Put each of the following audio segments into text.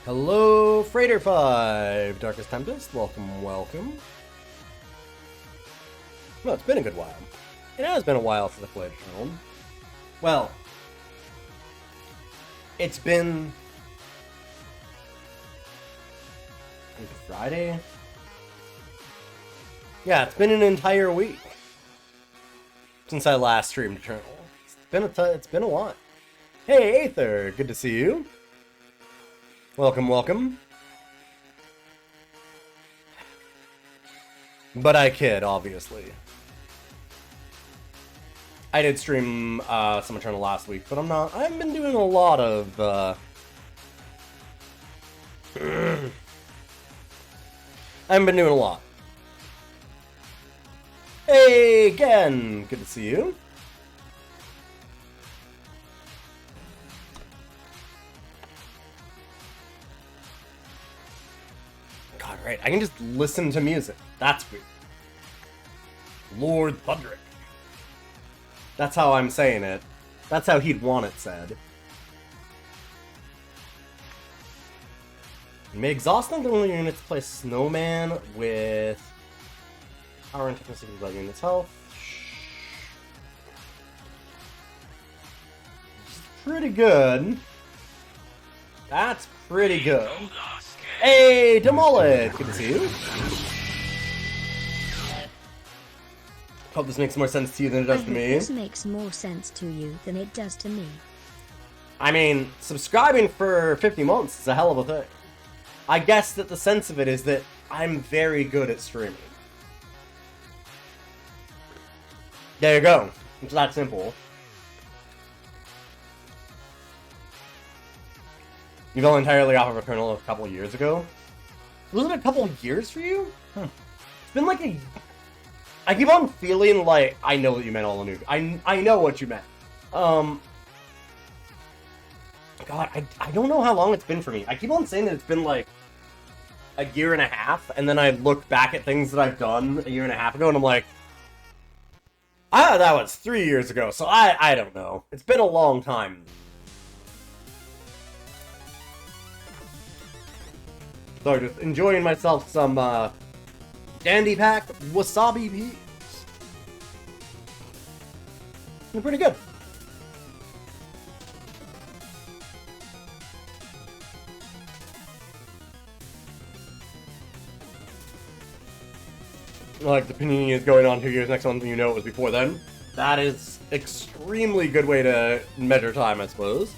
Hello, Freighter 5, Darkest Tempest, welcome. Well, it's been a good while. It has been a while since I played Eternal. Well, it's been... I think Friday? Yeah, it's been an entire week since I last streamed Eternal. It's been a lot. Hey, Aether, good to see you. Welcome. But I kid, obviously. I did stream some Eternal last week, but I haven't been doing a lot of I haven't been doing a lot. Hey, again, good to see you. God, right, I can just listen to music. That's weird. Lord Thunderic. That's how I'm saying it. That's how he'd want it said. May exhausting the units play Snowman with power and toughness of the unit's health. Pretty good. That's pretty good. Hey, Demolit! Good to see you. Hope this makes more sense to you than it does to me. This makes more sense to you than it does to me. I mean, subscribing for 50 months is a hell of a thing. I guess that the sense of it is that I'm very good at streaming. There you go. It's that simple. You fell entirely off of Eternal a couple years ago? Was it a couple years for you? It's been like a... I keep on feeling like I know what you meant all the new... I know what you meant. God, I don't know how long it's been for me. I keep on saying that it's been like a year and a half, and then I look back at things that I've done a year and a half ago, and I'm like, that was 3 years ago, so I don't know. It's been a long time. So just enjoying myself some Dandy Pack Wasabi Peas. They're pretty good. Like, the panini is going on 2 years, next month, you know it was before then. That is extremely good way to measure time, I suppose.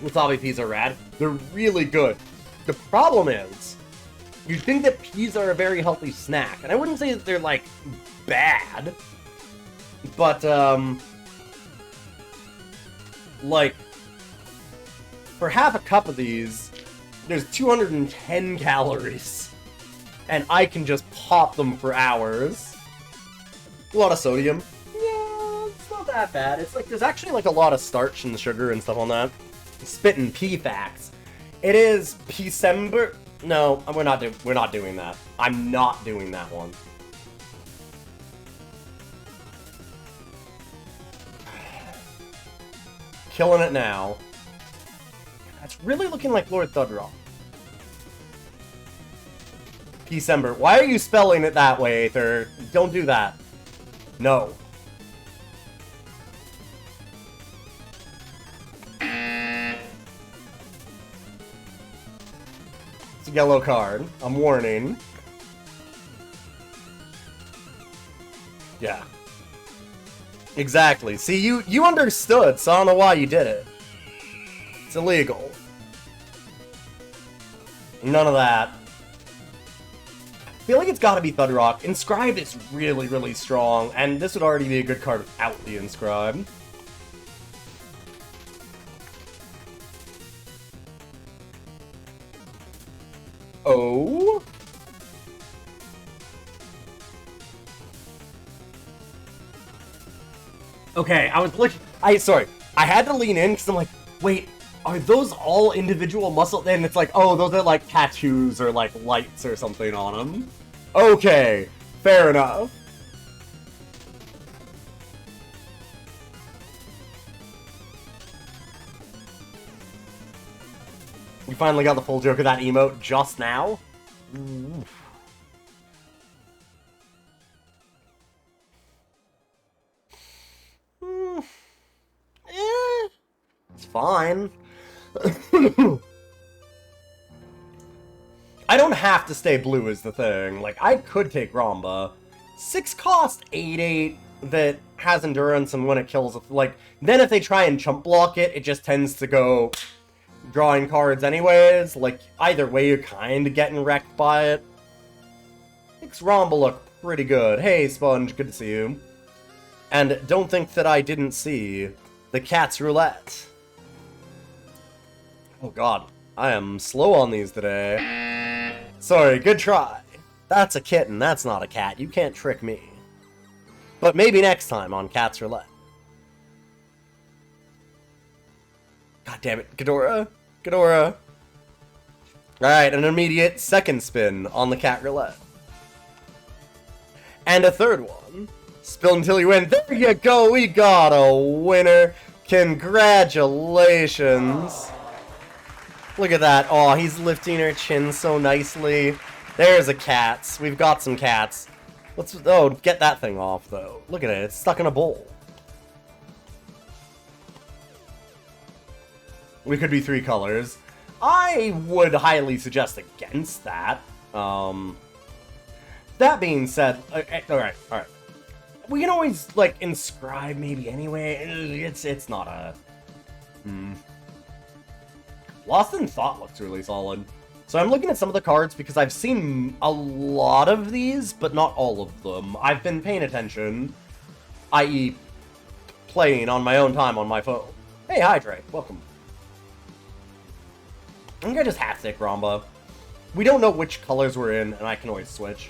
Wasabi peas are rad. They're really good. The problem is, you'd think that peas are a very healthy snack, and I wouldn't say that they're, like, bad, but, like, for half a cup of these, there's 210 calories, and I can just pop them for hours. A lot of sodium. Yeah, it's not that bad. It's like, there's actually, like, a lot of starch and sugar and stuff on that. Spittin' pea facts. It is Peacember. No, we're not doing that. I'm not doing that one. Killing it now. That's really looking like Lord Thudrock. Peacember. Why are you spelling it that way, Aether? Don't do that. No. It's a yellow card. I'm warning. Yeah. Exactly. See, you understood, so I don't know why you did it. It's illegal. None of that. I feel like it's gotta be Thudrock. Inscribed is really, really strong, and this would already be a good card without the Inscribed. Oh? Okay, sorry. I had to lean in because I'm like, wait, are those all individual muscle? And it's like, oh, those are like tattoos or like lights or something on them. Okay, fair enough. We finally got the full joke of that emote just now. Ooh. It's fine. I don't have to stay blue is the thing. Like, I could take Ramba. 6 cost, 8/8 that has endurance, and when it kills, like, then if they try and chump block it, it just tends to go drawing cards anyways. Like, either way, you're kind of getting wrecked by it. Makes Ramba look pretty good. Hey, Sponge, good to see you. And don't think that I didn't see the Cat's Roulette. Oh god, I am slow on these today. Sorry, good try. That's a kitten, that's not a cat. You can't trick me. But maybe next time on Cat's Roulette. God damn it, Ghidorah. Ghidorah. Alright, an immediate second spin on the Cat Roulette. And a third one. Spill until you win. There you go, we got a winner. Congratulations. Look at that. Oh, he's lifting her chin so nicely. There's a cat. We've got some cats. Let's, oh, get that thing off, though. Look at it. It's stuck in a bowl. We could be 3 colors. I would highly suggest against that. That being said, alright. We can always, like, inscribe maybe anyway. It's not a... Lost in Thought looks really solid. So I'm looking at some of the cards because I've seen a lot of these, but not all of them. I've been paying attention, i.e. playing on my own time on my phone. Hey, hi, Trey. Welcome. I think I just have to take Ramba. We don't know which colors we're in, and I can always switch.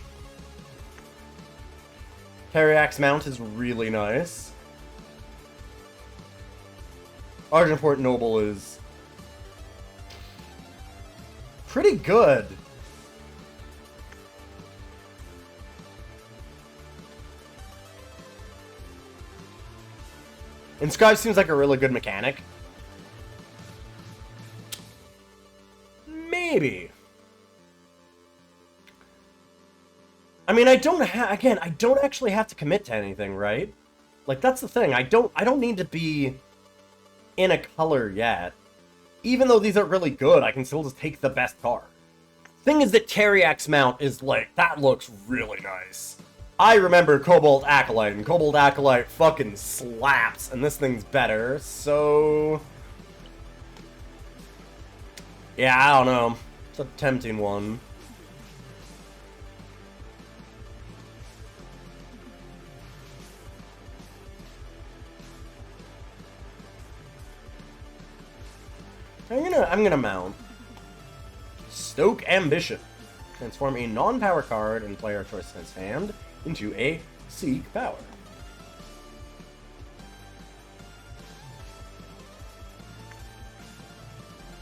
Teriak's mount is really nice. Argenport Noble is pretty good. Inscribe seems like a really good mechanic. Maybe. I mean, I don't actually have to commit to anything, right? Like, that's the thing. I don't need to be in a color yet. Even though these are really good, I can still just take the best card. Thing is that Teriak's mount is like, that looks really nice. I remember Cobalt Acolyte, and Cobalt Acolyte fucking slaps, and this thing's better, so... Yeah, I don't know. It's a tempting one. I'm gonna mount Stoke Ambition. Transform a non-power card in player choice in his hand into a Seek power.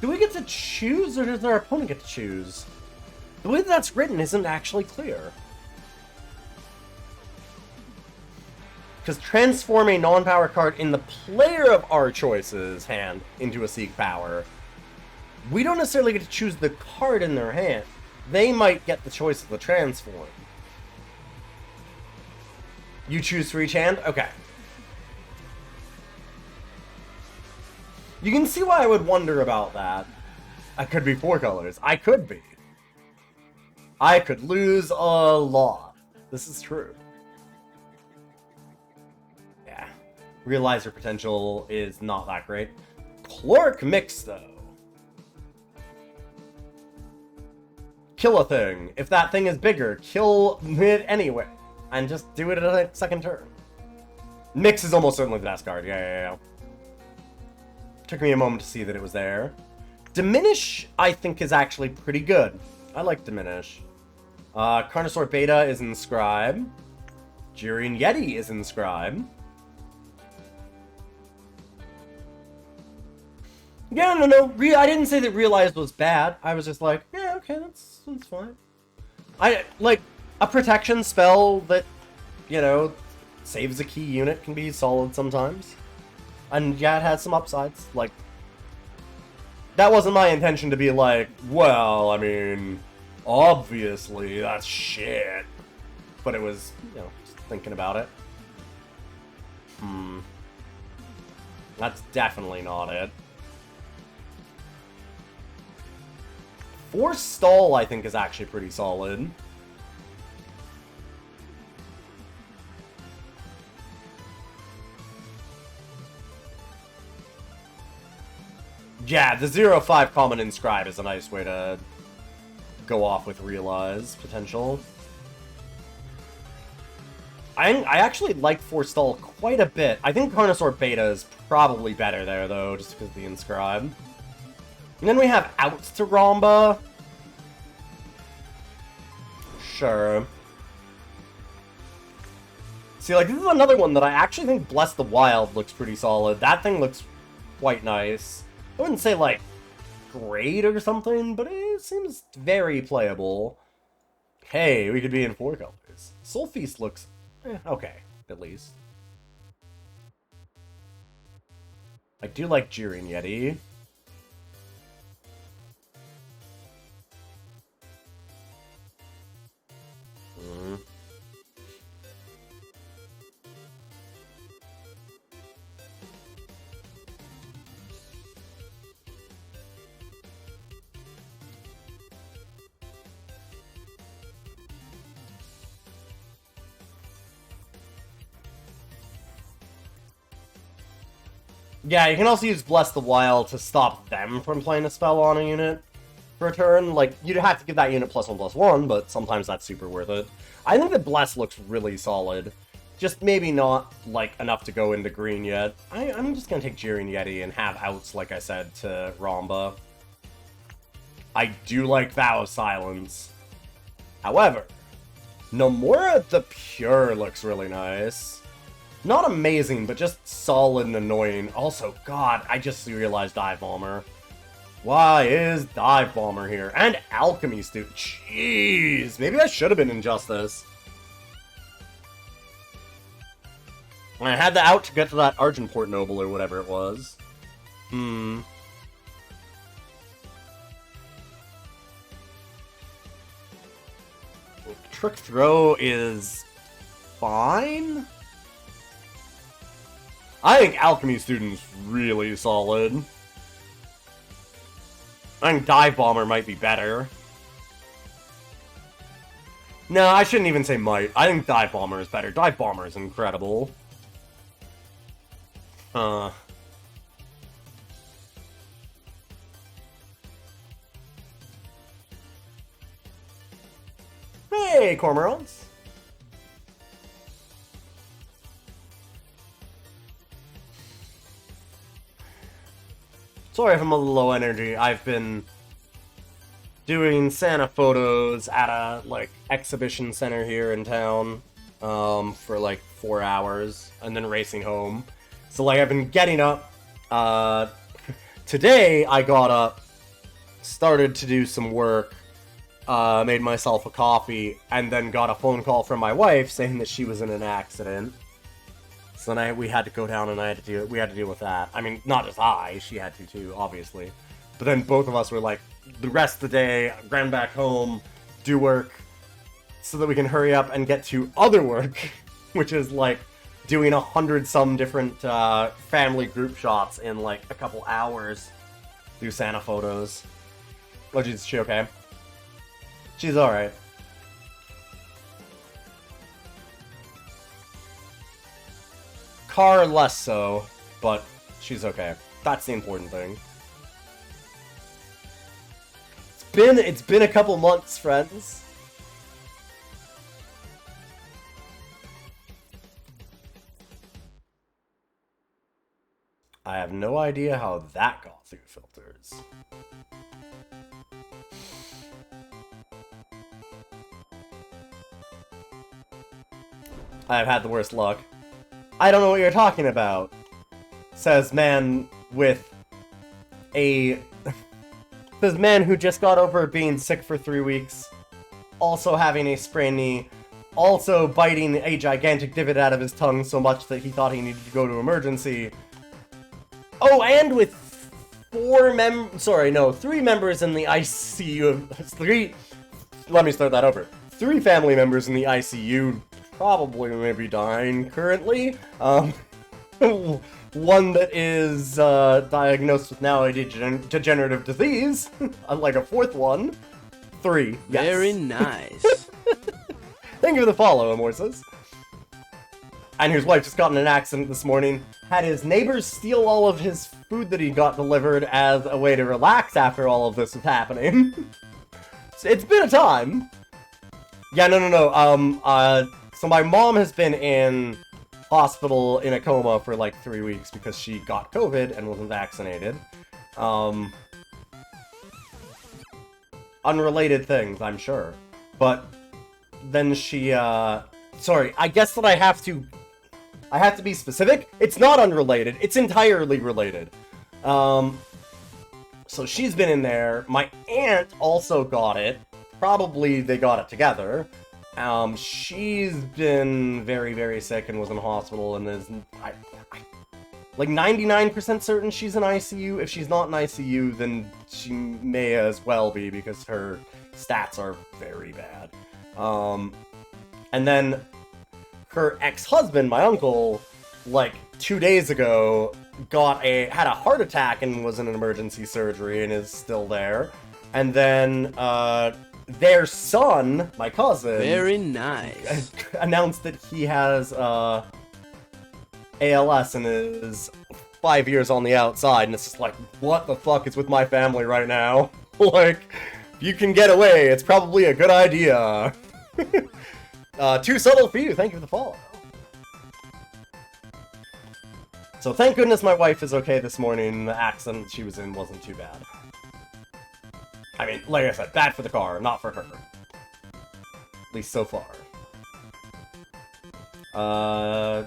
Do we get to choose, or does our opponent get to choose? The way that's written isn't actually clear. Because transform a non-power card in the player of our choice's hand into a Seek power. We don't necessarily get to choose the card in their hand. They might get the choice of the transform. You choose for each hand? Okay. You can see why I would wonder about that. I could be 4 colors. I could be. I could lose a lot. This is true. Yeah. Realizer potential is not that great. Clork Mix, though. Kill a thing. If that thing is bigger, kill it anyway. And just do it at a second turn. Mix is almost certainly the best card. Yeah. Took me a moment to see that it was there. Diminish, I think, is actually pretty good. I like Diminish. Carnosaur Beta is Inscribe. Jiren Yeti is Inscribe. Yeah, no. I didn't say that Realized was bad. I was just like, yeah, okay, that's fine. I like a protection spell that, you know, saves a key unit can be solid sometimes. And yeah, it has some upsides. Like, That wasn't my intention to be like, well, I mean, obviously, that's shit. But it was, you know, just thinking about it. That's definitely not it. Force Stall, I think, is actually pretty solid. Yeah, the 0-5 common inscribe is a nice way to go off with Realize potential. I actually like Forestall quite a bit. I think Carnosaur Beta is probably better there, though, just because of the Inscribe. And then we have outs to Ramba. Sure. See, like, this is another one that I actually think Bless the Wild looks pretty solid. That thing looks quite nice. I wouldn't say, like, great or something, but it seems very playable. Hey, we could be in 4 colors. Soul Feast looks okay, at least. I do like Jiren Yeti. Yeah, you can also use Bless the Wild to stop them from playing a spell on a unit for a turn. Like, you'd have to give that unit +1/+1, but sometimes that's super worth it. I think that Bless looks really solid. Just maybe not, like, enough to go into green yet. I'm just gonna take Jiren Yeti and have outs, like I said, to Ramba. I do like Vow of Silence. However, Nomura the Pure looks really nice. Not amazing, but just solid and annoying. Also, God, I just realized Dive Bomber. Why is Dive Bomber here? And Alchemy Student. Jeez, maybe I should have been Injustice. I had the out to get to that Argenport Noble or whatever it was. Trick Throw is fine? I think Alchemy Student's really solid. I think Dive Bomber might be better. No, I shouldn't even say might. I think Dive Bomber is better. Dive Bomber is incredible. Hey, Cormorants. Sorry if I'm a little low energy. I've been doing Santa photos at a, like, exhibition center here in town for, like, 4 hours, and then racing home. So, like, I've been getting up. Today, I got up, started to do some work, made myself a coffee, and then got a phone call from my wife saying that she was in an accident. So then we had to go down and we had to deal with that. I mean, not just she had to too, obviously. But then both of us were like, the rest of the day, ran back home, do work, so that we can hurry up and get to other work, which is like doing 100-some different family group shots in like a couple hours. Do Santa photos. Oh, geez, is she okay? She's alright. Car less so, but she's okay. That's the important thing. It's been a couple months, friends. I have no idea how that got through filters. I've had the worst luck. I don't know what you're talking about, says man with a... says man who just got over being sick for 3 weeks, also having a sprained knee, also biting a gigantic divot out of his tongue so much that he thought he needed to go to emergency. Oh, and with 3 members in the ICU. Let me start that over. 3 family members in the ICU, probably maybe dying currently. One that is diagnosed with now a degenerative disease, unlike a 4th one. 3. Yes. Very nice. Thank you for the follow, Amorsis. And his wife just got in an accident this morning. Had his neighbors steal all of his food that he got delivered as a way to relax after all of this was happening. It's been a time. Yeah, no. So my mom has been in hospital in a coma for like 3 weeks because she got COVID and wasn't vaccinated. Unrelated things, I'm sure. But then she, sorry, I guess that I have to be specific. It's not unrelated. It's entirely related. So she's been in there. My aunt also got it. Probably they got it together. She's been very, very sick and was in hospital and is, like 99% certain she's in ICU. If she's not in ICU, then she may as well be because her stats are very bad. And then her ex-husband, my uncle, like 2 days ago, had a heart attack and was in an emergency surgery and is still there. And then, their son, my cousin, Very nice. announced that he has, ALS and is 5 years on the outside, and it's just like, what the fuck is with my family right now? Like, if you can get away, it's probably a good idea. Too subtle for you, thank you for the follow. So thank goodness my wife is okay this morning, the accident she was in wasn't too bad. I mean, like I said, bad for the car, not for her. At least so far. I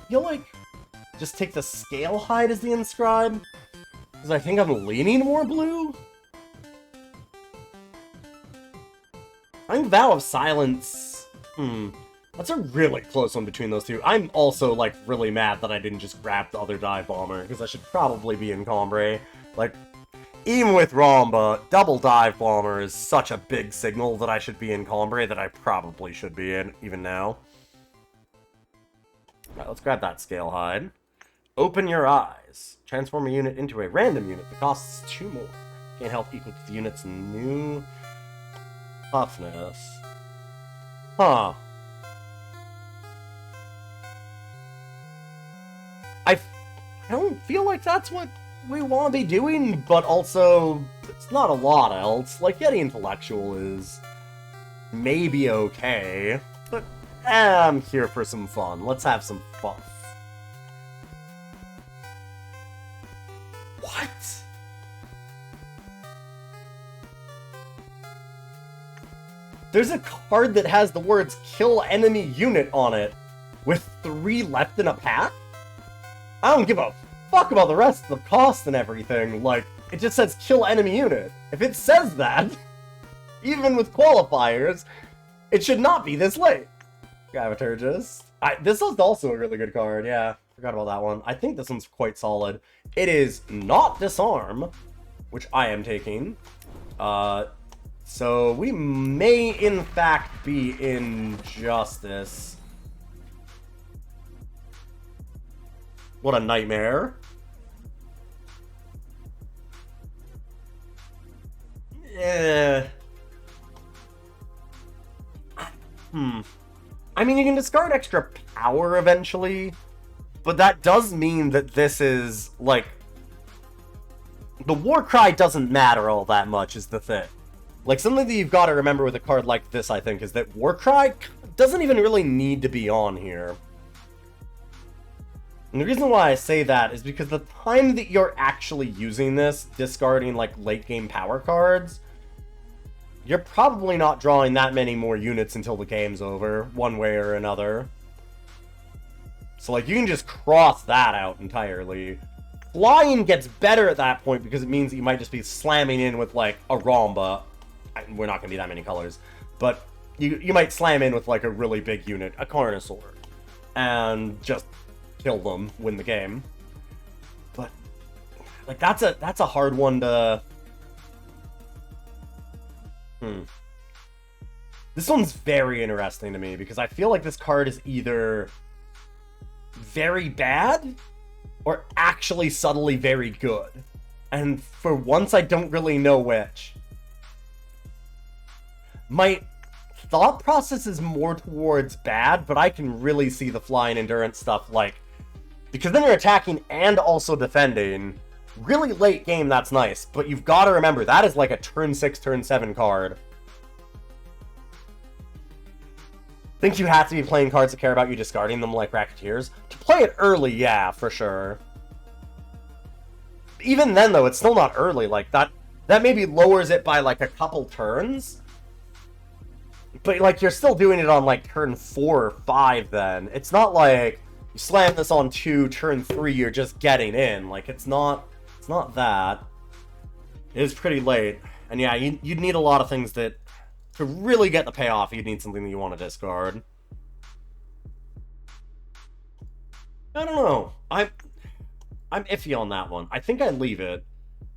feel like just take the scale hide as the inscribe, because I think I'm leaning more blue. I think Vow of Silence. That's a really close one between those two. I'm also, like, really mad that I didn't just grab the other dive bomber, because I should probably be in Combray. Like, even with Ramba, double dive bomber is such a big signal that I should be in Combray that I probably should be in, even now. Alright, let's grab that scale hide. Open your eyes. Transform a unit into a random unit. The cost is 2 more. Gain health equal to the unit's new toughness. Huh. I don't feel like that's what we want to be doing, but also, it's not a lot else. Like, getting intellectual is maybe okay, but I'm here for some fun. Let's have some fun. What? There's a card that has the words kill enemy unit on it, with 3 left in a pack? I don't give a fuck about the rest of the cost and everything. Like, it just says kill enemy unit. If it says that, even with qualifiers, it should not be this late. Gravaturgist. This is also a really good card, yeah. Forgot about that one. I think this one's quite solid. It is not disarm, which I am taking. So we may in fact be in Justice. What a nightmare. Yeah. I mean, you can discard extra power eventually, but that does mean that this is, like... The Warcry doesn't matter all that much, is the thing. Like, something that you've got to remember with a card like this, I think, is that Warcry doesn't even really need to be on here. And the reason why I say that is because the time that you're actually using this, discarding, like, late-game power cards, you're probably not drawing that many more units until the game's over, one way or another. So, like, you can just cross that out entirely. Flying gets better at that point because it means that you might just be slamming in with, like, a Ramba. We're not going to be that many colors. But you might slam in with, like, a really big unit, a Carnosaur, and just kill them, win the game. But Like, that's a hard one to... This one's very interesting to me, because I feel like this card is either very bad or actually subtly very good. And for once, I don't really know which. My thought process is more towards bad, but I can really see the fly and endurance stuff, like... Because then you're attacking and also defending. Really late game, that's nice. But you've got to remember, that is like a turn 6, turn 7 card. Think you have to be playing cards that care about you discarding them like Racketeers? To play it early, yeah, for sure. Even then, though, it's still not early. Like, that maybe lowers it by, like, a couple turns. But, like, you're still doing it on, like, turn 4 or 5, then. It's not like you slam this on 2, turn 3, you're just getting in. Like, it's not that. It is pretty late. And, yeah, you'd need a lot of things that... To really get the payoff, you'd need something that you want to discard. I don't know. I'm iffy on that one. I think I leave it.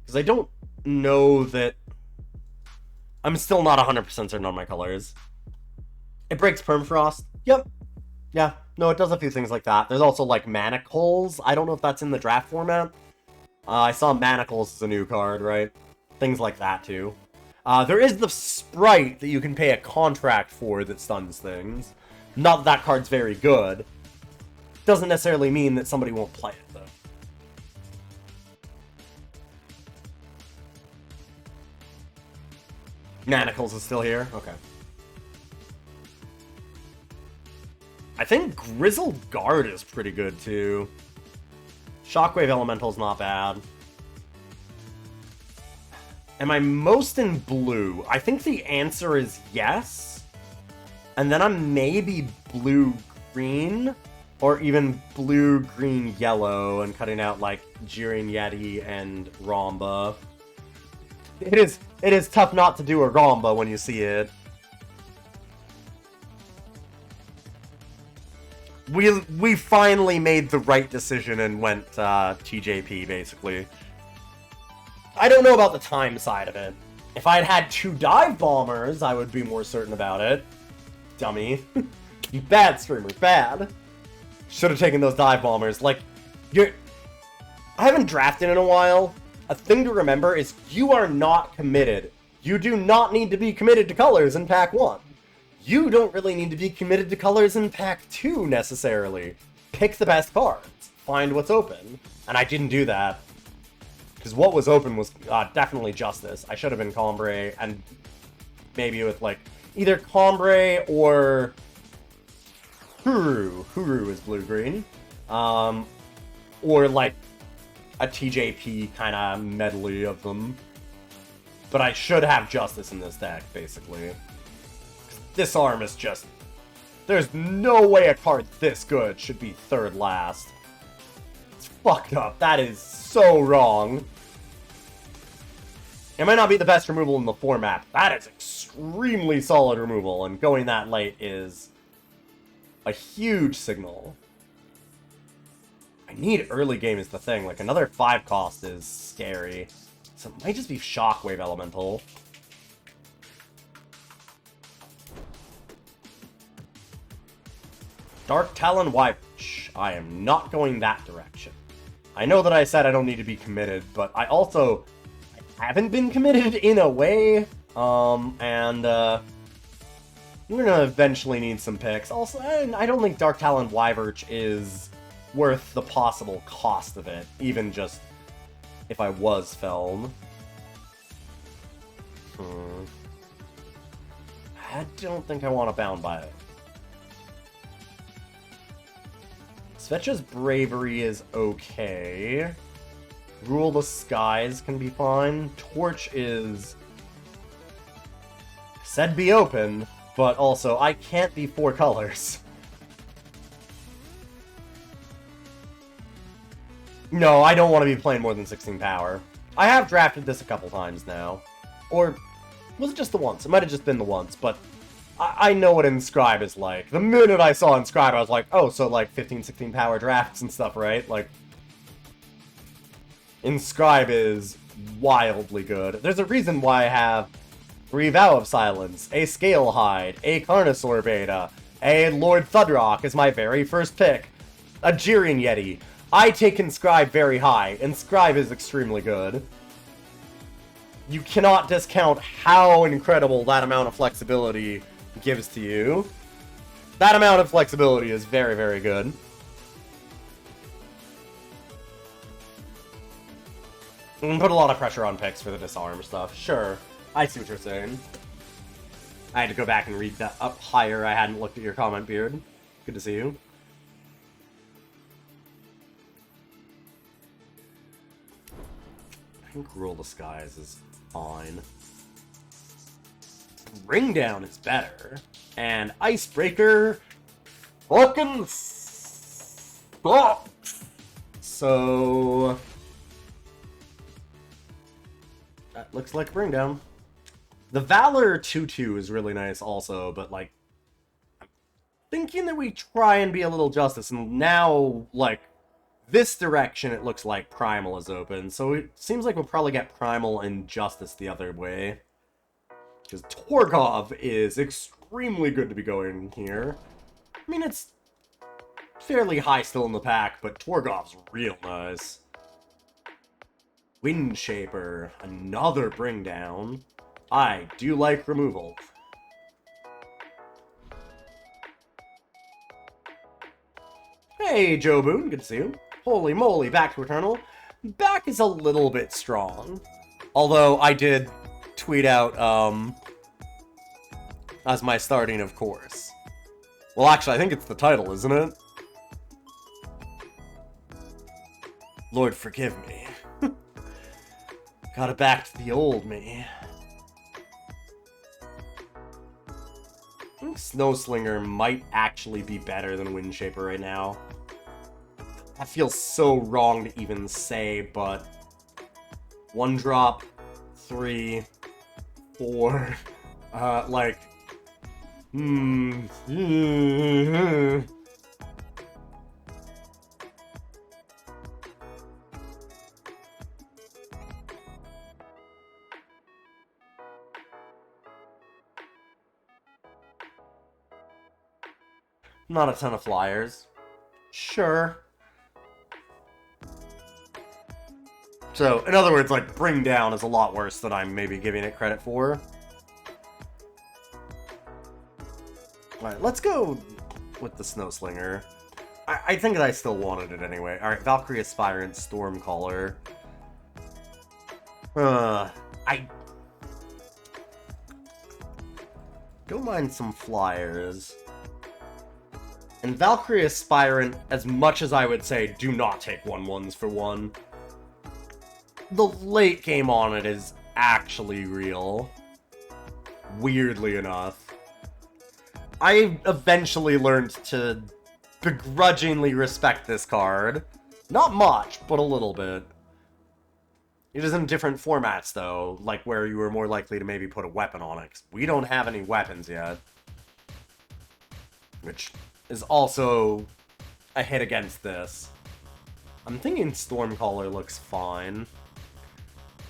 Because I don't know that... I'm still not 100% certain on my colors. It breaks Permafrost. Yep. Yeah. No, it does a few things like that. There's also, like, Manacles. I don't know if that's in the draft format. I saw Manacles as a new card, right? Things like that, too. There is the Sprite that you can pay a contract for that stuns things. Not that card's very good. Doesn't necessarily mean that somebody won't play it, though. Manacles is still here? Okay. I think Grizzled Guard is pretty good, too. Shockwave Elemental's not bad. Am I most in blue? I think the answer is yes. And then I'm maybe blue-green, or even blue-green-yellow, and cutting out, like, Jiren Yeti and Ramba. It is tough not to do a Ramba when you see it. We finally made the right decision and went TJP, basically. I don't know about the time side of it. If I had 2 dive bombers, I would be more certain about it. Dummy. Bad streamer, bad. Should have taken those dive bombers. Like, I haven't drafted in a while. A thing to remember is you are not committed. You do not need to be committed to colors in Pack 1. You don't really need to be committed to colors in Pack 2, necessarily. Pick the best cards. Find what's open. And I didn't do that. Because what was open was definitely Justice. I should have been Combrei, and maybe with, like, either Combrei or Huru. Huru is blue-green. Or, like, a TJP kind of medley of them. But I should have Justice in this deck, basically. Disarm is just... There's no way a card this good should be third last. It's fucked up. That is so wrong. It might not be the best removal in the format. That is extremely solid removal, and going that late is a huge signal. I need early game is the thing. Like, another 5 cost is scary. So it might just be Shockwave Elemental. Dark Talon Wyvern. I am not going that direction. I know that I said I don't need to be committed, but I also haven't been committed in a way. We're gonna eventually need some picks. Also, I don't think Dark Talon Wyvern is worth the possible cost of it, even just if I was felled. I don't think I want to bound by it. Svetcha's Bravery is okay. Rule the Skies can be fine. Torch is... said be open, but also I can't be 4 colors. No, I don't want to be playing more than 16 power. I have drafted this a couple times now. Or was it just the once? It might have just been the once, but I know what Inscribe is like. The minute I saw Inscribe, I was like, oh, so like 15, 16 power drafts and stuff, right? Like, Inscribe is wildly good. There's a reason why I have 3 Vow of Silence, a Scalehide, a Carnosaur Beta, a Lord Thudrock is my very first pick, a Jiren Yeti. I take Inscribe very high. Inscribe is extremely good. You cannot discount how incredible that amount of flexibility gives to you. That amount of flexibility is very, very good. Put a lot of pressure on picks for the disarm stuff. Sure, I see what you're saying. I had to go back and read that up higher. I hadn't looked at your comment, Beard. Good to see you. I think Rule the Skies is fine. Ring Down is better. And Icebreaker fucking sucks. So that looks like Bring Down. The Valor 2-2 is really nice also, but like I'm thinking that we try and be a little Justice, and now like this direction it looks like Primal is open, so it seems like we'll probably get Primal and Justice the other way. Because Torgov is extremely good to be going here. I mean, it's fairly high still in the pack, but Torgov's real nice. Windshaper, another Bring Down. I do like removal. Hey, Joe Boone, good to see you. Holy moly, back to Eternal. Back is a little bit strong. Although I did tweet out, as my starting, of course. Well, actually, I think it's the title, isn't it? Lord, forgive me. Gotta back to the old me. I think Snowslinger might actually be better than Windshaper right now. That feels so wrong to even say, but 1 drop, 3, 4, like, not a ton of flyers. Sure. So, in other words, like, Bring Down is a lot worse than I'm maybe giving it credit for. Alright, let's go with the Snowslinger. I think that I still wanted it anyway. Alright, Valkyrie Aspirant, Stormcaller. I don't mind some flyers. And Valkyrie Aspirant, as much as I would say, do not take 1/1s for 1. The late game on it is actually real. Weirdly enough. I eventually learned to begrudgingly respect this card. Not much, but a little bit. It is in different formats, though, like where you were more likely to maybe put a weapon on it. 'Cause we don't have any weapons yet. Which is also a hit against this. I'm thinking Stormcaller looks fine.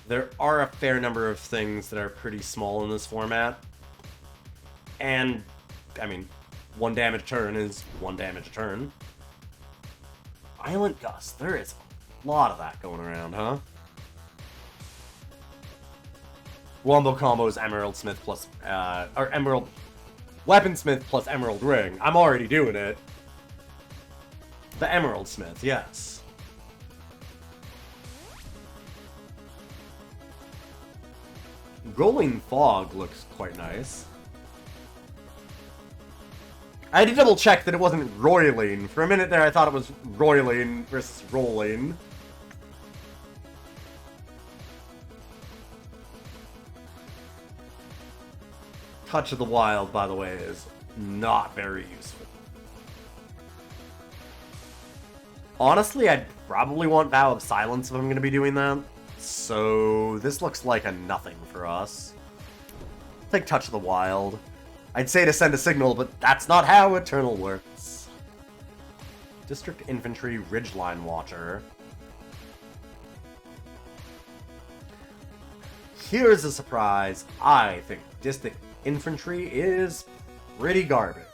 There are a fair number of things that are pretty small in this format. And, I mean, 1 damage a turn is 1 damage a turn. Violent Gust, there is a lot of that going around, huh? Wombo combos Emerald Smith plus, or Emerald Weaponsmith plus Emerald Ring. I'm already doing it. The Emerald Smith, yes. Rolling Fog looks quite nice. I had to double check that it wasn't roiling. For a minute there I thought it was roiling versus rolling. Touch of the Wild, by the way, is not very useful. Honestly, I'd probably want Vow of Silence if I'm going to be doing that. So, this looks like a nothing for us. Take Touch of the Wild. I'd say to send a signal, but that's not how Eternal works. District Infantry Ridgeline Watcher. here's a surprise. I think Distant Infantry is pretty garbage.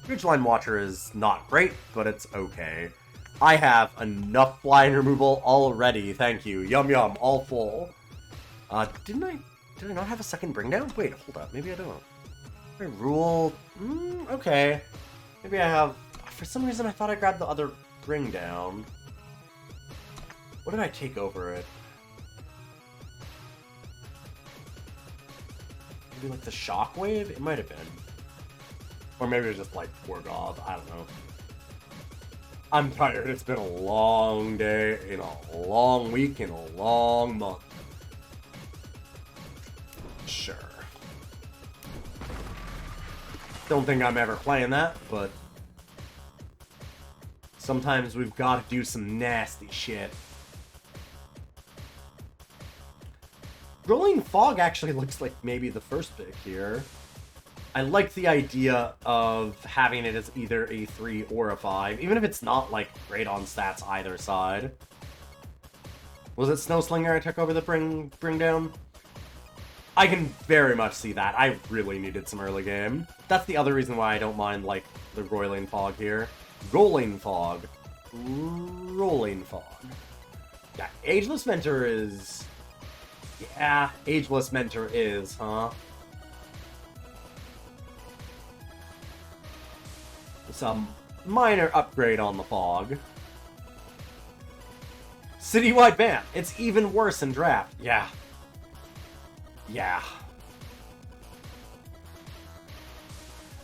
Ridgeline Watcher is not great, but it's okay. I have enough flying removal already, thank you. Yum yum, all full. Did I not have a second bring down? Wait, hold up, maybe I don't. I rule... okay. Maybe I have... For some reason I thought I grabbed the other bring down. What did I take over it? Maybe like the Shockwave? It might have been. Or maybe it was just like Wargoth, I don't know. I'm tired, it's been a long day, in a long week, in a long month. Sure. Don't think I'm ever playing that, but... sometimes we've got to do some nasty shit. Rolling Fog actually looks like maybe the first pick here. I like the idea of having it as either a 3 or a 5, even if it's not, like, great on stats either side. Was it Snowslinger I took over the bring down? I can very much see that. I really needed some early game. That's the other reason why I don't mind, like, the Roiling Fog here. Rolling Fog. Rolling Fog. Yeah, Ageless Mentor is... yeah, Ageless Mentor is, huh? Some minor upgrade on the Fog. Citywide ban. It's even worse in draft. Yeah. Yeah.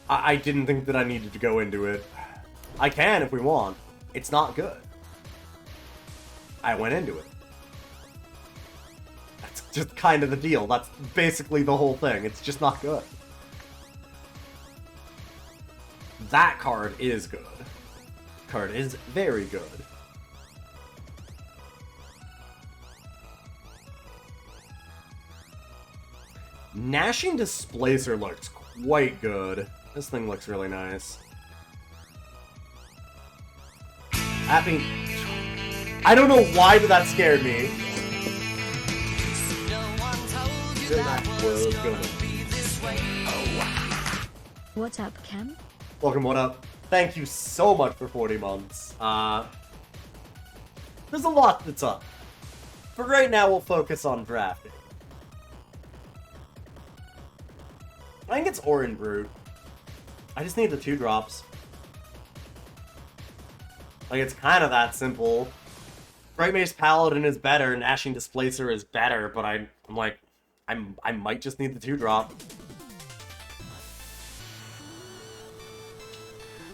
I didn't think that I needed to go into it. I can if we want. It's not good. I went into it. That's just kind of the deal. That's basically the whole thing. It's just not good. That card is good. Card is very good. Gnashing Displacer looks quite good. This thing looks really nice. I don't know why, but that scared me. What's up, Cam? Welcome, what up? Thank you so much for 40 months. There's a lot that's up. For right now, we'll focus on drafting. I think it's Orin Brute. I just need the 2 drops. Like, it's kind of that simple. Bright Mace Paladin is better, Gnashing Displacer is better, but I'm like, I might just need the 2 drop.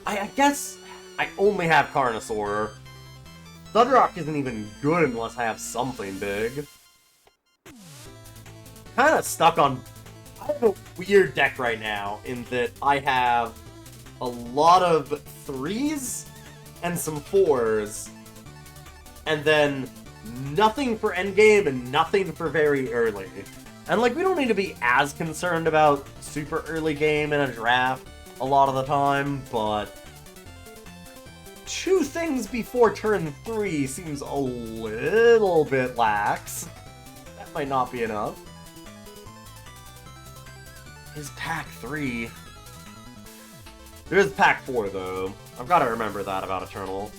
I guess I only have Carnosaur. Thunderrock isn't even good unless I have something big. Kind of stuck on... I have a weird deck right now in that I have a lot of 3s and some 4s, and then nothing for endgame and nothing for very early. And, like, we don't need to be as concerned about super early game in a draft a lot of the time, but 2 things before turn 3 seems a little bit lax. That might not be enough. Is pack 3? There is pack 4, though. I've got to remember that about Eternal.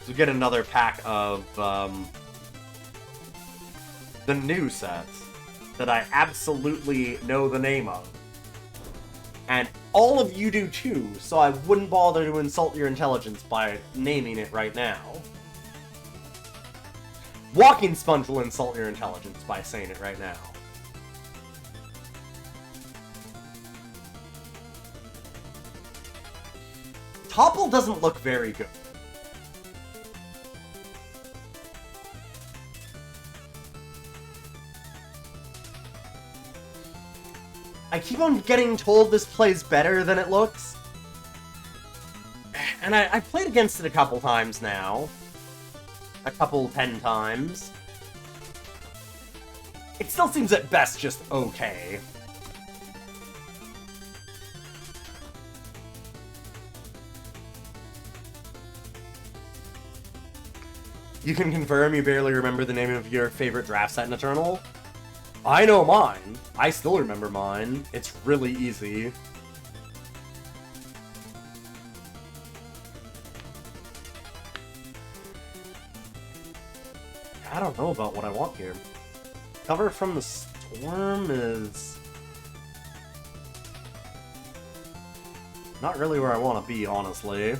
So we get another pack of, the new sets that I absolutely know the name of. And all of you do too, so I wouldn't bother to insult your intelligence by naming it right now. Walking Sponge will insult your intelligence by saying it right now. Topple doesn't look very good. I keep on getting told this plays better than it looks. And I've played against it a couple times now. A couple 10 times. It still seems at best just okay. You can confirm you barely remember the name of your favorite draft set in Eternal? I know mine. I still remember mine. It's really easy. I don't know about what I want here. Cover from the Storm is not really where I want to be, honestly.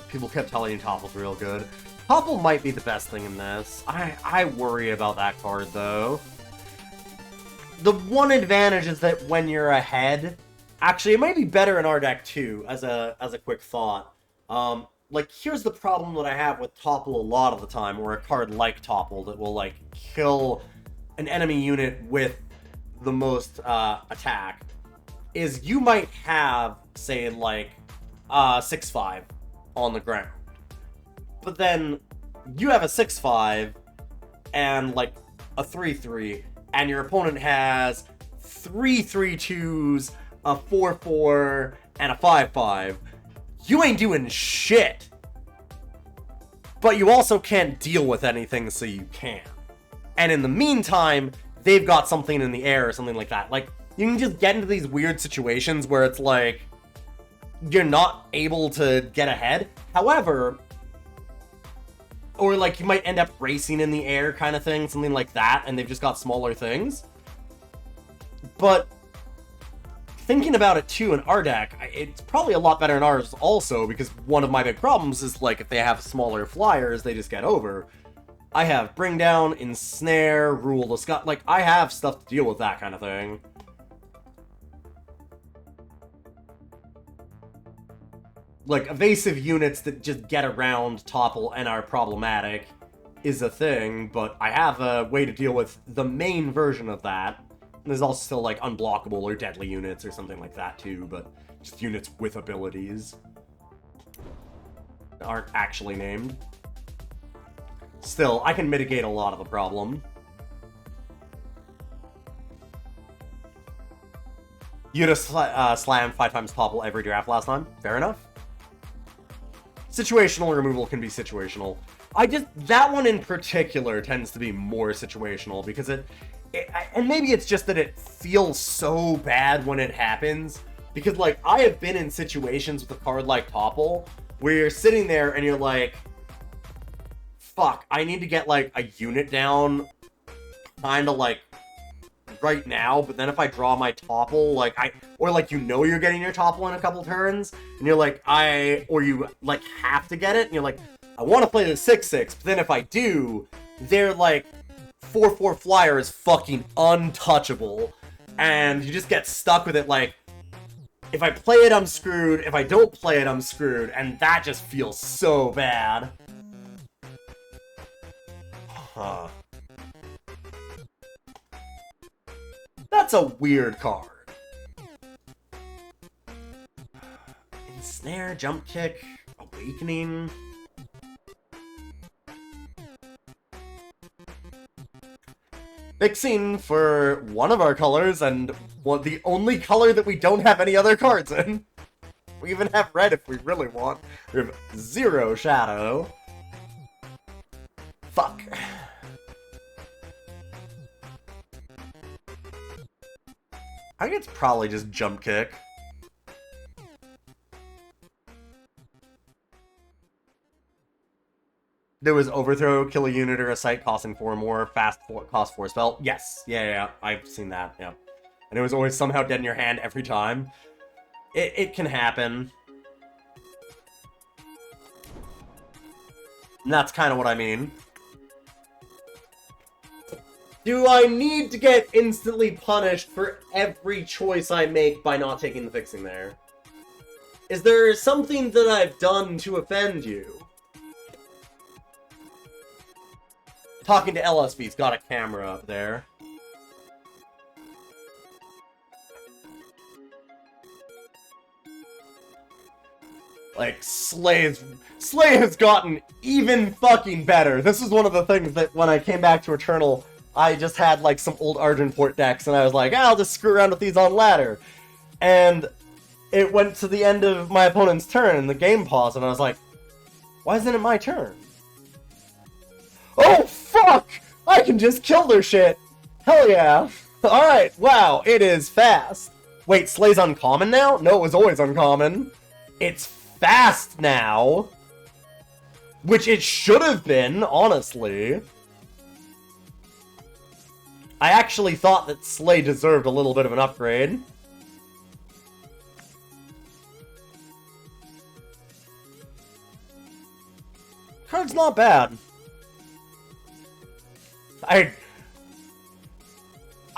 People kept telling you Topple's real good. Topple might be the best thing in this. I worry about that card, though. The one advantage is that when you're ahead... Actually, it might be better in our deck, too, as a quick thought. Like, here's the problem that I have with Topple a lot of the time, or a card like Topple that will, like, kill an enemy unit with the most attack, is you might have, say, like, 6/5 on the ground. But then you have a 6/5 and, like, a 3/3, and your opponent has 3 3/2s, a 4/4, and a 5/5. You ain't doing shit. But you also can't deal with anything, so you can. And in the meantime, they've got something in the air or something like that. Like, you can just get into these weird situations where it's like, you're not able to get ahead. However, or like you might end up racing in the air kind of thing, something like that, and they've just got smaller things. But thinking about it too in our deck, it's probably a lot better in ours also, because one of my big problems is like if they have smaller flyers, they just get over. I have Bring Down, Ensnare, Rule the Sky. Like, I have stuff to deal with that kind of thing. Like, evasive units that just get around Topple and are problematic is a thing, but I have a way to deal with the main version of that. And there's also still, like, unblockable or deadly units or something like that, too, but just units with abilities that aren't actually named. Still, I can mitigate a lot of the problem. You just slammed 5 times Topple every draft last time? Fair enough. Situational removal can be situational. That one in particular tends to be more situational because and maybe it's just that it feels so bad when it happens. Because, like, I have been in situations with a card like Topple where you're sitting there and you're like, fuck, I need to get, like, a unit down kinda, like, right now, but then if I draw my Topple, like, or, like, you know you're getting your Topple in a couple turns, and you're like, or you, like, have to get it, and you're like, I want to play the 6/6, but then if I do, they're, like, 4/4 flyer is fucking untouchable, and you just get stuck with it, like, if I play it, I'm screwed, if I don't play it, I'm screwed, and that just feels so bad. Huh. That's a weird card. Ensnare, Jump Kick, Awakening. Fixing for one of our colors, and the only color that we don't have any other cards in. We even have red if we really want. We have 0 Shadow. Fuck. I think it's probably just Jump Kick. There was Overthrow, kill a unit or a site costing 4 more, cost 4 spell. Yes, yeah, I've seen that, yeah. And it was always somehow dead in your hand every time. It can happen. And that's kind of what I mean. Do I need to get instantly punished for every choice I make by not taking the fixing there? Is there something that I've done to offend you? Talking to LSV's got a camera up there. Like, Slay has gotten even fucking better. This is one of the things that when I came back to Eternal, I just had, like, some old Argenport decks, and I was like, I'll just screw around with these on ladder. And it went to the end of my opponent's turn, and the game paused, and I was like, why isn't it my turn? Oh, fuck! I can just kill their shit! Hell yeah! Alright, wow, it is fast. Wait, Slay's uncommon now? No, it was always uncommon. It's fast now. Which it should have been, honestly. I actually thought that Slay deserved a little bit of an upgrade. Card's not bad. I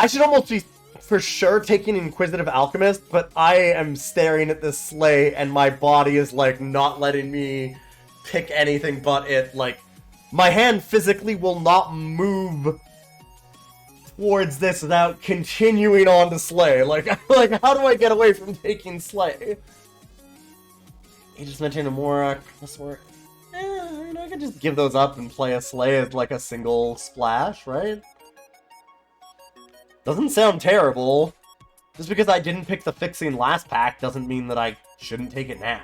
should almost be for sure taking Inquisitive Alchemist, but I am staring at this Slay and my body is like not letting me pick anything but it. Like, my hand physically will not move towards this without continuing on to Slay. Like how do I get away from taking Slay? You just mentioned a more Crossword. I could just give those up and play a Slay as like a single splash, right? Doesn't sound terrible. Just because I didn't pick the Fixing last pack doesn't mean that I shouldn't take it now.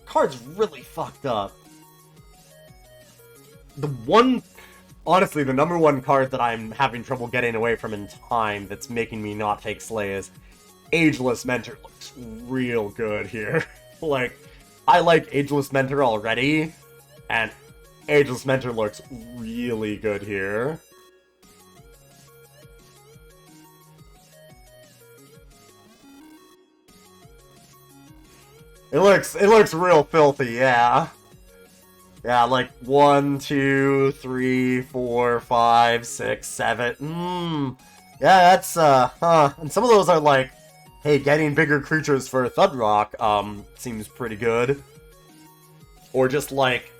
Card's really fucked up. Honestly, the number one card that I'm having trouble getting away from in time that's making me not take Slay is Ageless Mentor. Looks real good here. Like, I like Ageless Mentor already, and Ageless Mentor looks really good here. It looks real filthy, yeah. Yeah, like 1, 2, 3, 4, 5, 6, 7. Yeah, that's and some of those are like, hey, getting bigger creatures for Thudrock, seems pretty good. Or just like,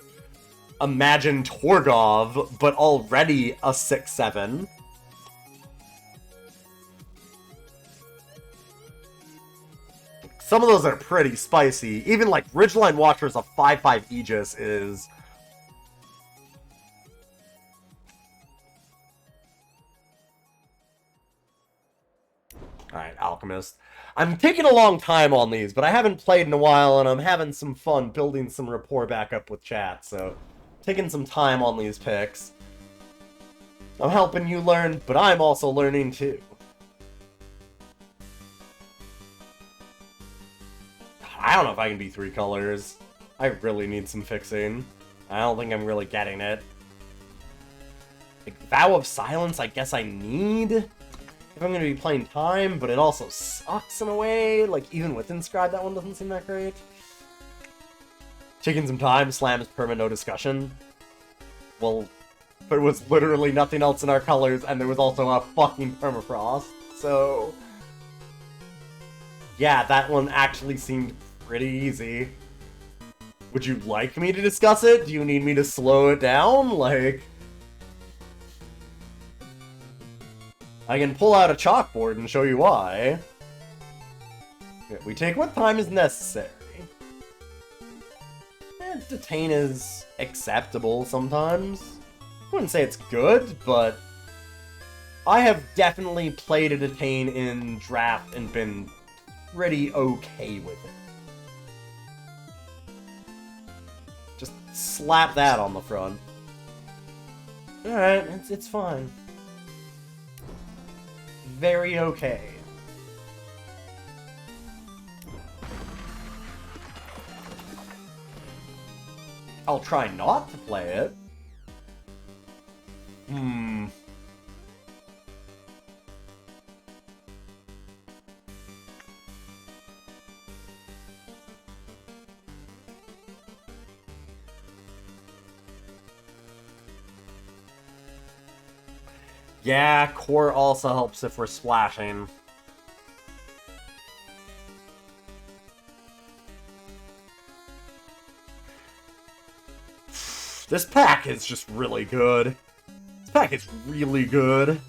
imagine Torgov, but already a 6/7. Some of those are pretty spicy. Even like Ridgeline Watchers, a 5/5 Aegis is... Alright, Alchemist. I'm taking a long time on these, but I haven't played in a while, and I'm having some fun building some rapport back up with chat, so... Taking some time on these picks. I'm helping you learn, but I'm also learning too. I don't know if I can be 3 colors. I really need some fixing. I don't think I'm really getting it. Like, Vow of Silence, I guess I need if I'm going to be playing time, but it also sucks in a way. Like, even with Inscribe, that one doesn't seem that great. Taking some time, slams perma, no discussion. Well, there was literally nothing else in our colors, and there was also a fucking permafrost, so... Yeah, that one actually seemed pretty easy. Would you like me to discuss it? Do you need me to slow it down? Like... I can pull out a chalkboard and show you why. Okay, we take what time is necessary. Detain is acceptable sometimes. I wouldn't say it's good, but... I have definitely played a Detain in draft and been pretty okay with it. Just slap that on the front. Alright, it's fine. Very okay. I'll try not to play it. Yeah, core also helps if we're splashing. This pack is just really good. This pack is really good.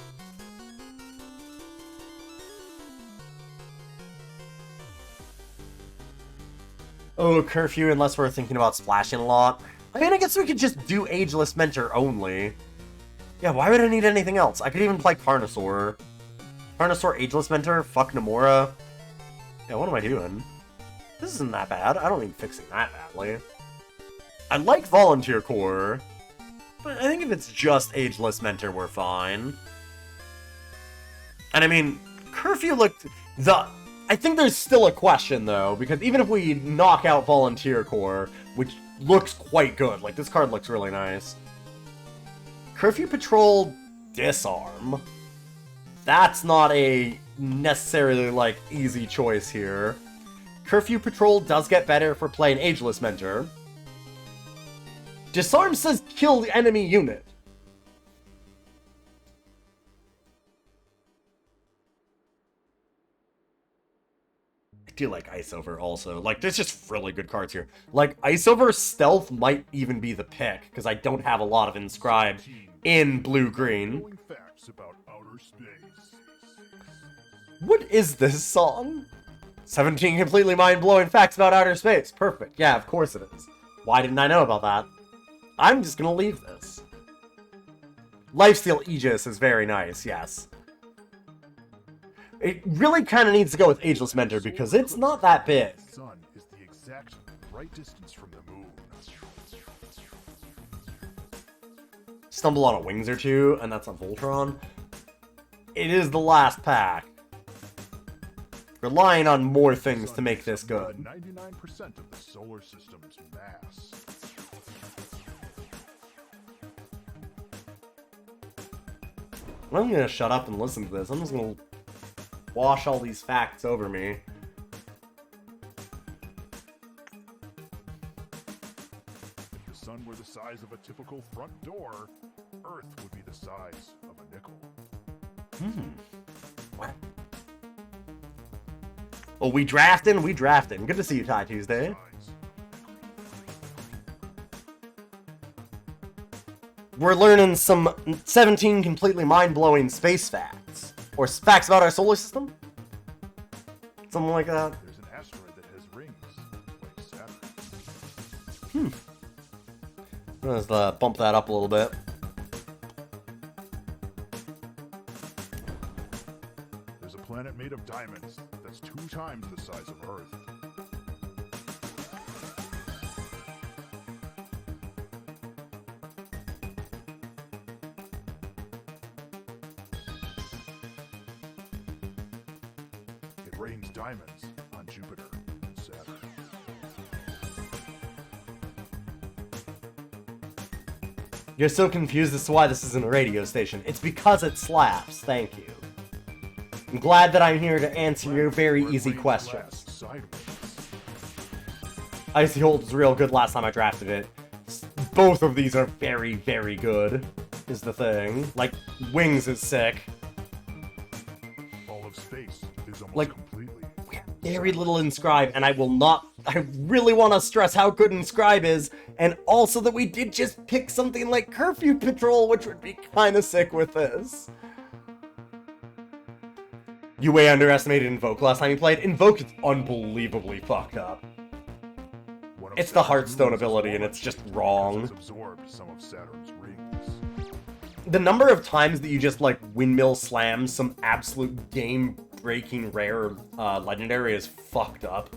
Oh, curfew, unless we're thinking about splashing a lot. I mean, I guess we could just do Ageless Mentor only. Yeah, why would I need anything else? I could even play Carnosaur. Carnosaur, Ageless Mentor, fuck Nomura. Yeah, what am I doing? This isn't that bad. I don't need fixing that badly. I like Volunteer Core, but I think if it's just Ageless Mentor, we're fine. And I mean, Curfew looked... I think there's still a question, though, because even if we knock out Volunteer Core, which looks quite good, like, this card looks really nice. Curfew Patrol Disarm. That's not a necessarily, like, easy choice here. Curfew Patrol does get better for playing Ageless Mentor. Disarm says kill the enemy unit. I do like Ice Over also. Like, there's just really good cards here. Like, Ice Over Stealth might even be the pick, because I don't have a lot of Inscribe in blue-green. What is this song? 17 completely mind-blowing facts about outer space. Perfect. Yeah, of course it is. Why didn't I know about that? I'm just gonna leave this. Lifesteal Aegis is very nice, yes. It really kind of needs to go with Ageless Mentor because it's not that big. Sun is the exact right distance from the moon. Stumble on a Wings or two, and that's on Voltron. It is the last pack. Relying on more things to make this good. 99% of the solar system's mass. I'm gonna shut up and listen to this. I'm just gonna wash all these facts over me. If the sun were the size of a typical front door, Earth would be the size of a nickel. What? Oh, we drafting? We drafting. Good to see you, Ty Tuesday. We're learning some 17 completely mind-blowing space facts. Or facts about our solar system? Something like that. There's an asteroid that has rings, like Saturn. Let's bump that up a little bit. There's a planet made of diamonds that's 2 times the size of Earth. It rains diamonds on Jupiter and Saturn. You're so confused as to why this isn't a radio station. It's because it slaps. Thank you. I'm glad that I'm here to answer your very easy questions. Icy Hold was real good last time I drafted it. Both of these are very, very good, is the thing. Like, Wings is sick. All of space is almost Like, completely. Very little Inscribe, and I really want to stress how good Inscribe is, and also that we did just pick something like Curfew Patrol, which would be kind of sick with this. You way underestimated Invoke last time you played. Invoke is unbelievably fucked up. It's the Hearthstone ability, and it's just wrong. Absorbed some of Saturn's rings. The number of times that you just, like, windmill slam some absolute game-breaking rare legendary is fucked up.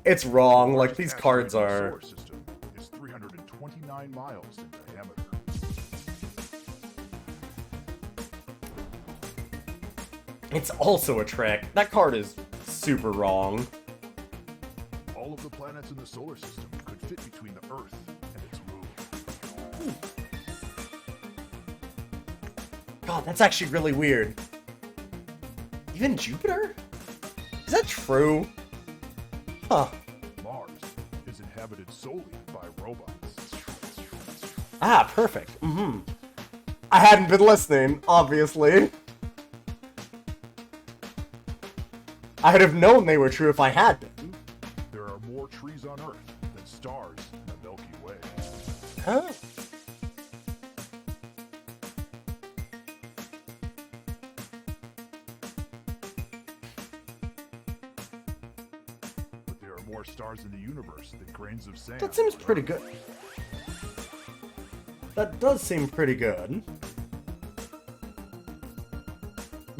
It's wrong. Like, these cards are... The solar system is 329 miles in diameter. It's also a trick. That card is super wrong. All of the planets in the solar system could fit between the Earth and its moon. God, that's actually really weird. Even Jupiter? Is that true? Huh. Mars is inhabited solely by robots. Ah, perfect. I hadn't been listening, obviously. I would have known they were true if I had been. There are more trees on Earth than stars in the Milky Way. Huh? But there are more stars in the universe than grains of sand. That seems on pretty Earth. good. That does seem pretty good.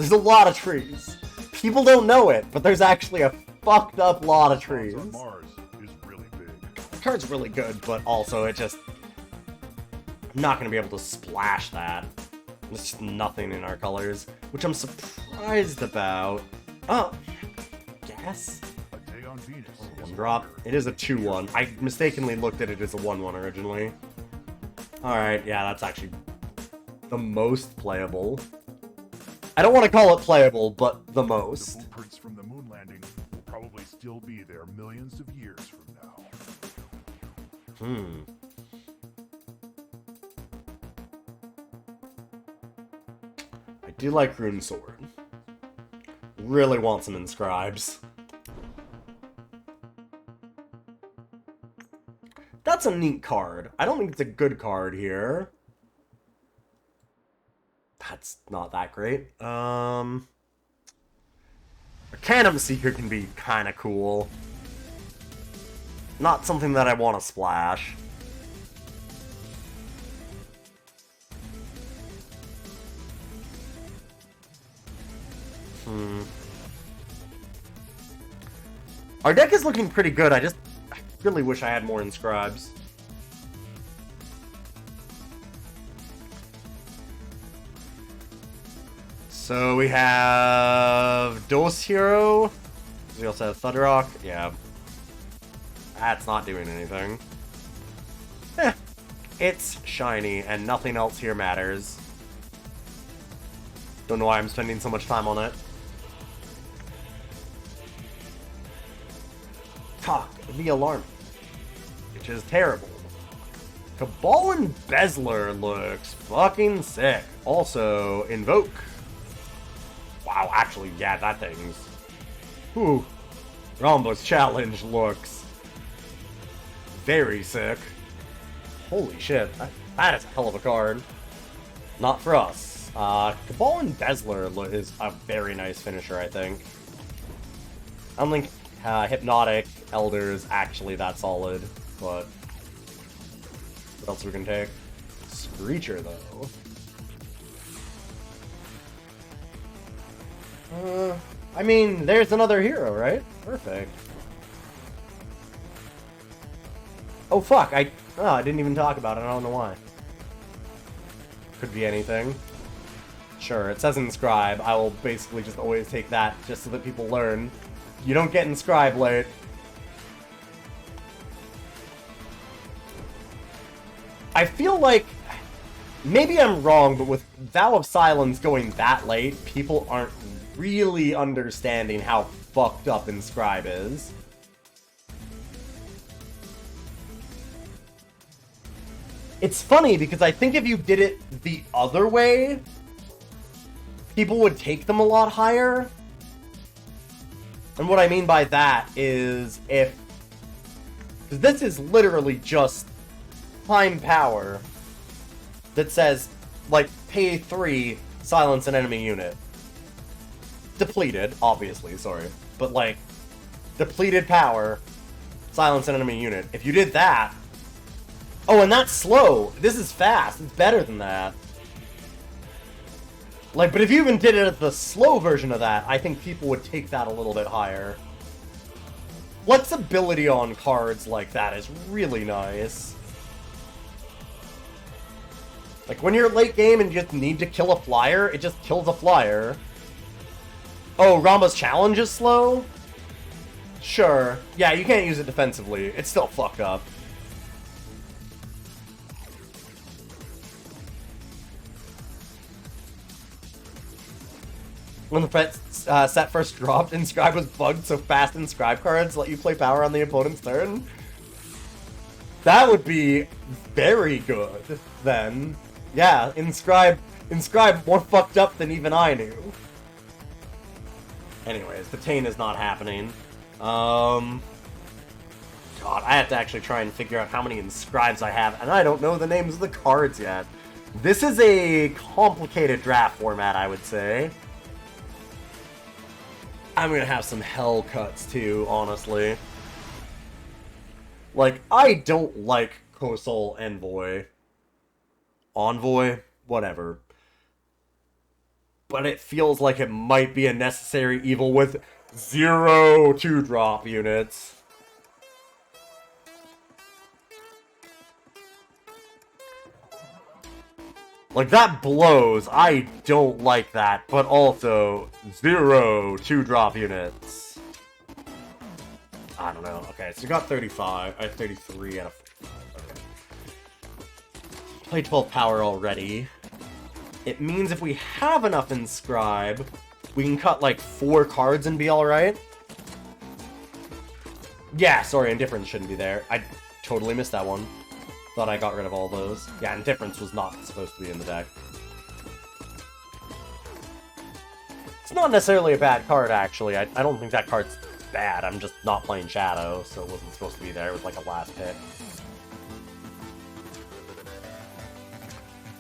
There's a lot of trees. People don't know it, but there's actually a fucked up lot of trees. On Mars is really big. The card's really good, but also it just... I'm not going to be able to splash that. There's just nothing in our colors, which I'm surprised about. Oh, yes. A Day on Venus. is One drop. rare. It is a 2-1. I mistakenly looked at it as a 1-1 originally. Alright, yeah, that's actually the most playable. I don't want to call it playable, but the The most. blueprints from the moon landing will probably still be there millions of years from now. I do like Rune Sword. Really want some inscribes. That's a neat card. I don't think it's a good card here. That's not that great. Arcanum Seeker can be kind of cool. Not something that I want to splash. Our deck is looking pretty good. I really wish I had more inscribes. So we have Dose Hero. We also have Thunderrock. Yeah. That's not doing anything. It's shiny, and nothing else here matters. Don't know why I'm spending so much time on it. Talk the alarm, which is terrible. Cabal Embezzler looks fucking sick. Also, Invoke. Wow, actually, yeah, that thing's... Whew. Rambo's Challenge looks very sick. Holy shit, that is a hell of a card. Not for us. Cabal Embezzler is a very nice finisher, I think. I don't think Hypnotic Elder is actually that solid, but what else we can take? Screecher, though. I mean, there's another hero, right? Perfect. Oh, fuck, I didn't even talk about it, I don't know why. Could be anything. Sure, it says Inscribe. I will basically just always take that, just so that people learn. You don't get Inscribe late. I feel like... Maybe I'm wrong, but with Vow of Silence going that late, people aren't really understanding how fucked up Inscribe is. It's funny, because I think if you did it the other way, people would take them a lot higher. And what I mean by that is if... Because this is literally just time power that says, like, pay 3, silence an enemy unit. Depleted, obviously, sorry. But, like, depleted power, silence an enemy unit. If you did that... Oh, and that's slow. This is fast. It's better than that. Like, but if you even did it at the slow version of that, I think people would take that a little bit higher. Flexibility on cards like that is really nice. Like, when you're late game and you just need to kill a flyer, it just kills a flyer. Oh, Ramba's Challenge is slow? Sure. Yeah, you can't use it defensively. It's still fucked up. When the set first dropped, Inscribe was bugged so fast Inscribe cards let you play power on the opponent's turn. That would be very good, then. Yeah, Inscribe more fucked up than even I knew. Anyways, the Tane is not happening. God, I have to actually try and figure out how many Inscribes I have, and I don't know the names of the cards yet. This is a complicated draft format, I would say. I'm gonna have some hell cuts too, honestly. Like, I don't like Kosol Envoy. Envoy? Whatever. but it feels like it might be a necessary evil with 0 2-drop units. Like, that blows. I don't like that, but also 0 2-drop units. I don't know. Okay, so you got 35. I have 33 out of... Okay. Play 12 power already. It means if we have enough Inscribe, we can cut, like, 4 cards and be alright. Yeah, sorry, Indifference shouldn't be there. I totally missed that one. Thought I got rid of all those. Yeah, Indifference was not supposed to be in the deck. It's not necessarily a bad card, actually. I don't think that card's bad. I'm just not playing Shadow, so it wasn't supposed to be there. It was like a last pick.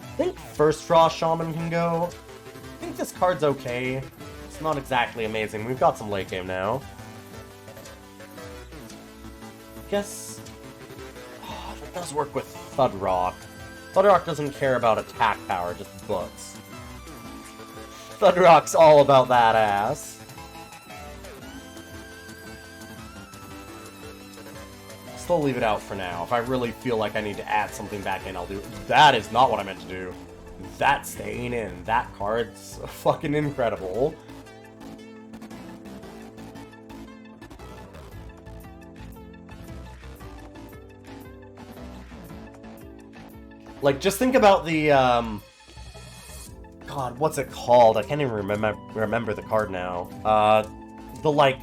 I think First Draw Shaman can go. I think this card's okay. It's not exactly amazing. We've got some late game now. Guess... Oh, that does work with Thudrock. Thudrock doesn't care about attack power, just books. Thudrock's all about that ass. Still leave it out for now. If I really feel like I need to add something back in, I'll do it. That is not what I meant to do. That's staying in. That card's fucking incredible. Like, just think about the, God, what's it called? I can't even remember the card now. The, like,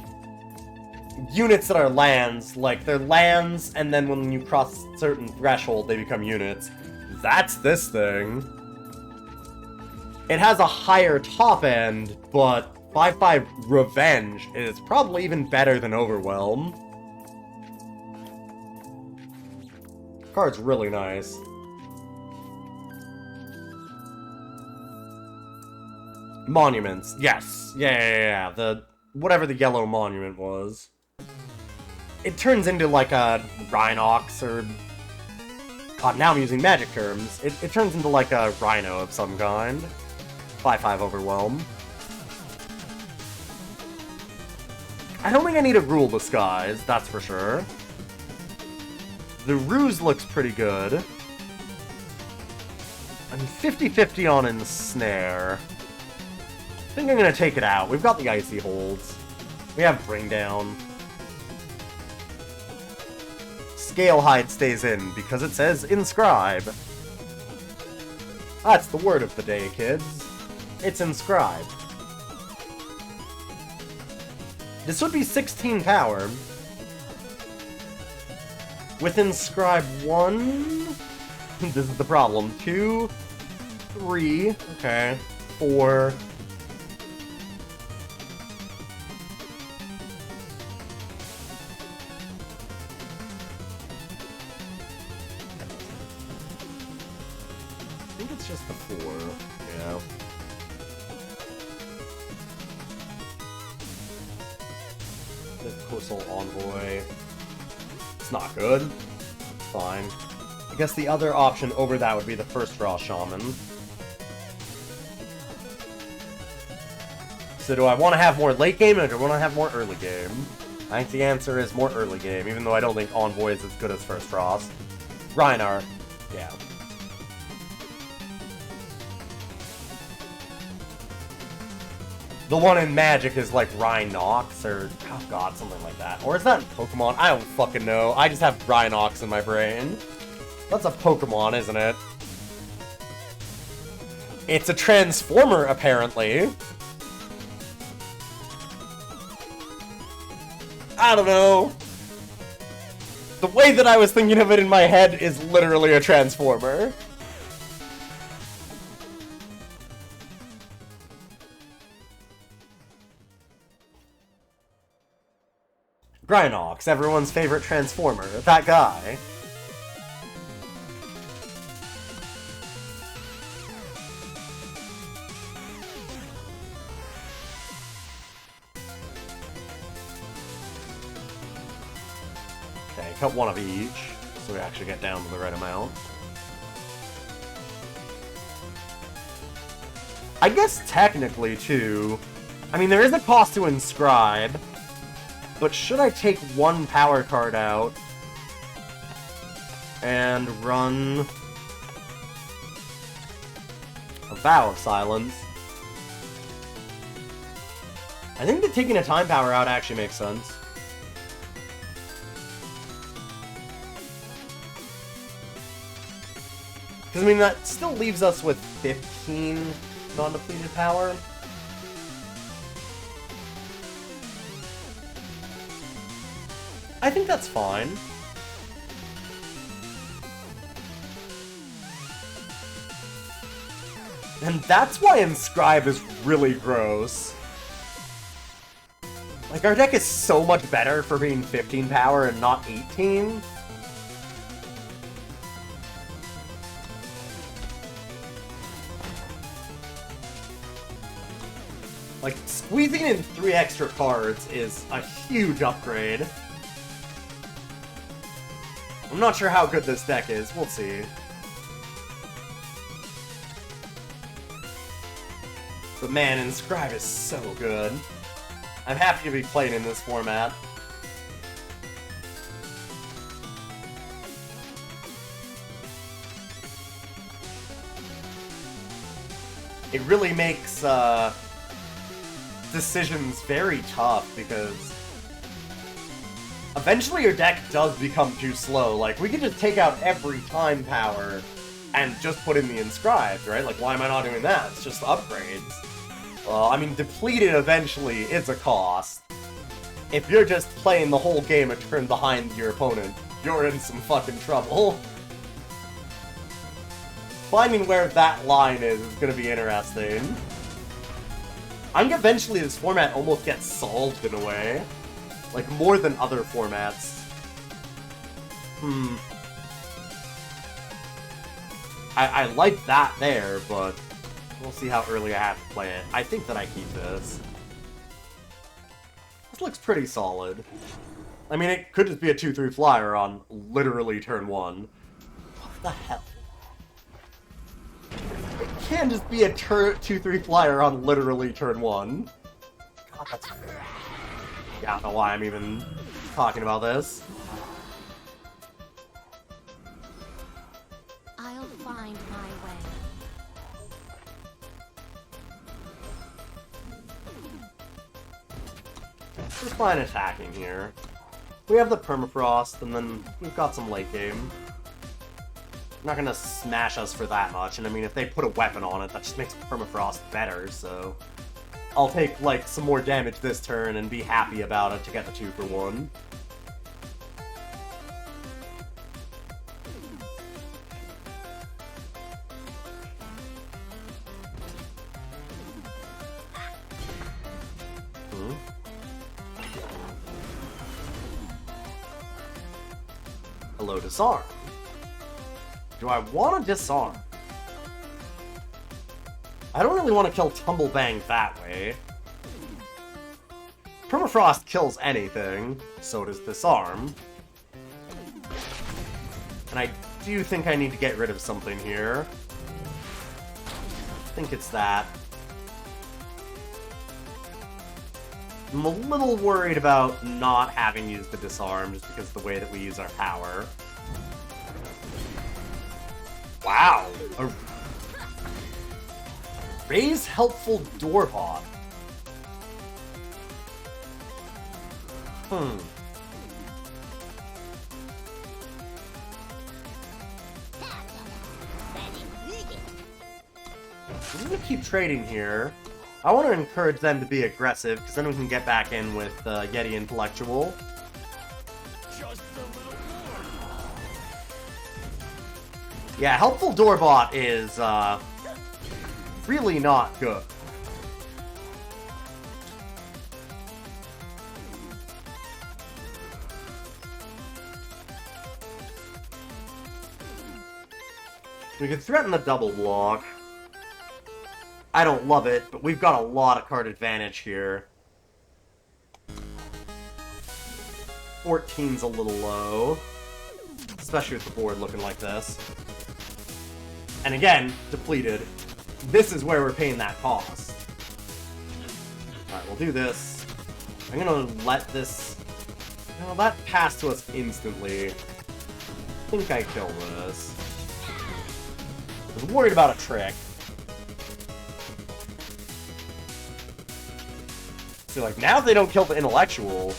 units that are lands. Like, they're lands, and then when you cross a certain threshold, they become units. That's this thing. It has a higher top end, but 5/5 Revenge is probably even better than Overwhelm. Card's really nice. Monuments. Yes. Yeah. The whatever the yellow monument was. It turns into like a Rhinox or... God, now I'm using magic terms. It turns into like a Rhino of some kind. 5/5 Overwhelm. I don't think I need a Rule Disguise, that's for sure. The Ruse looks pretty good. I'm 50-50 on Ensnare. I think I'm gonna take it out. We've got the Icy Holds. We have Bring Down. Scalehide stays in because it says Inscribe. That's the word of the day, kids. It's Inscribe. This would be 16 power. With Inscribe 1... this is the problem. 2, 3, okay, 4... I think it's just the 4, yeah. The Coastal Envoy. It's not good. Fine. I guess the other option over that would be the First Draw Shaman. So do I want to have more late game or do I want to have more early game? I think the answer is more early game, even though I don't think Envoy is as good as First Draws. Reinhardt. Yeah. The one in Magic is like Rhinox, or, oh god, something like that. Or is that in Pokemon? I don't fucking know. I just have Rhinox in my brain. That's a Pokemon, isn't it? It's a Transformer, apparently. I don't know. The way that I was thinking of it in my head is literally a Transformer. Rhinox, everyone's favorite Transformer. That guy. Okay, cut one of each, so we actually get down to the right amount. I guess technically, too. I mean, there is a cost to inscribe, but should I take one power card out and run a Vow of Silence? I think that taking a time power out actually makes sense. Because, I mean, that still leaves us with 15 non-depleted power. I think that's fine. And that's why Inscribe is really gross. Like, our deck is so much better for being 15 power and not 18. Like, squeezing in 3 extra cards is a huge upgrade. I'm not sure how good this deck is. We'll see. But man, Inscribe is so good. I'm happy to be playing in this format. It really makes decisions very tough, because eventually your deck does become too slow. Like, we could just take out every time power and just put in the Inscribed, right? Like, why am I not doing that? It's just upgrades. I mean, depleted eventually is a cost. If you're just playing the whole game a turn behind your opponent, you're in some fucking trouble. Finding where that line is going to be interesting. I think eventually this format almost gets solved in a way. Like, more than other formats. I like that there, but we'll see how early I have to play it. I think that I keep this. This looks pretty solid. I mean, it could just be a 2/3 flyer on literally turn 1. What the hell? It can just be a 2/3 flyer on literally turn 1. God, that's... Yeah, I don't know why I'm even talking about this. I'll find my way. We're fine attacking here. We have the Permafrost, and then we've got some late game. Not gonna smash us for that much, and I mean, if they put a weapon on it, that just makes Permafrost better, so... I'll take, like, some more damage this turn and be happy about it to get the 2-for-1. Hello, Disarm. Do I want to disarm? I don't really want to kill Tumblebang that way. Permafrost kills anything, so does Disarm. And I do think I need to get rid of something here. I think it's that. I'm a little worried about not having used the Disarm, just because of the way that we use our power. Wow! Raise Helpful Doorbot. I'm gonna keep trading here. I want to encourage them to be aggressive, because then we can get back in with Yeti Intellectual. Yeah, Helpful Doorbot is really not good. We could threaten the double block. I don't love it, but we've got a lot of card advantage here. 14's a little low, especially with the board looking like this. And again, depleted. this is where we're paying that cost. Alright, we'll do this. I'm gonna let this... No, that passed to us instantly. I think I killed this. I was worried about a trick. So, like, now if they don't kill the intellectual,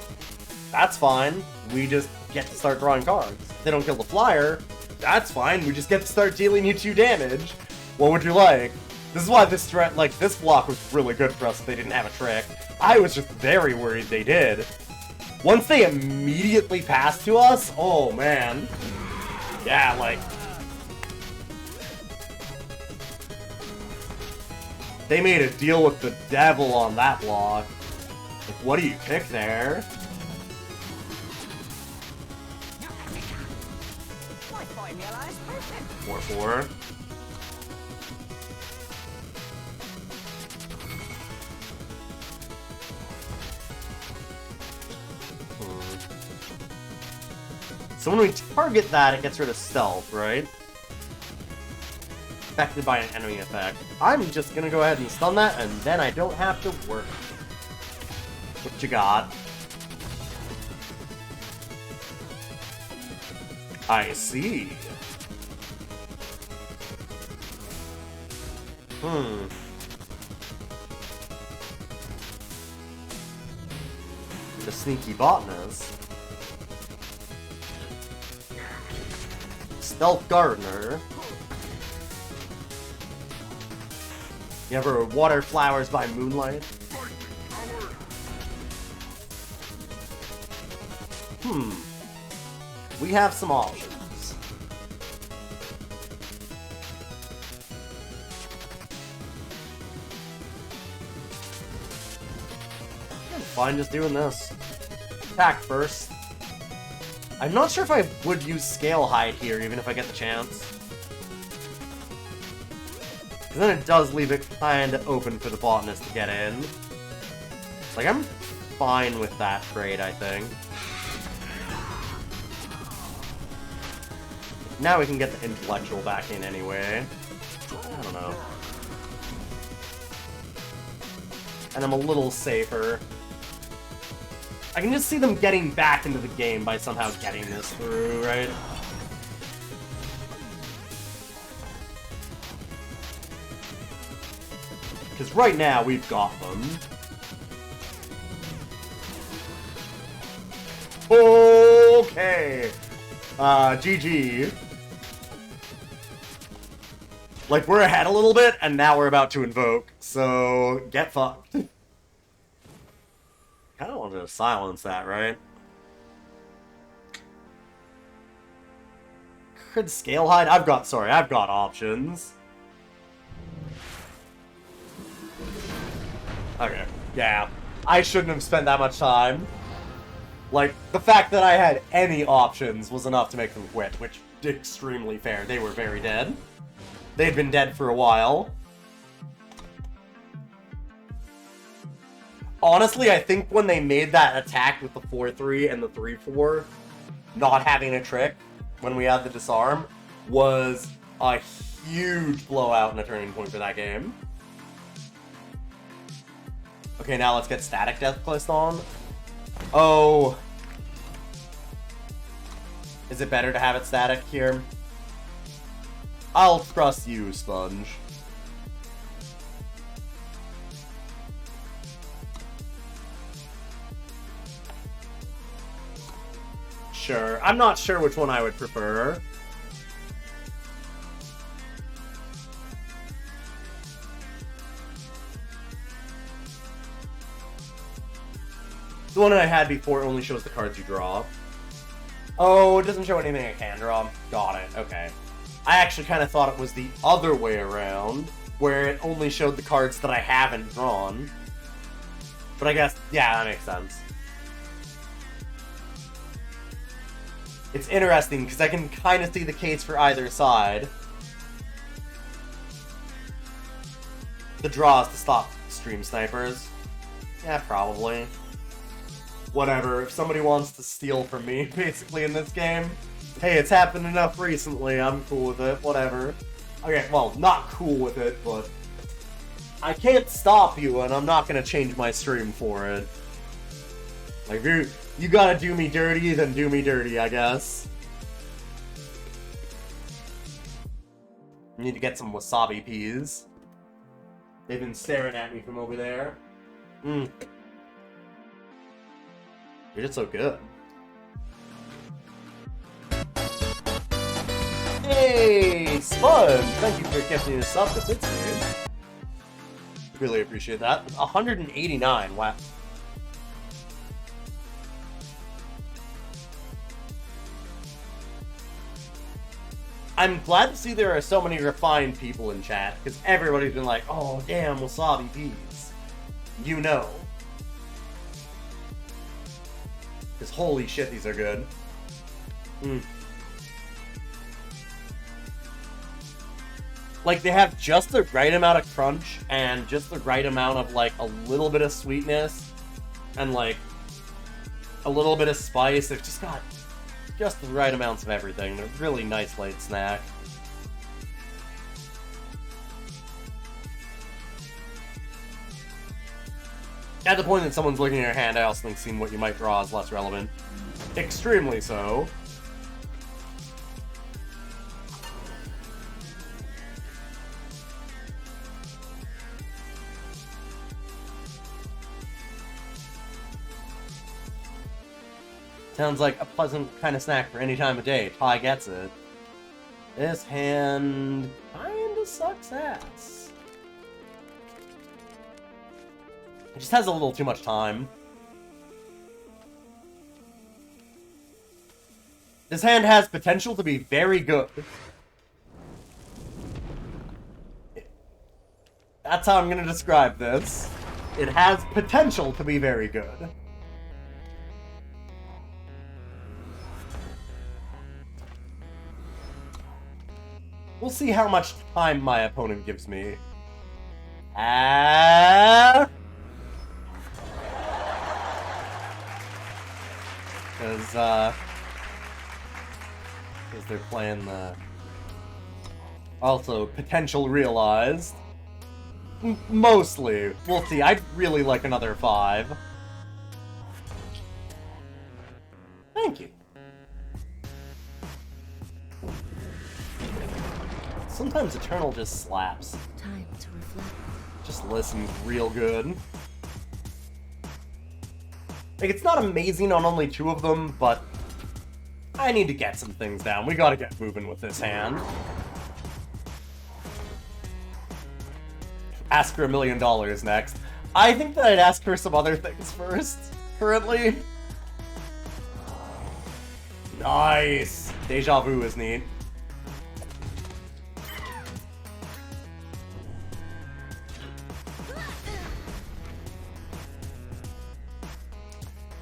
that's fine. We just get to start drawing cards. If they don't kill the flyer, that's fine. We just get to start dealing you 2 damage. What would you like? This is why this threat, like, this block was really good for us if they didn't have a trick. I was just very worried they did. Once they immediately passed to us, oh man. Yeah, like... They made a deal with the devil on that block. Like, what do you pick there? My formula is perfect. 4-4. So when we target that, it gets rid of stealth, right? Affected by an enemy effect. I'm just gonna go ahead and stun that, and then I don't have to work. What you got? I see. The sneaky botanist. Stealth Gardener. You ever water flowers by moonlight? We have some options. I'm fine just doing this. Attack first. I'm not sure if I would use Scale Hide here, even if I get the chance. Because then it does leave it kind of open for the botanist to get in. Like, I'm fine with that trade, I think. Now we can get the intellectual back in anyway. I don't know. And I'm a little safer. I can just see them getting back into the game by somehow getting this through, right? Because right now, we've got them. Okay! GG. Like, we're ahead a little bit, and now we're about to invoke, so get fucked. Kinda wanted to silence that, right? Could Scale Hide? I've got options. Okay, yeah. I shouldn't have spent that much time. Like, the fact that I had any options was enough to make them quit, which is extremely fair. They were very dead. They'd been dead for a while. Honestly, I think when they made that attack with the 4-3 and the 3-4, not having a trick when we had the disarm was a huge blowout and a turning point for that game. Okay, now let's get Static Death placed on. Oh. Is it better to have it static here? I'll trust you, Sponge. Sure. I'm not sure which one I would prefer. The one I had before only shows the cards you draw. Oh, it doesn't show anything I can draw. Got it, okay. I actually kind of thought it was the other way around, where it only showed the cards that I haven't drawn. But I guess, yeah, that makes sense. It's interesting, because I can kind of see the case for either side. The draw is to stop stream snipers. Yeah, probably. Whatever, if somebody wants to steal from me, basically, in this game, hey, it's happened enough recently, I'm cool with it, whatever. Okay, well, not cool with it, but I can't stop you, and I'm not gonna change my stream for it. Like, you gotta do me dirty, then do me dirty, I guess. Need to get some wasabi peas. They've been staring at me from over there. Mmm. You're just so good. Hey, Spud! Thank you for gifting us up with it, dude. Really appreciate that. 189, wow. I'm glad to see there are so many refined people in chat, because everybody's been like, oh, damn, wasabi peas. You know. Because holy shit, these are good. Like, they have just the right amount of crunch, and just the right amount of, like, a little bit of sweetness, and, like, a little bit of spice. They've just got just the right amounts of everything. They're a really nice late snack. At the point that someone's looking at your hand, I also think seeing what you might draw is less relevant. Extremely so. Sounds like a pleasant kind of snack for any time of day. Ty gets it. This hand kinda sucks ass. It just has a little too much time. This hand has potential to be very good. That's how I'm gonna describe this. It has potential to be very good. We'll see how much time my opponent gives me. Because they're playing the... Also, potential realized. Mostly. We'll see. I'd really like another 5. Thank you. Sometimes Eternal just slaps. Time to reflect. Just listens real good. Like, it's not amazing on only 2 of them, but I need to get some things down. We gotta get moving with this hand. Ask her $1 million next. I think that I'd ask her some other things first, currently. Nice! Deja vu is neat.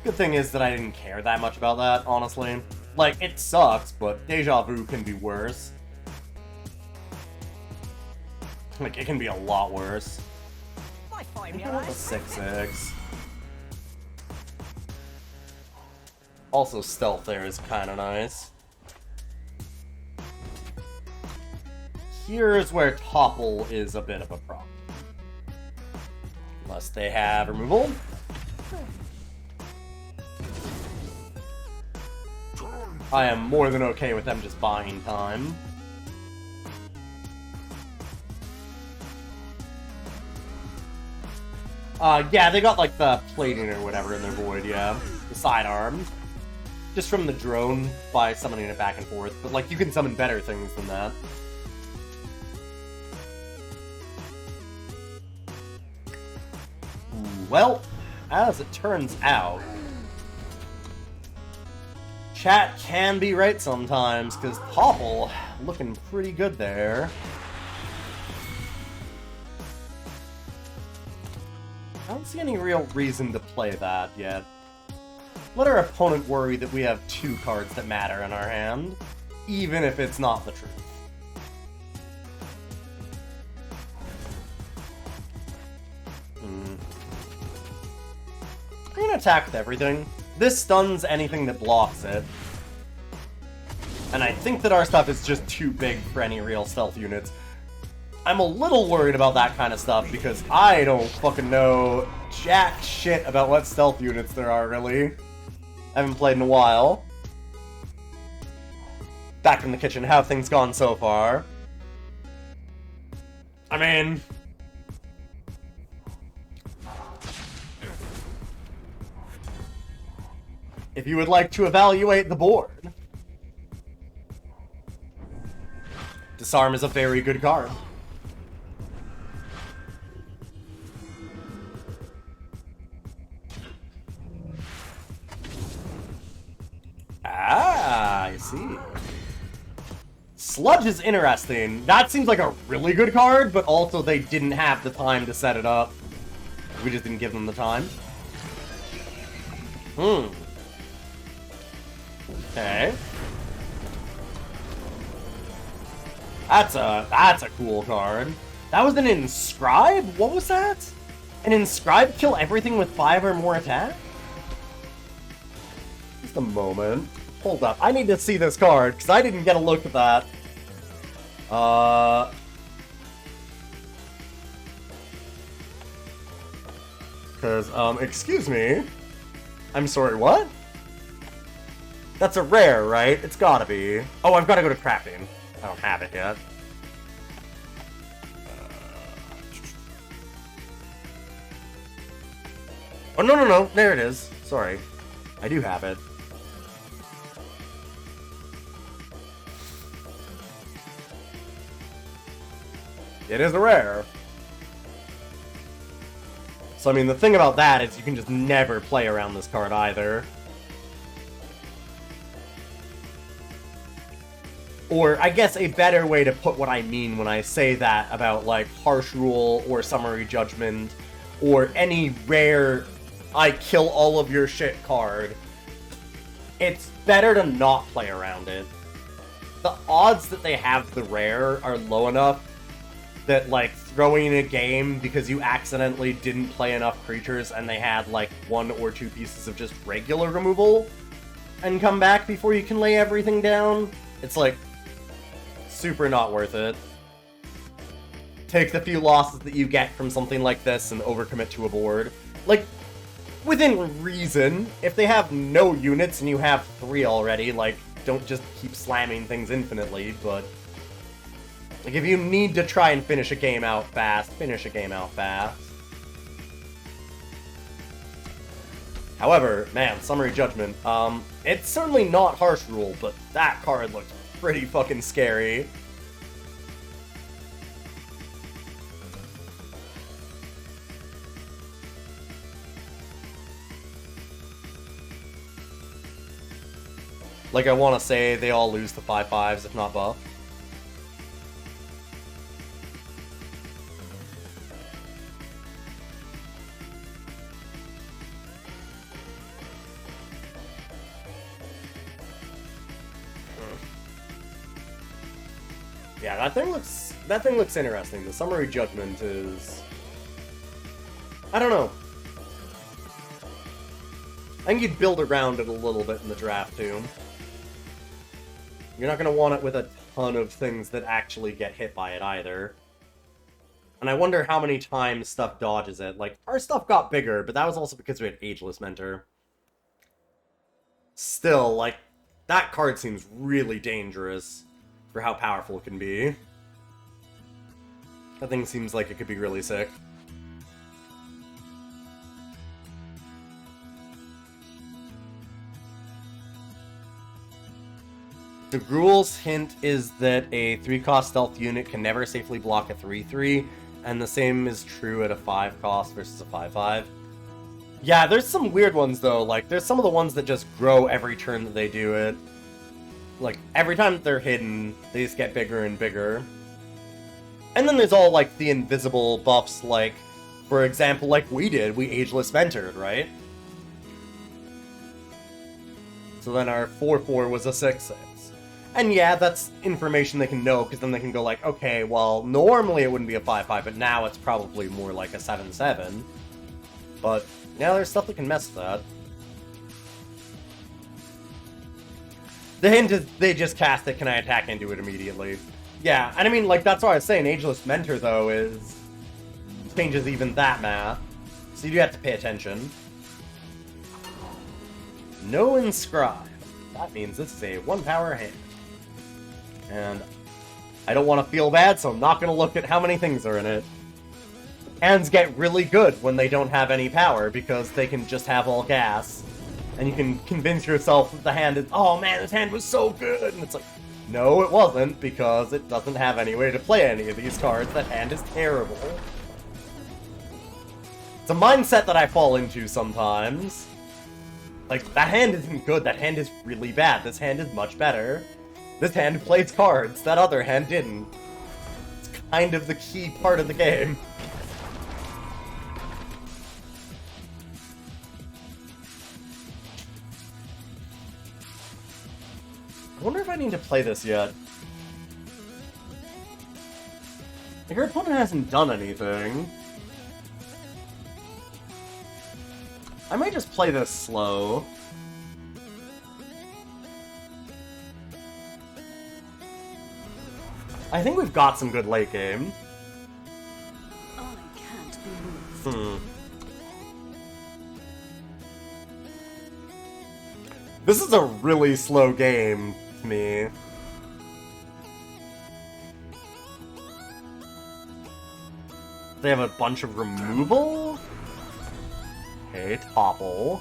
Good thing is that I didn't care that much about that, honestly. Like, it sucks, but Deja Vu can be worse. Like, it can be a lot worse. My I formula think is a 6-6. Also, stealth there is kind of nice. Here's where Topple is a bit of a problem. Unless they have removal. I am more than okay with them just buying time. Yeah, they got like the plating or whatever in their void, yeah. The sidearm. Just from the drone by summoning it back and forth, but like you can summon better things than that. Well, as it turns out, chat can be right sometimes, because Topple looking pretty good there. I don't see any real reason to play that yet. Let our opponent worry that we have 2 cards that matter in our hand, even if it's not the truth. I'm gonna attack with everything. This stuns anything that blocks it. And I think that our stuff is just too big for any real stealth units. I'm a little worried about that kind of stuff because I don't fucking know jack shit about what stealth units there are, really. I haven't played in a while. Back in the kitchen, how have things gone so far? I mean... if you would like to evaluate the board... Disarm is a very good card. Ah, I see. Sludge is interesting. That seems like a really good card, but also they didn't have the time to set it up. We just didn't give them the time. Okay. That's a cool card. That was an Inscribe? What was that? An Inscribe kill everything with 5 or more attack? Just a moment. Hold up. I need to see this card, because I didn't get a look at that. Excuse me. I'm sorry, what? That's a rare, right? It's gotta be. Oh, I've gotta go to crafting. I don't have it yet. Oh, no. There it is. Sorry. I do have it. It is a rare. So, I mean, the thing about that is you can just never play around this card either. Or, I guess a better way to put what I mean when I say that about, like, Harsh Rule or Summary Judgment or any rare I kill all of your shit card, it's better to not play around it. The odds that they have the rare are low enough that, like, throwing a game because you accidentally didn't play enough creatures and they had, like, 1 or 2 pieces of just regular removal and come back before you can lay everything down, it's, like, super not worth it. Take the few losses that you get from something like this and overcommit to a board. Like, within reason, if they have no units and you have 3 already, like, don't just keep slamming things infinitely, but... like, if you need to try and finish a game out fast, finish a game out fast. However, man, Summary Judgment, it's certainly not Harsh Rule, but that card looks pretty fucking scary. Like, I want to say they all lose to 5/5s, if not buff. Yeah, that thing looks interesting. The Summary Judgment is... I don't know. I think you'd build around it a little bit in the draft, too. You're not going to want it with a ton of things that actually get hit by it, either. And I wonder how many times stuff dodges it. Like, our stuff got bigger, but that was also because we had Ageless Mentor. Still, like, that card seems really dangerous for how powerful it can be. That thing seems like it could be really sick. The Gruul's hint is that a 3-cost stealth unit can never safely block a 3/3, and the same is true at a 5-cost versus a 5/5. Yeah, there's some weird ones, though. Like, there's some of the ones that just grow every turn that they do it. Like, every time that they're hidden, they just get bigger and bigger. And then there's all, like, the invisible buffs, like, for example, like we did, we Ageless Mentored, right? So then our 4/4 was a 6/6. And yeah, that's information they can know, because then they can go like, okay, well, normally it wouldn't be a 5/5, but now it's probably more like a 7/7. But, yeah, there's stuff that can mess with that. The hint is, they just cast it, can I attack into it immediately? Yeah, and I mean, like, that's why I was saying Ageless Mentor, though, changes even that math. So you do have to pay attention. No Inscribe. That means this is a 1-power hand. And I don't want to feel bad, so I'm not going to look at how many things are in it. Hands get really good when they don't have any power, because they can just have all gas. And you can convince yourself that the hand is, oh man, this hand was so good! And it's like, no, it wasn't, because it doesn't have any way to play any of these cards. That hand is terrible. It's a mindset that I fall into sometimes. Like, that hand isn't good, that hand is really bad. This hand is much better. This hand plays cards, that other hand didn't. It's kind of the key part of the game. I wonder if I need to play this yet. Like, your opponent hasn't done anything. I might just play this slow. I think we've got some good late game. I can't be moved. This is a really slow game to me. They have a bunch of removal? Okay, topple.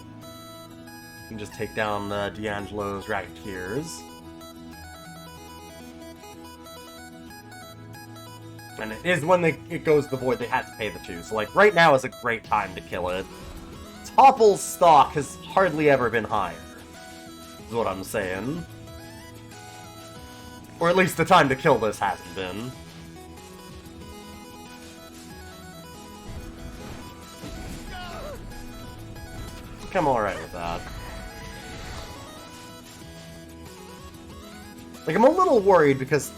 You can just take down D'Angelo's Racketeers. And it is when it goes to the void, they had to pay the 2. So, like, right now is a great time to kill it. Topple's stock has hardly ever been higher, is what I'm saying. Or at least the time to kill this hasn't been. I'm alright with that. Like, I'm a little worried because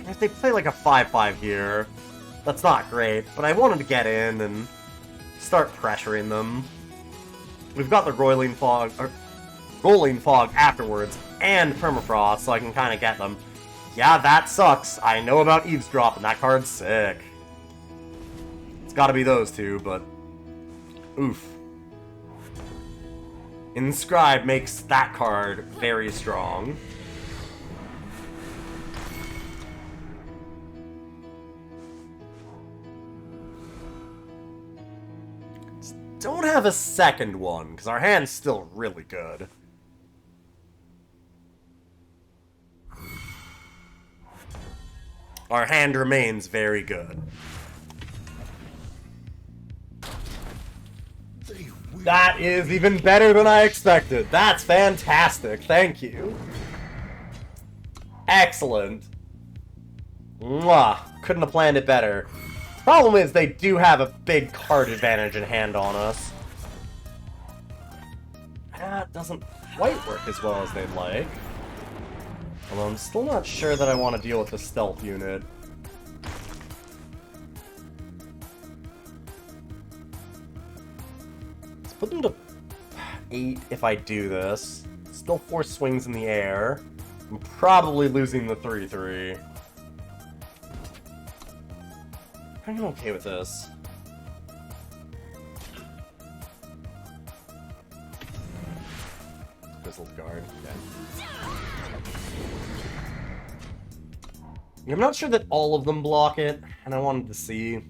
if they play like a 5-5 here, that's not great, but I wanted to get in and start pressuring them. We've got the Rolling Fog afterwards, and Permafrost, so I can kind of get them. Yeah, that sucks. I know about Eavesdrop, and that card's sick. It's gotta be those two, but oof. Inscribe makes that card very strong. Don't have a second one, because our hand's still really good. Our hand remains very good. That is even better than I expected. That's fantastic. Thank you. Excellent. Mwah. Couldn't have planned it better. Problem is, they do have a big card advantage in hand on us. That doesn't quite work as well as they'd like. Although I'm still not sure that I want to deal with the stealth unit. Let's put them to 8 if I do this. Still 4 swings in the air. I'm probably losing the 3-3. I'm okay with this. Grizzled Guard, okay. I'm not sure that all of them block it, and I wanted to see.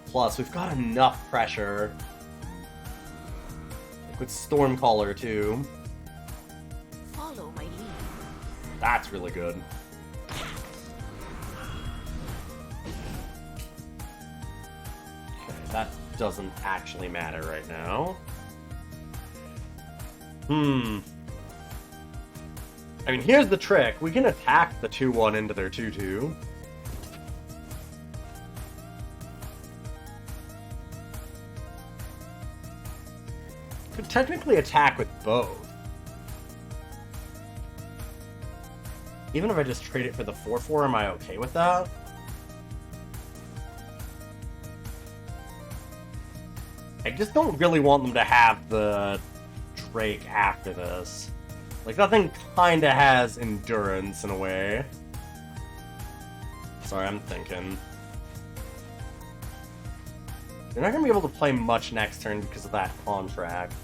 Plus, we've got enough pressure. Like with Stormcaller, too. Follow my lead. That's really good. Okay, that doesn't actually matter right now. I mean, here's the trick. We can attack the 2-1 into their 2-2. Could technically attack with both. Even if I just trade it for the 4-4, am I okay with that? I just don't really want them to have the Drake after this. Like, that thing kinda has endurance in a way. Sorry, I'm thinking. You're not gonna be able to play much next turn because of that contract.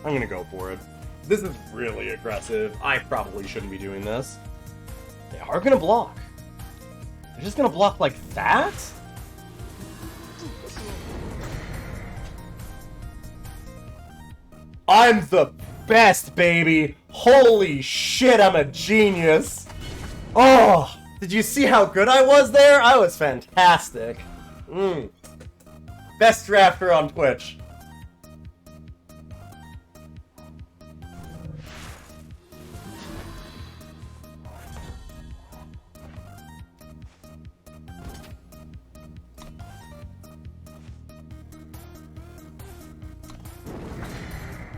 I'm gonna go for it. This is really aggressive. I probably shouldn't be doing this. They are gonna block. They're just gonna block like that? I'm the best, baby! Holy shit, I'm a genius! Oh! Did you see how good I was there? I was fantastic. Best drafter on Twitch.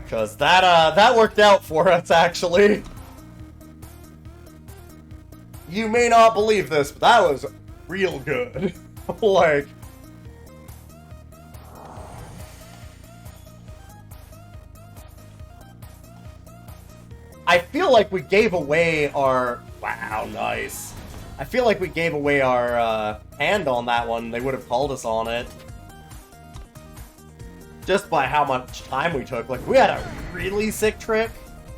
Because that worked out for us, actually. You may not believe this, but that was real good. Like... I feel like we gave away our... Wow, nice. I feel like we gave away our hand on that one. They would have called us on it. Just by how much time we took. Like, we had a really sick trick.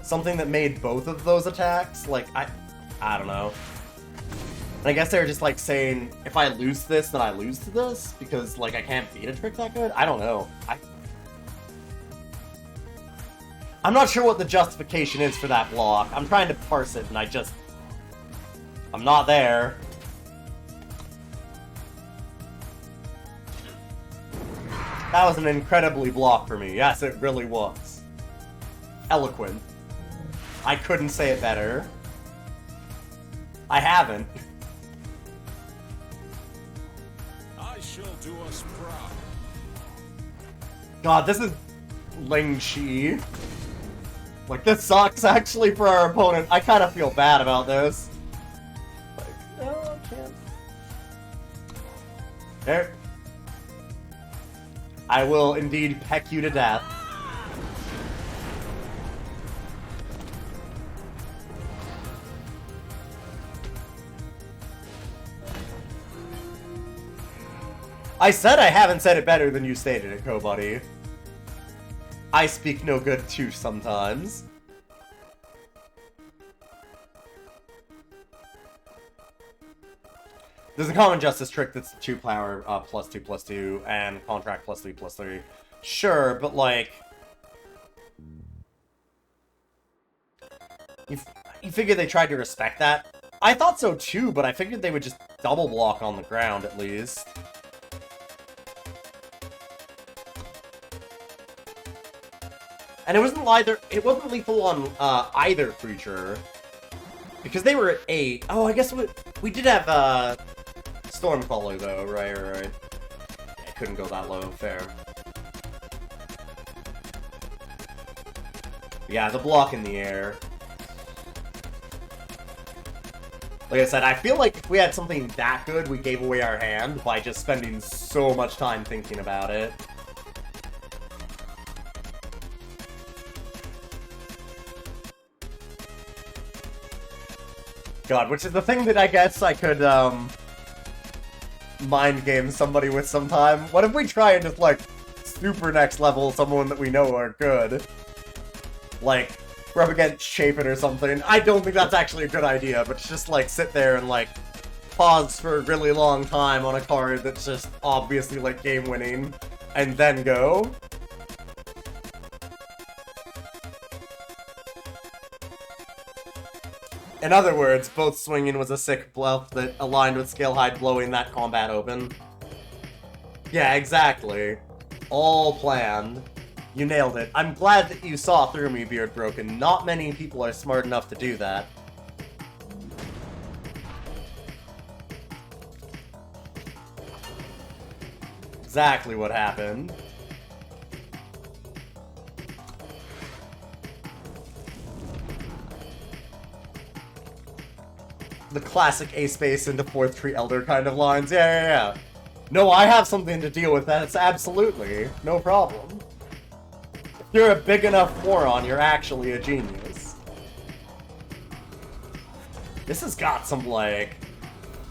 Something that made both of those attacks. Like, I don't know. And I guess they were just, like, saying, if I lose this, then I lose to this? Because, like, I can't beat a trick that good? I don't know. I'm not sure what the justification is for that block. I'm trying to parse it, and I'm not there. That was an incredibly block for me. Yes, it really was. Eloquent. I couldn't say it better. I haven't. I shall do us proud. God, this is Ling Shi. Like, this sucks, actually, for our opponent. I kind of feel bad about this. Like, no, I can't. There. I will indeed peck you to death. I said I haven't said it better than you stated it, Kobuddy. I speak no good too sometimes. There's a common justice trick that's 2 power, +2/+2, and contract +3/+3. Sure, but like... You figure they tried to respect that? I thought so too, but I figured they would just double block on the ground at least. And it wasn't lethal on either creature. Because they were at 8. Oh, I guess we did have Stormcaller though, right. Yeah, couldn't go that low, fair. Yeah, the block in the air. Like I said, I feel like if we had something that good, we gave away our hand by just spending so much time thinking about it. God, which is the thing that I guess I could, mind game somebody with sometime. What if we try and just, like, super next level someone that we know are good? Like, we're up against Chapin or something. I don't think that's actually a good idea, but just, like, sit there and, like, pause for a really long time on a card that's just obviously, like, game-winning, and then go. In other words, both swinging was a sick bluff that aligned with Scalehide blowing that combat open. Yeah, exactly. All planned. You nailed it. I'm glad that you saw through me, Beard Broken. Not many people are smart enough to do that. Exactly what happened. The classic A-Space into 4th Tree Elder kind of lines. Yeah. No, I have something to deal with that. It's absolutely no problem. If you're a big enough moron, you're actually a genius. This has got some, like,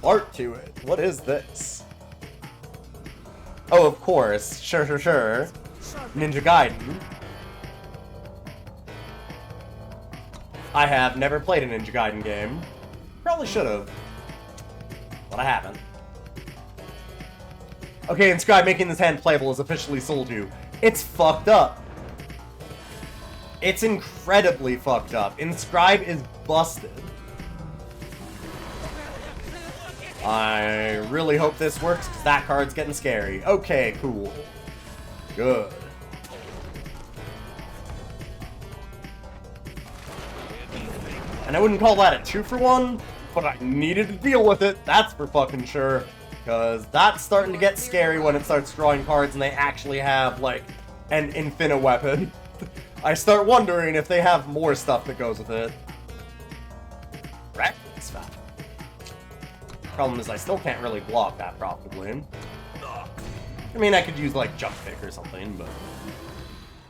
art to it. What is this? Oh, of course. Sure. Ninja Gaiden. I have never played a Ninja Gaiden game. Probably should have. But I haven't. Okay, Inscribe making this hand playable is officially sold you. It's fucked up. It's incredibly fucked up. Inscribe is busted. I really hope this works, because that card's getting scary. Okay, cool. Good. And I wouldn't call that a 2-for-1, but I needed to deal with it, that's for fucking sure. Because that's starting to get scary when it starts drawing cards and they actually have, like, an infinite weapon. I start wondering if they have more stuff that goes with it. Reckless Fat. Problem is I still can't really block that profitably. I mean, I could use, like, Jump Kick or something, but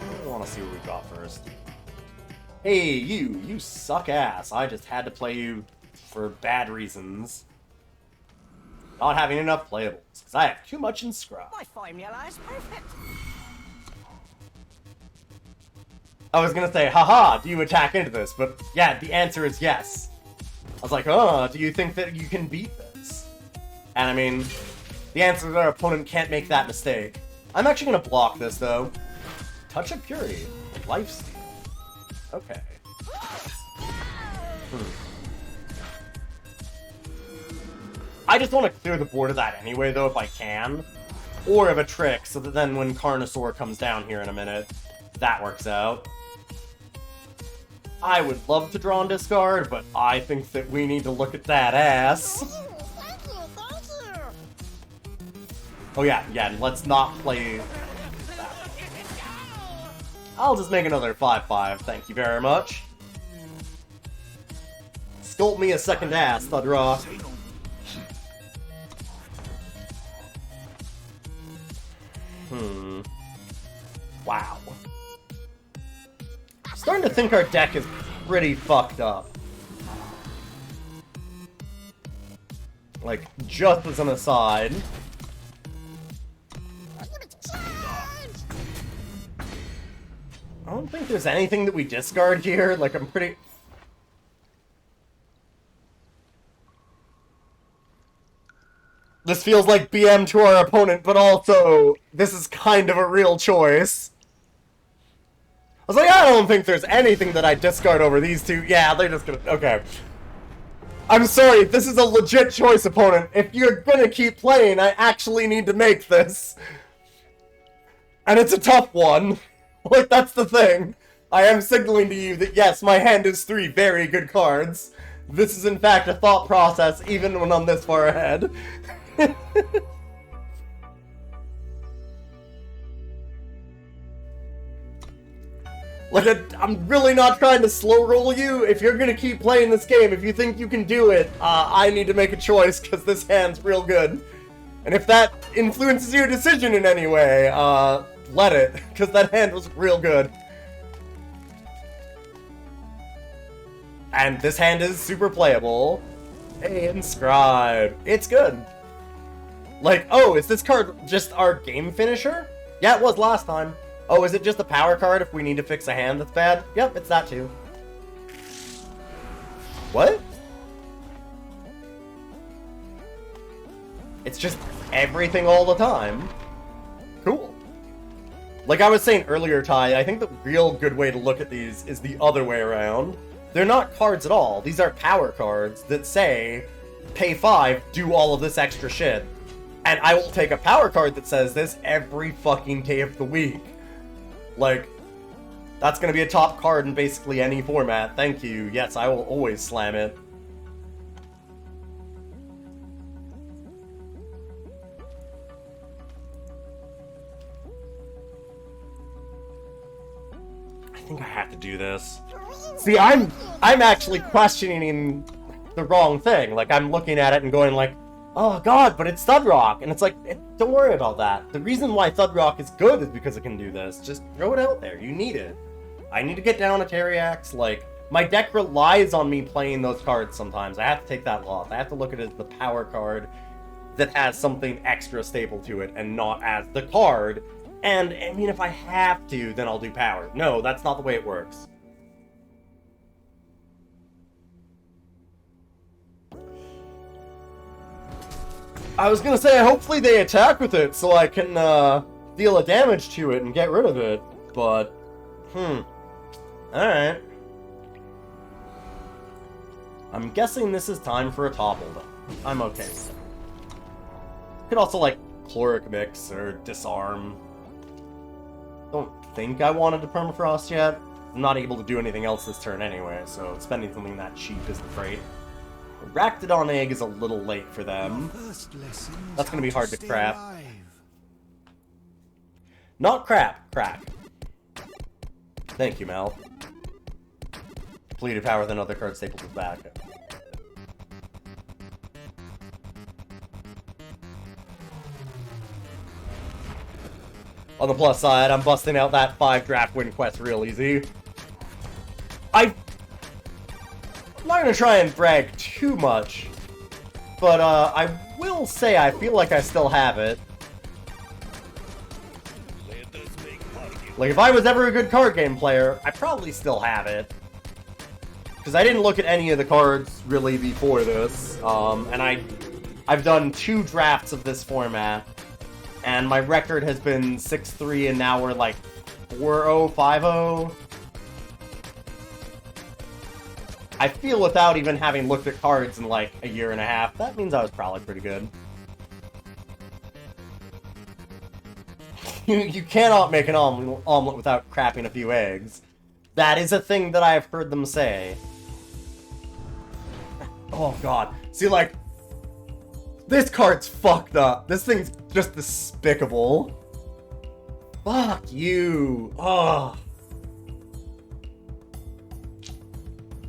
I want to see what we've got first. Hey, you suck ass. I just had to play you for bad reasons. Not having enough playables, because I have too much Inscribe. My formula is perfect. I was gonna say, haha, do you attack into this? But yeah, the answer is yes. I was like, oh, do you think that you can beat this? And I mean, the answer is our opponent can't make that mistake. I'm actually gonna block this, though. Touch of Purity. Lifesteal. Okay. I just want to clear the board of that anyway, though, if I can. Or of a trick, so that then when Carnosaur comes down here in a minute, that works out. I would love to draw and discard, but I think that we need to look at that ass. Thank you. Oh yeah, and let's not play that. I'll just make another 5/5, thank you very much. Sculpt me a second ass, Thudrock. Wow. Starting to think our deck is pretty fucked up. Like, just as an aside. I don't think there's anything that we discard here. Like, I'm pretty... This feels like BM to our opponent, but also, this is kind of a real choice. I was like, I don't think there's anything that I discard over these two. Yeah, they're just gonna... Okay. I'm sorry, this is a legit choice, opponent. If you're gonna keep playing, I actually need to make this. And it's a tough one. Like, that's the thing. I am signaling to you that, yes, my hand is 3 very good cards. This is, in fact, a thought process, even when I'm this far ahead. Like, I'm really not trying to slow roll you. If you're gonna keep playing this game, if you think you can do it, I need to make a choice, because this hand's real good. And if that influences your decision in any way, let it, because that hand was real good. And this hand is super playable. Hey, Inscribe. It's good. Like, oh, is this card just our game finisher? Yeah, it was last time. Oh, is it just a power card if we need to fix a hand that's bad? Yep, it's that too. What? It's just everything all the time. Cool. Like I was saying earlier, Ty, I think the real good way to look at these is the other way around. They're not cards at all. These are power cards that say, pay 5, do all of this extra shit. And I will take a power card that says this every fucking day of the week. Like, that's gonna be a top card in basically any format. Thank you. Yes, I will always slam it. I think I have to do this. See, I'm actually questioning the wrong thing. Like, I'm looking at it and going like, oh god, but it's Thudrock! And it's like, don't worry about that. The reason why Thudrock is good is because it can do this. Just throw it out there. You need it. I need to get down a Teriax, like, My deck relies on me playing those cards sometimes. I have to take that off. I have to look at it as the power card that has something extra stable to it and not as the card. And, I mean, if I have to, then I'll do power. No, that's not the way it works. I was gonna say, hopefully they attack with it so I can, deal a damage to it and get rid of it. But, alright. I'm guessing this is time for a topple, though. I'm okay with it. Could also, like, Chloric Mix or Disarm. Don't think I wanted to Permafrost yet. I'm not able to do anything else this turn anyway, so spending something that cheap isn't great. Rakdodon Egg is a little late for them. That's gonna be hard to crap. Not crap, crack. Thank you, Mel. Depleted power, then other card staples is back. On the plus side, I'm busting out that 5 draft win quest real easy. I'm not gonna try and brag too much, but I will say I feel like I still have it. Like, if I was ever a good card game player, I probably still have it. Because I didn't look at any of the cards, really, before this. And I've done 2 drafts of this format. And my record has been 6-3, and now we're like 4-0, 5-0. I feel without even having looked at cards in like a year and a half, that means I was probably pretty good. You cannot make an omelet without crapping a few eggs. That is a thing that I've heard them say. Oh god. See, like, this card's fucked up. This thing's just despicable. Fuck you. Oh.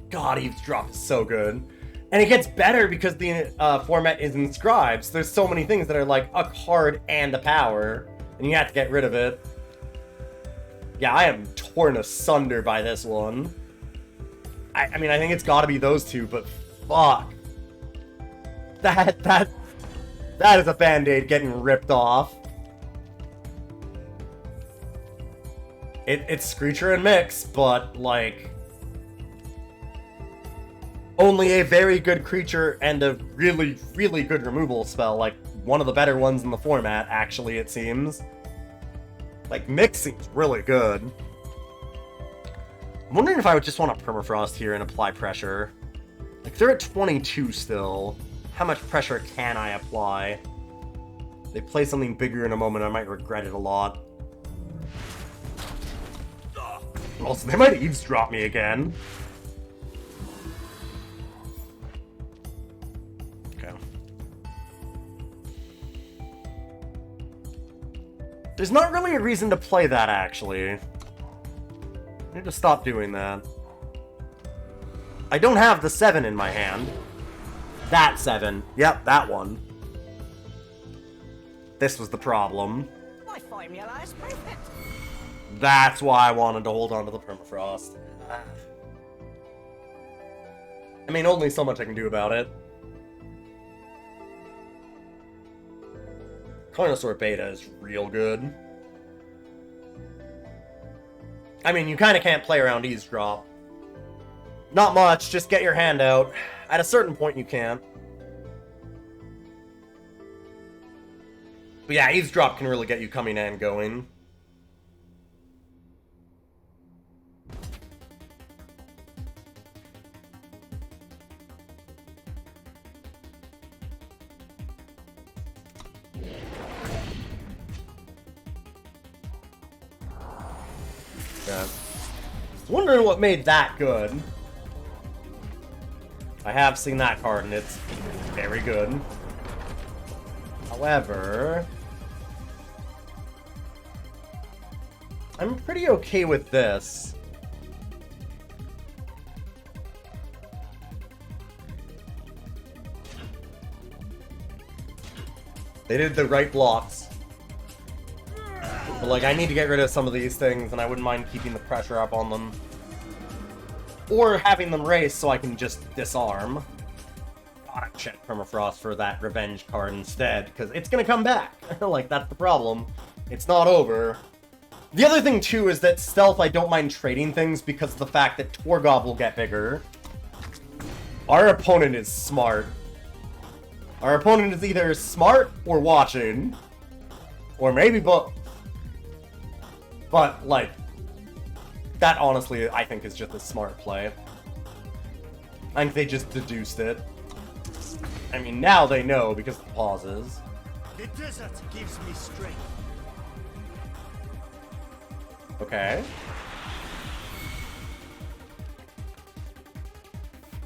God, Eavesdrop is so good. And it gets better because the format is inscribed. So there's so many things that are like a card and a power. And you have to get rid of it. Yeah, I am torn asunder by this one. I mean, I think it's gotta be those two, but fuck. That is a Band-Aid getting ripped off. It's Screecher and Mix, but, like, only a very good creature and a really, really good removal spell. Like, one of the better ones in the format, actually, it seems. Like, Mix seems really good. I'm wondering if I would just want to Permafrost here and apply pressure. Like, they're at 22 still. How much pressure can I apply? If they play something bigger in a moment, I might regret it a lot. Also, they might Eavesdrop me again. Okay. There's not really a reason to play that, actually. I need to stop doing that. I don't have the 7 in my hand. That 7. Yep, that one. This was the problem. My formula is perfect. That's why I wanted to hold on to the Permafrost. I mean, only so much I can do about it. Carnosaur Beta is real good. I mean, you kind of can't play around Eavesdrop. Not much, just get your hand out. At a certain point, you can't. But yeah, Eavesdrop can really get you coming and going. Yeah. Wondering what made that good. I have seen that card, and it's very good. However, I'm pretty okay with this. They did the right blocks. But, like, I need to get rid of some of these things, and I wouldn't mind keeping the pressure up on them. Or having them race so I can just disarm. Gotta check Permafrost for that revenge card instead, because it's gonna come back. Like, that's the problem. It's not over. The other thing, too, is that Stealth, I don't mind trading things because of the fact that Torgob will get bigger. Our opponent is smart. Our opponent is either smart or watching. Or maybe both. But, like, that honestly, I think, is just a smart play. I think they just deduced it. I mean, now they know because of the pauses. The desert gives me strength. Okay.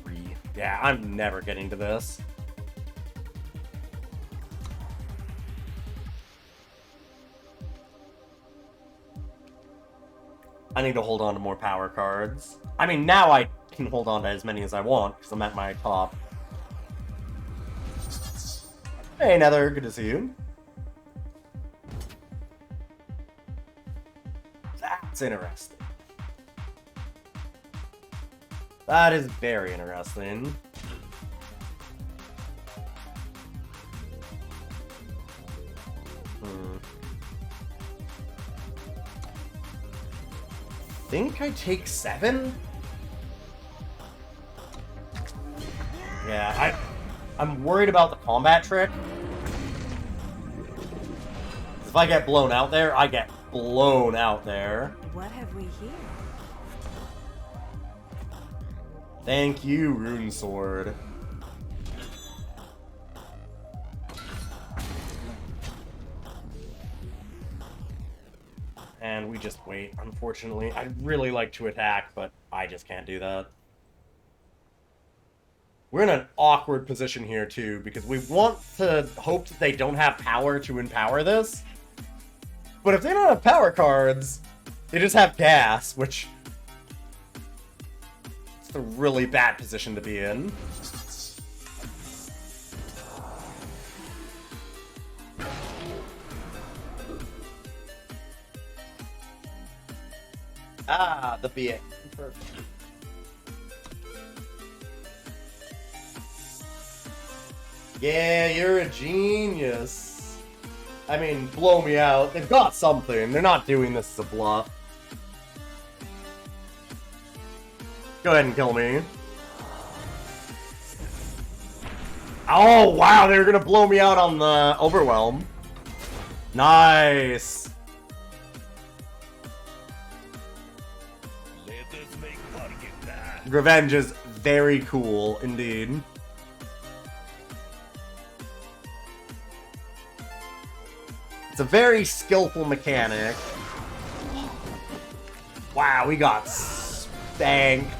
3. Yeah, I'm never getting to this. I need to hold on to more power cards. I mean, now I can hold on to as many as I want, because I'm at my top. Hey, Nether, good to see you. That's interesting. That is very interesting. I think I take 7? Yeah, I'm worried about the combat trick. If I get blown out there, I get blown out there. What have we here? Thank you, Rune Sword. And we just wait, unfortunately. I'd really like to attack, but I just can't do that. We're in an awkward position here, too, because we want to hope that they don't have power to empower this. But if they don't have power cards, they just have gas, which... it's a really bad position to be in. Ah, the BA. Perfect. Yeah, you're a genius. I mean, blow me out. They've got something. They're not doing this as a bluff. Go ahead and kill me. Oh, wow, they were gonna blow me out on the Overwhelm. Nice. Revenge is very cool, indeed. It's a very skillful mechanic. Wow, we got spanked.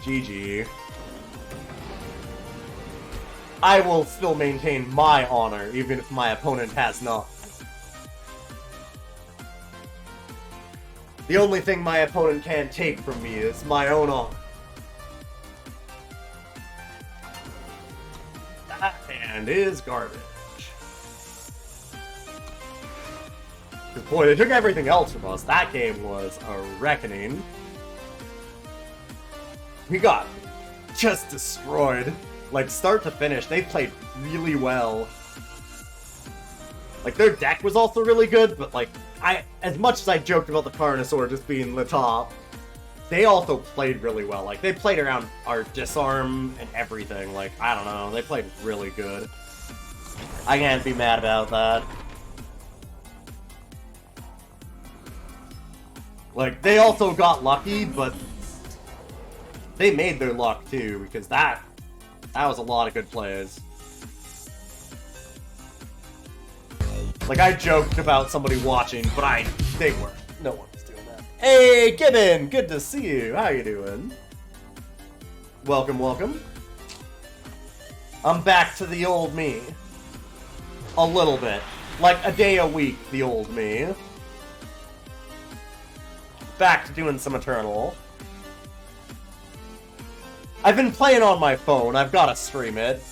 GG. I will still maintain my honor, even if my opponent has not. The only thing my opponent can't take from me is my own honor. That hand is garbage. Because boy, they took everything else from us. That game was a reckoning. We got just destroyed. Like, start to finish, they played really well. Like, their deck was also really good, but like, as much as I joked about the Carnosaur just being the top, they also played really well. Like, they played around our disarm and everything. Like, I don't know, they played really good. I can't be mad about that. Like, they also got lucky, but they made their luck too, because that was a lot of good plays. Like, I joked about somebody watching, but they weren't. No one was doing that. Hey, Gibbon! Good to see you. How you doing? Welcome, welcome. I'm back to the old me. A little bit. Like, a day a week, the old me. Back to doing some Eternal. I've been playing on my phone. I've got to stream it.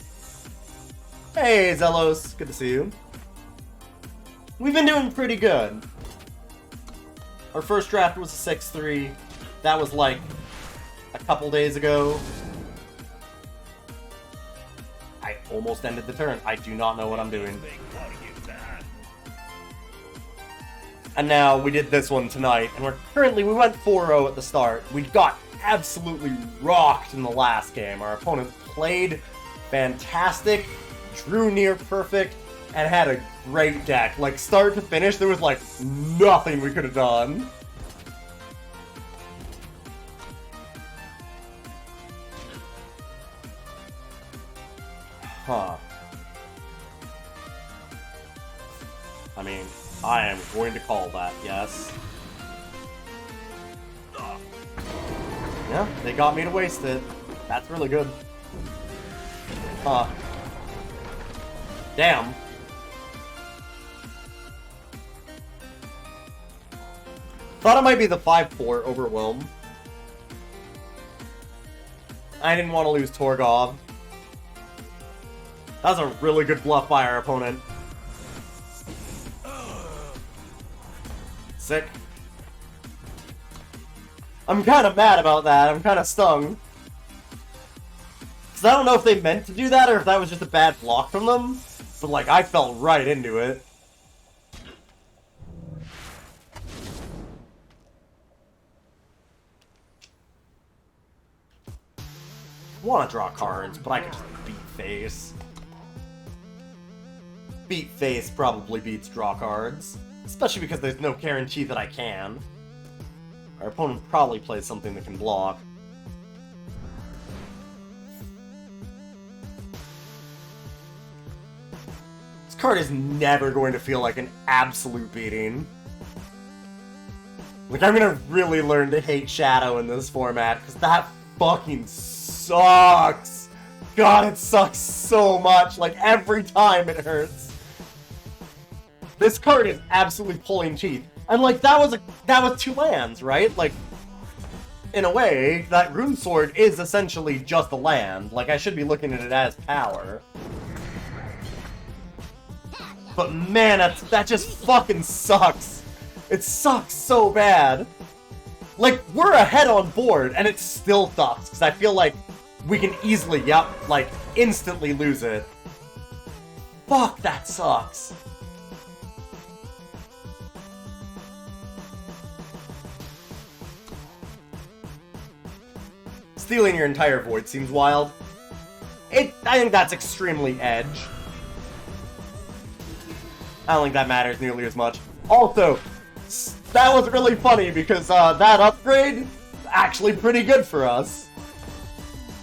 Hey, Zelos. Good to see you. We've been doing pretty good. Our first draft was a 6-3. That was like a couple days ago. I almost ended the turn. I do not know what I'm doing. And now we did this one tonight, and we went 4-0 at the start. We got absolutely rocked in the last game. Our opponent played fantastic, drew near perfect, and had a great deck. Like, start to finish, there was like nothing we could have done. Huh. I mean, I am going to call that, yes. Yeah, they got me to waste it. That's really good. Huh. Damn. Thought it might be the 5-4 Overwhelm. I didn't want to lose Torgov. That was a really good bluff by our opponent. Sick. I'm kind of mad about that. I'm kind of stung. Because I don't know if they meant to do that or if that was just a bad block from them. But, like, I fell right into it. I want to draw cards, but I could just beat face. Beat face probably beats draw cards. Especially because there's no guarantee that I can. Our opponent probably plays something that can block. This card is never going to feel like an absolute beating. Like, I'm gonna really learn to hate Shadow in this format, because that fucking sucks! God, it sucks so much! Like, every time it hurts. This card is absolutely pulling teeth. And, like, that was 2 lands, right? Like, in a way, that Rune Sword is essentially just a land. Like, I should be looking at it as power. But man, that just fucking sucks. It sucks so bad. Like, we're ahead on board, and it still sucks, because I feel like we can easily, like, instantly lose it. Fuck, that sucks. Stealing your entire void seems wild. I think that's extremely edge. I don't think that matters nearly as much. Also, that was really funny because that upgrade is actually pretty good for us.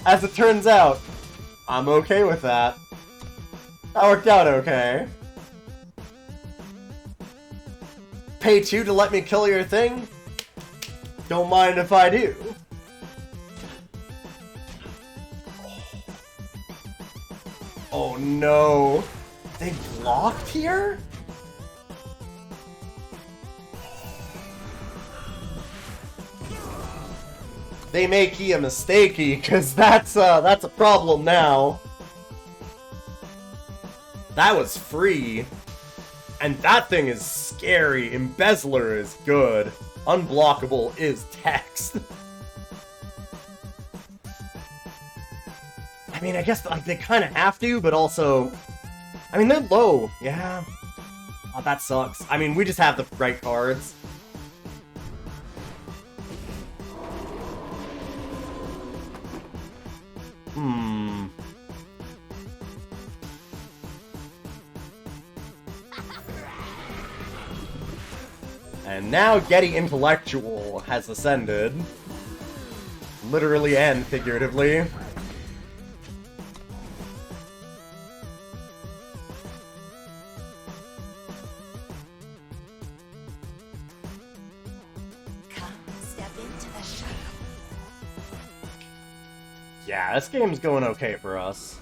As it turns out, I'm okay with that. That worked out okay. Pay 2 to let me kill your thing? Don't mind if I do. Oh no. They blocked here? They make a mistakey, because that's a problem now. That was free. And that thing is scary. Embezzler is good. Unblockable is text. I mean, I guess like they kind of have to, but also... I mean, they're low. Yeah. Oh, that sucks. I mean, we just have the right cards. And now Getty Intellectual has ascended. Literally and figuratively. Yeah, this game's going okay for us.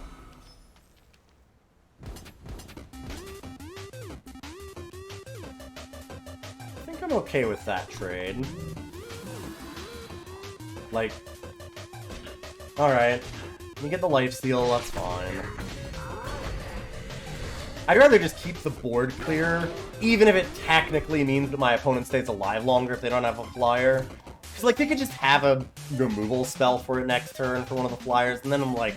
I think I'm okay with that trade. Like, alright. We get the lifesteal, that's fine. I'd rather just keep the board clear, even if it technically means that my opponent stays alive longer if they don't have a flyer. Cause like they could just have a removal spell for it next turn for one of the flyers, and then I'm like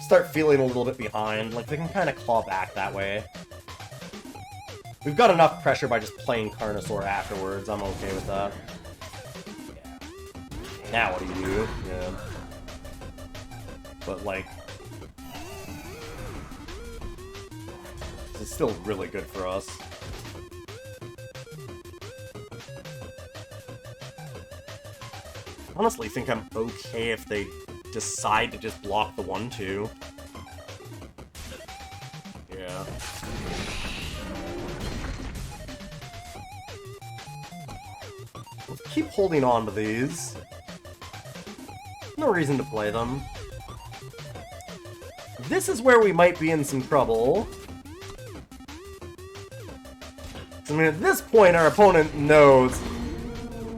start feeling a little bit behind. Like they can kind of claw back that way. We've got enough pressure by just playing Carnosaur afterwards. I'm okay with that. Yeah. Now what do you do? Yeah. But like, this is still really good for us. Honestly, think I'm okay if they decide to just block the 1/2. Yeah. Let's keep holding on to these. No reason to play them. This is where we might be in some trouble. I mean, at this point, our opponent knows,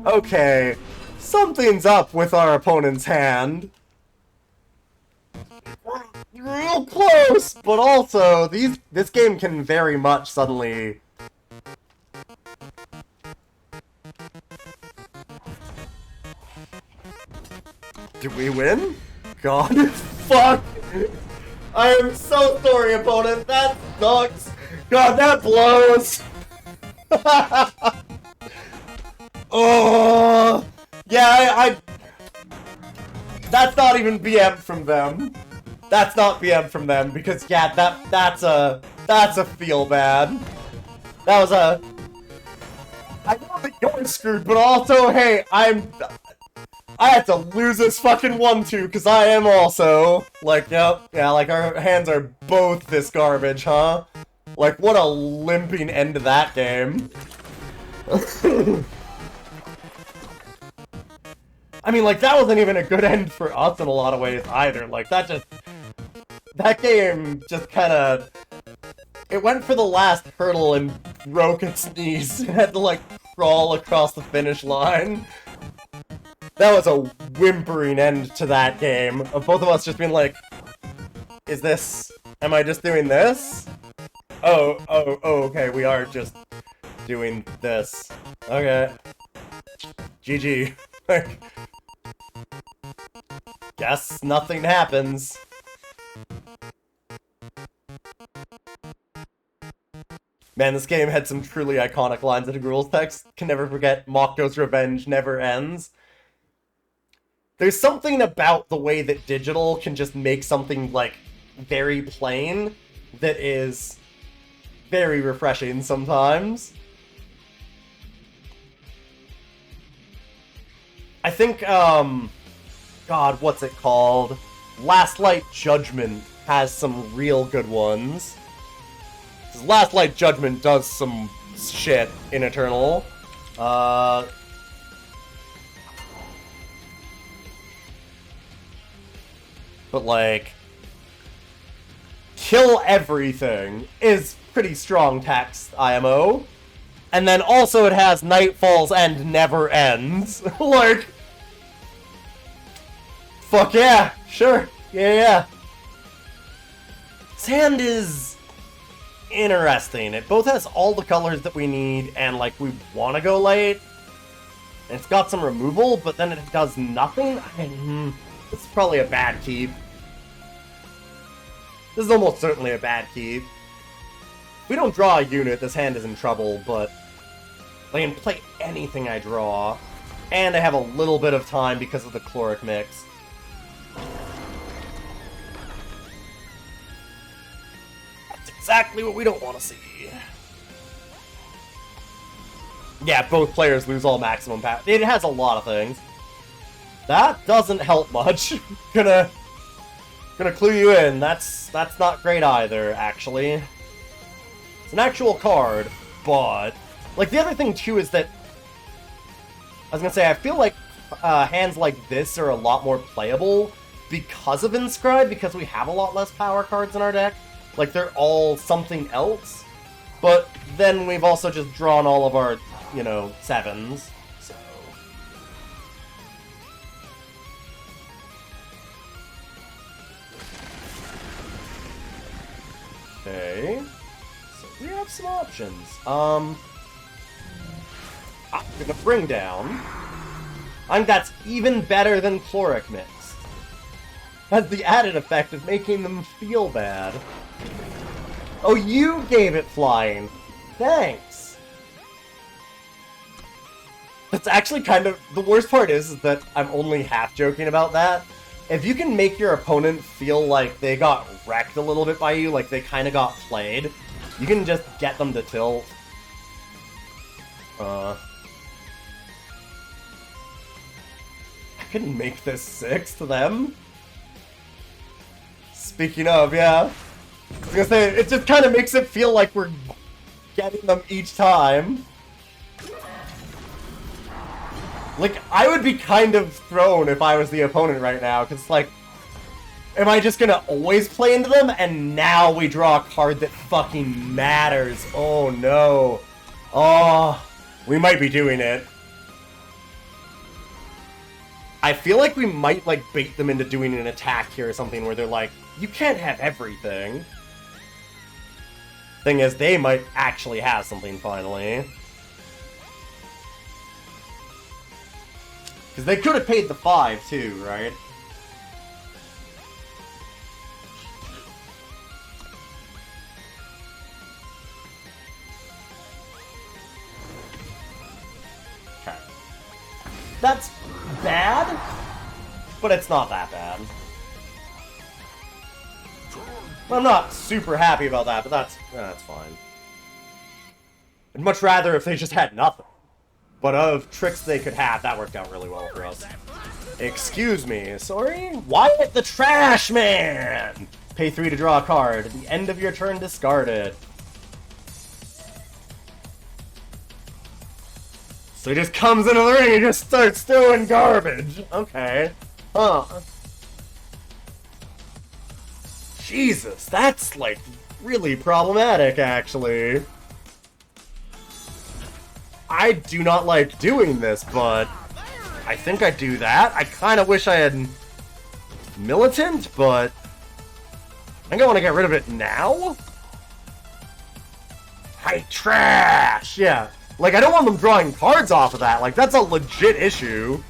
okay, something's up with our opponent's hand. We're real close, but also, this game can very much suddenly... Did we win? God, fuck! I am so sorry, opponent. That sucks. God, that blows. Oh, yeah. I. That's not even BM from them. That's not BM from them because yeah, that's a feel bad. That was a. I know that you're screwed, but also, hey, I had to lose this fucking 1/2 because I am also like, yep, yeah, like our hands are both this garbage, huh? Like, what a limping end to that game. I mean, like, that wasn't even a good end for us in a lot of ways either. Like, that game just kind of, it went for the last hurdle and broke its knees and had to, like, crawl across the finish line. That was a whimpering end to that game, of both of us just being like, am I just doing this? Oh, okay, we are just doing this. Okay. GG. Like, guess nothing happens. Man, this game had some truly iconic lines in the rules text. Can never forget, Mokto's revenge never ends. There's something about the way that digital can just make something, like, very plain that is very refreshing sometimes. I think, God, what's it called? Last Light Judgment has some real good ones. 'Cause Last Light Judgment does some shit in Eternal. But, like, kill everything is pretty strong text, IMO. And then also it has Nightfalls and Never Ends. Like, fuck yeah, sure, yeah. Sand is interesting. It both has all the colors that we need, and, like, we want to go late. And it's got some removal, but then it does nothing. This is probably a bad keep. This is almost certainly a bad keep. If we don't draw a unit, this hand is in trouble, but I can play anything I draw, and I have a little bit of time because of the Chloric Mix. That's exactly what we don't want to see. Yeah, both players lose all maximum power. It has a lot of things. That doesn't help much. Gonna clue you in. That's not great either, actually. It's an actual card, but like the other thing too is that I was gonna say I feel like hands like this are a lot more playable because of Inscribe, because we have a lot less power cards in our deck. Like they're all something else, but then we've also just drawn all of our, you know, 7s. So okay, so we have some options. I'm gonna bring down. I think that's even better than Chloric Mix. Has the added effect of making them feel bad. Oh, you gave it flying. Thanks. That's actually kind of... The worst part is that I'm only half joking about that. If you can make your opponent feel like they got wrecked a little bit by you, like they kind of got played, you can just get them to tilt. I can make this 6 to them. Speaking of, yeah. I was gonna say, it just kind of makes it feel like we're getting them each time. Like, I would be kind of thrown if I was the opponent right now, because, like, am I just gonna always play into them, and now we draw a card that fucking matters? Oh, no. Oh, we might be doing it. I feel like we might, like, bait them into doing an attack here or something where they're like, you can't have everything. Thing is, they might actually have something finally. Because they could have paid the 5 too, right? Okay. That's bad, but it's not that bad. I'm not super happy about that, but that's fine. I'd much rather if they just had nothing. But of tricks they could have, that worked out really well for us. Excuse me, sorry? Wyatt the Trash Man! Pay 3 to draw a card. At the end of your turn, discard it. So he just comes into the ring and just starts throwing garbage. Okay. Huh. Jesus, that's, like, really problematic, actually. I do not like doing this, but I think I do that. I kind of wish I had Militant, but I think I want to get rid of it now. Hey, trash! Yeah. Like, I don't want them drawing cards off of that. Like, that's a legit issue.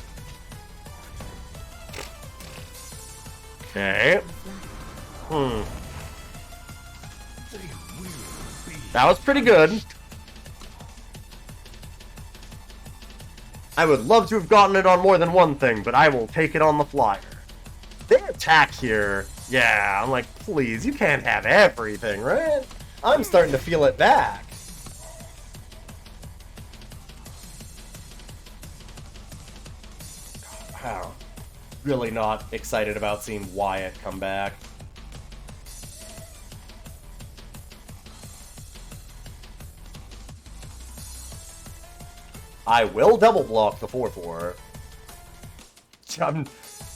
Okay. That was pretty good. I would love to have gotten it on more than one thing, but I will take it on the flyer. Their attack here, yeah, I'm like, please, you can't have everything, right? I'm starting to feel it back. Wow. Really not excited about seeing Wyatt come back. I will double block the 4/4.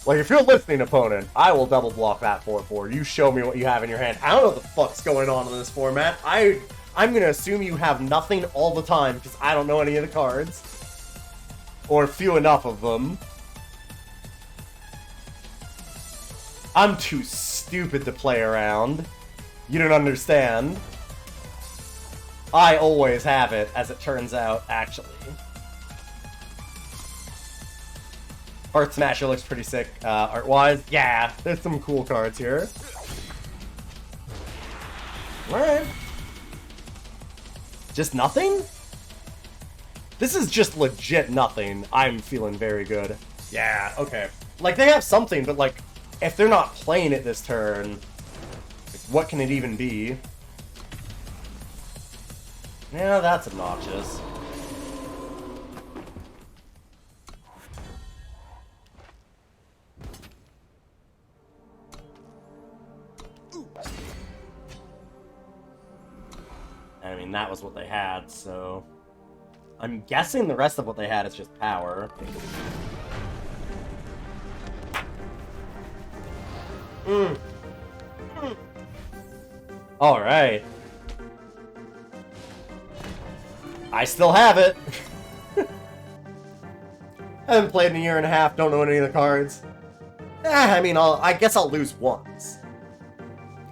Like, if you're listening, opponent, I will double block that 4/4. You show me what you have in your hand. I don't know what the fuck's going on in this format. I'm gonna assume you have nothing all the time, because I don't know any of the cards. Or few enough of them. I'm too stupid to play around. You don't understand. I always have it, as it turns out, actually. Heart Smasher looks pretty sick, art-wise. Yeah, there's some cool cards here. Alright. Just nothing? This is just legit nothing. I'm feeling very good. Yeah, okay. Like, they have something, but, like, if they're not playing it this turn, like, what can it even be? Yeah, that's obnoxious. I mean, that was what they had, so... I'm guessing the rest of what they had is just power. Alright. I still have it! I haven't played in a year and a half, don't know any of the cards. I mean, I guess I'll lose once.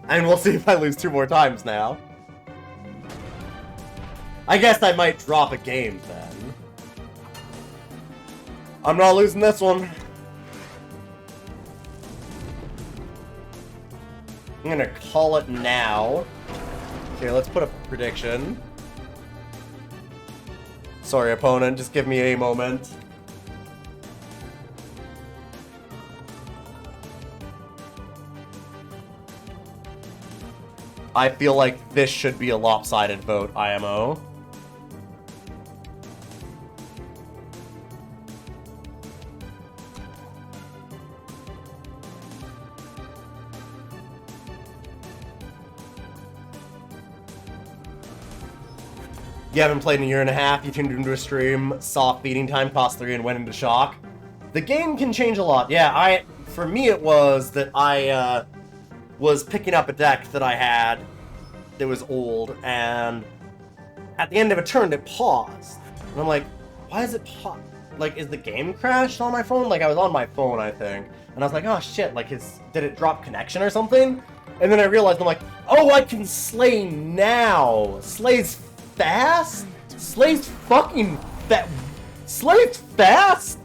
And we'll see if I lose 2 more times now. I guess I might drop a game then. I'm not losing this one. I'm gonna call it now. Okay, let's put a prediction. Sorry, opponent, just give me a moment. I feel like this should be a lopsided vote, IMO. You haven't played in a year and a half, you tuned into a stream, saw feeding time cost 3 and went into shock. The game can change a lot. Yeah, for me it was that I was picking up a deck that I had that was old, and at the end of a turn it paused. And I'm like, why is it like, is the game crashed on my phone? Like, I was on my phone, I think. And I was like, oh shit, like, did it drop connection or something? And then I realized, I'm like, oh, I can slay now! Slay's fast? Slay's fucking Slay's fast?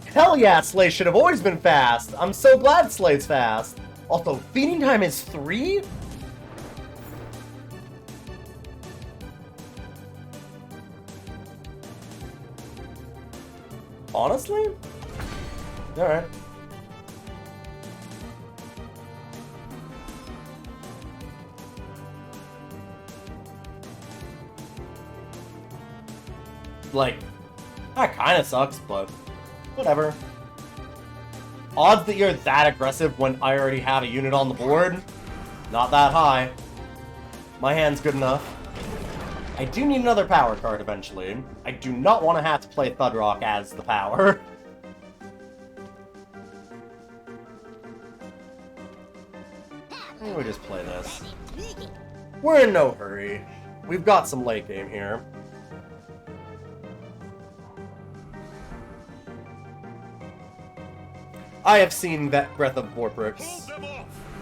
Hell yeah, Slay should have always been fast. I'm so glad Slay's fast. Also, feeding time is 3? Honestly? Alright. Like, that kind of sucks, but whatever. Odds that you're that aggressive when I already have a unit on the board? Not that high. My hand's good enough. I do need another power card eventually. I do not want to have to play Thudrock as the power. Why don't we just play this? We're in no hurry. We've got some late game here. I have seen that Breath of Vorpix.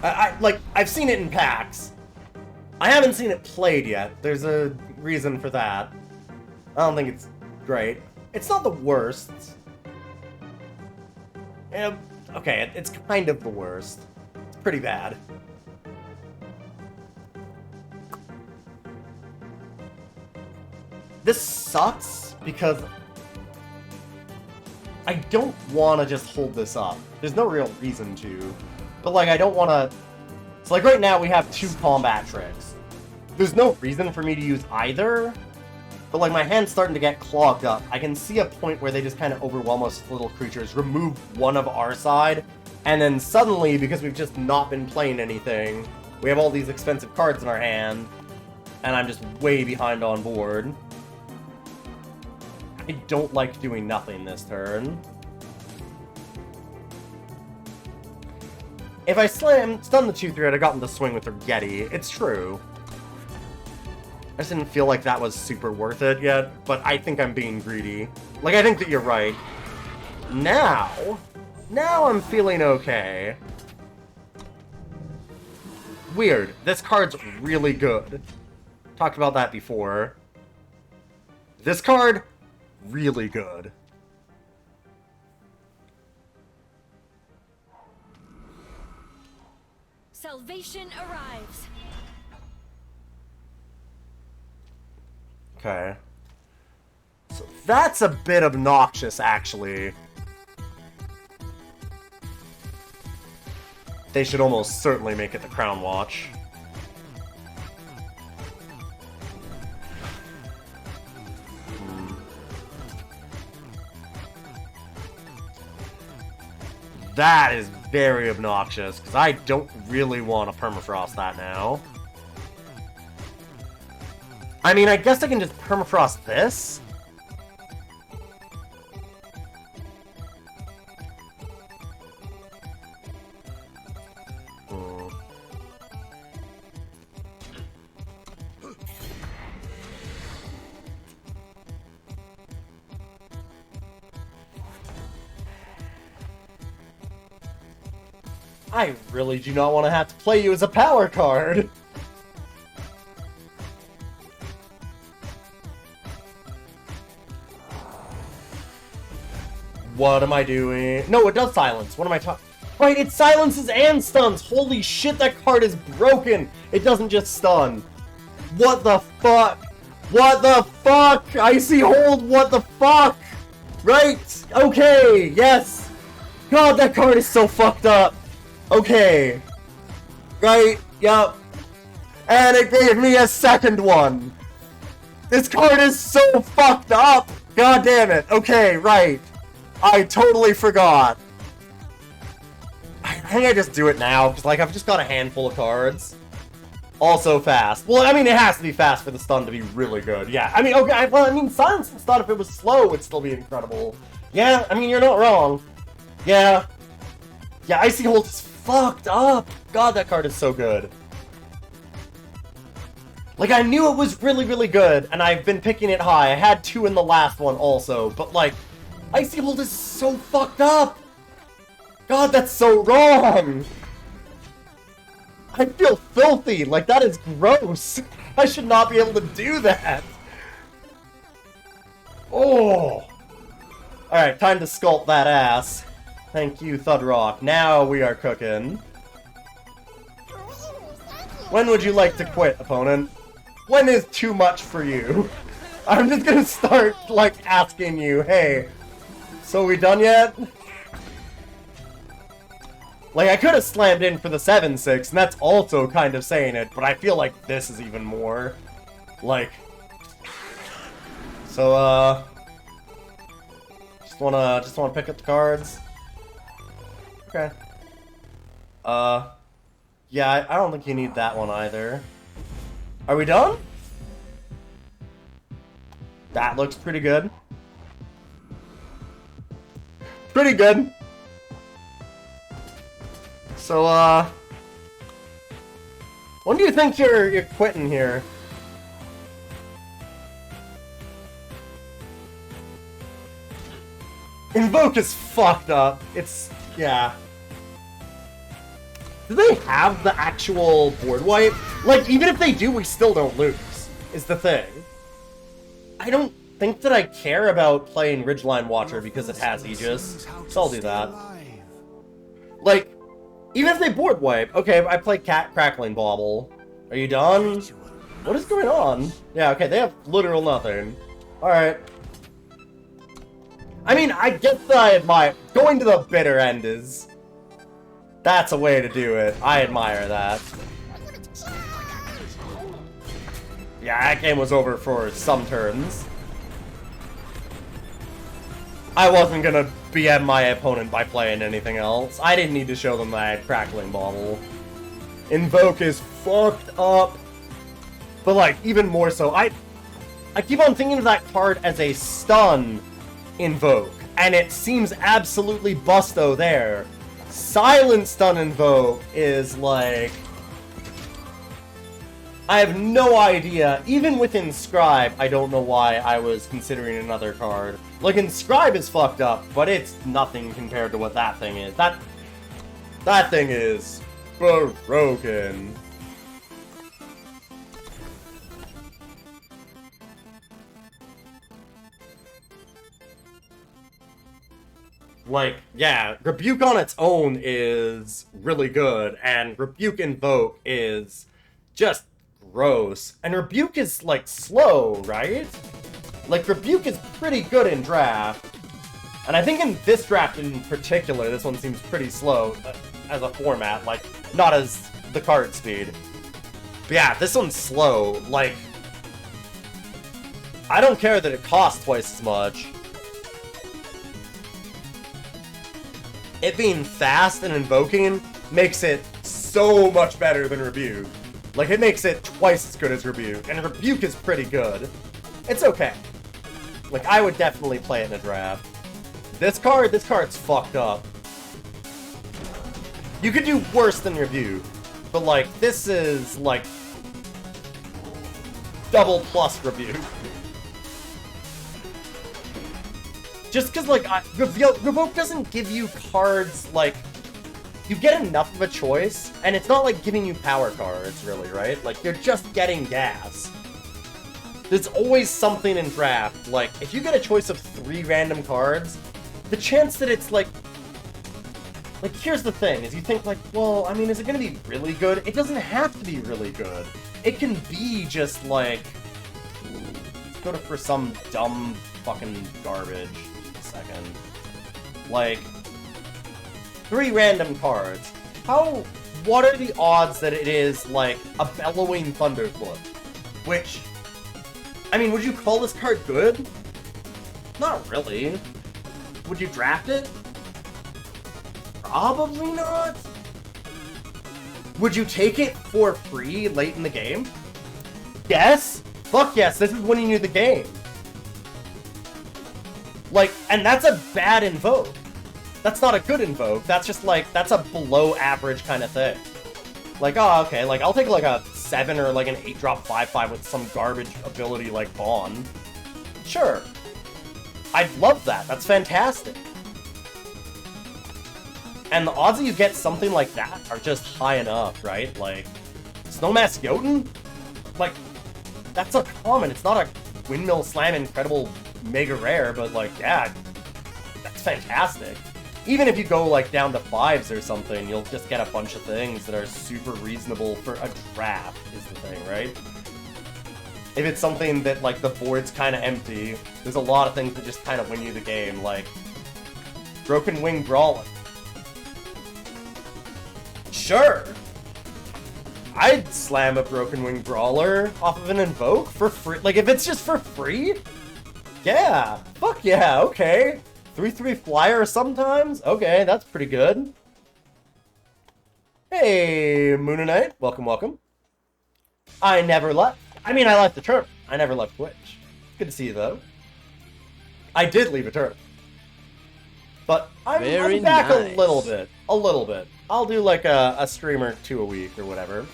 I've seen it in packs. I haven't seen it played yet. There's a reason for that. I don't think it's great. It's not the worst. Okay, it's kind of the worst. It's pretty bad. This sucks because I don't want to just hold this up. There's no real reason to. But, like, I don't want to... So, like, right now we have 2 combat tricks. There's no reason for me to use either. But, like, my hand's starting to get clogged up. I can see a point where they just kind of overwhelm us with little creatures, remove one of our side, and then suddenly, because we've just not been playing anything, we have all these expensive cards in our hand, and I'm just way behind on board. I don't like doing nothing this turn. If I stun the 2-3, I'd have gotten the swing with Ergetti. It's true. I just didn't feel like that was super worth it yet, but I think I'm being greedy. Like, I think that you're right. Now I'm feeling okay. Weird. This card's really good. Talked about that before. This card, really good. Salvation arrives. Okay. So that's a bit obnoxious, actually. They should almost certainly make it the Crown Watch. That is very obnoxious, because I don't really want to permafrost that now. I mean, I guess I can just permafrost this? I really do not want to have to play you as a power card. What am I doing? No, it does silence. What am I talking? Right, it silences and stuns. Holy shit, that card is broken. It doesn't just stun. What the fuck? What the fuck? Icy Hold, what the fuck? Right, okay, yes. God, that card is so fucked up. Okay. Right, yep. And it gave me a second one. This card is so fucked up. God damn it. Okay, right. I totally forgot. I think I just do it now, because, like, I've just got a handful of cards. Also fast. Well, I mean, it has to be fast for the stun to be really good. Yeah, I mean, okay, well, I mean, silence and stun, if it was slow, would still be incredible. Yeah, I mean, you're not wrong. Yeah. Yeah, Icy Hold is fucked up. God, that card is so good. Like, I knew it was really, really good, and I've been picking it high. I had 2 in the last one also, but, like, Icy Hold is so fucked up. God, that's so wrong! I feel filthy! Like, that is gross! I should not be able to do that! Oh! Alright, time to sculpt that ass. Thank you, Thudrock. Now we are cooking. When would you like to quit, opponent? When is too much for you? I'm just gonna start, like, asking you, hey, so we done yet? Like, I could have slammed in for the 7-6, and that's also kind of saying it, but I feel like this is even more. Like... So, just wanna pick up the cards. Okay. Yeah, I don't think you need that one either. Are we done? That looks pretty good. Pretty good. So, when do you think you're quitting here? Invoke is fucked up. It's, yeah. Do they have the actual board wipe? Like, even if they do, we still don't lose, is the thing. I don't think that I care about playing Ridgeline Watcher because it has Aegis, so I'll do that. Like, even if they board wipe, okay, I play Crackling Bauble. Are you done? What is going on? Yeah, okay, they have literal nothing. Alright. I mean, I get that I admire... Going to the bitter end is... That's a way to do it. I admire that. Yeah, that game was over for some turns. I wasn't gonna BM my opponent by playing anything else. I didn't need to show them that I had Crackling Bauble. Invoke is fucked up. But, like, even more so, I keep on thinking of that card as a stun Invoke. And it seems absolutely busto there. Silent Stun Invoke is, like... I have no idea. Even with Inscribe, I don't know why I was considering another card. Like, Inscribe is fucked up, but it's nothing compared to what that thing is. That thing is broken. Like, yeah, Rebuke on its own is really good, and Rebuke Invoke is just gross. And Rebuke is, like, slow, right? Like, Rebuke is pretty good in draft. And I think in this draft in particular, this one seems pretty slow as a format, like, not as the card speed. But yeah, this one's slow. Like, I don't care that it costs twice as much. It being fast and invoking makes it so much better than Rebuke. Like, it makes it twice as good as Rebuke, and Rebuke is pretty good. It's okay. Like, I would definitely play it in a draft. This card's fucked up. You could do worse than Rebuke, but, like, this is, like, double plus Rebuke. Just because, like, Revoke doesn't give you cards, like, you get enough of a choice, and it's not like giving you power cards, really, right? Like, you're just getting gas. There's always something in draft. Like, if you get a choice of 3 random cards, the chance that it's like, here's the thing, is you think like, well, I mean, is it gonna be really good? It doesn't have to be really good. It can be just like, let's go for some dumb fucking garbage. Just a second. Like, 3 random cards. What are the odds that it is like a Bellowing Thunderfoot? Which, I mean, would you call this card good? Not really. Would you draft it? Probably not. Would you take it for free late in the game? Yes? Fuck yes, this is winning you the game. Like, and that's a bad invoke. That's not a good invoke. That's just like, that's a below average kind of thing. Like, oh, okay, like, I'll take like a 7 or like an 8-drop 5/5 with some garbage ability like Bond. Sure. I'd love that. That's fantastic. And the odds that you get something like that are just high enough, right? Like, Snowmass Jotun? Like, that's a common. It's not a Windmill Slam incredible mega rare, but like, yeah, that's fantastic. Even if you go like down to 5s or something, you'll just get a bunch of things that are super reasonable for a draft, is the thing, right? If it's something that like the board's kind of empty, there's a lot of things that just kind of win you the game, like Broken Wing Brawler. Sure! I'd slam a Broken Wing Brawler off of an Invoke for free. Like, if it's just for free? Yeah! Fuck yeah, okay. 3/3 flyer sometimes? Okay, that's pretty good. Hey, Moonanite. Welcome, welcome. I never left. I mean, I left the tournament. I never left Twitch. Good to see you, though. I did leave a tournament. But I'm back nice. a little bit. A little bit. I'll do like a stream or 2 a week or whatever.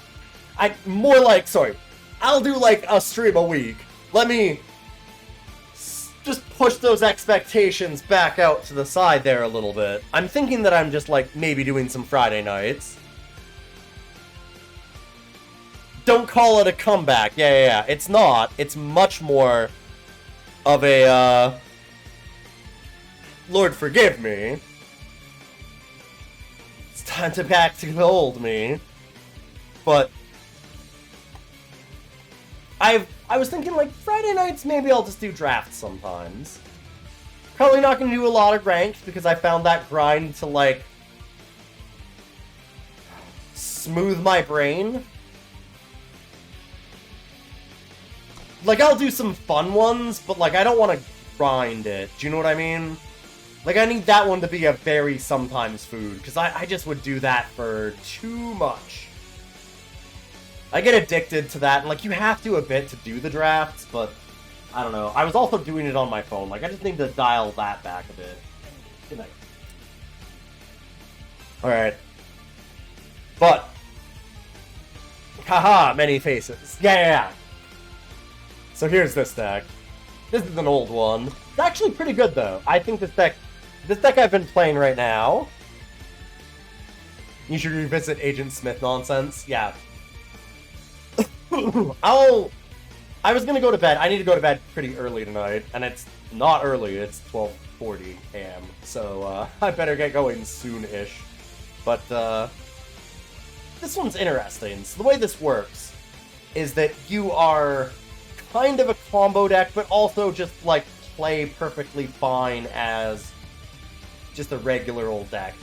I'll do like a stream a week. Let me just push those expectations back out to the side there a little bit. I'm thinking that I'm just like maybe doing some Friday nights. Don't call it a comeback. Yeah. It's not. It's much more of a, Lord forgive me. It's time to back to the old me. But I was thinking like Friday nights, maybe I'll just do drafts sometimes. Probably not going to do a lot of ranked because I found that grind to like smooth my brain. Like, I'll do some fun ones, but, like, I don't want to grind it. Do you know what I mean? Like, I need that one to be a very sometimes food, because I just would do that for too much. I get addicted to that, and, like, you have to a bit to do the drafts, but, I don't know. I was also doing it on my phone. Like, I just need to dial that back a bit. Good night. Alright. But, haha, many faces. Yeah. So here's this deck. This is an old one. It's actually pretty good though. I think this deck I've been playing right now. You should revisit Agent Smith nonsense. Yeah. I was gonna go to bed. I need to go to bed pretty early tonight, and it's not early. It's 12:40 a.m. So I better get going soon-ish. But this one's interesting. So the way this works is that you are kind of a combo deck, but also just, like, play perfectly fine as just a regular old deck.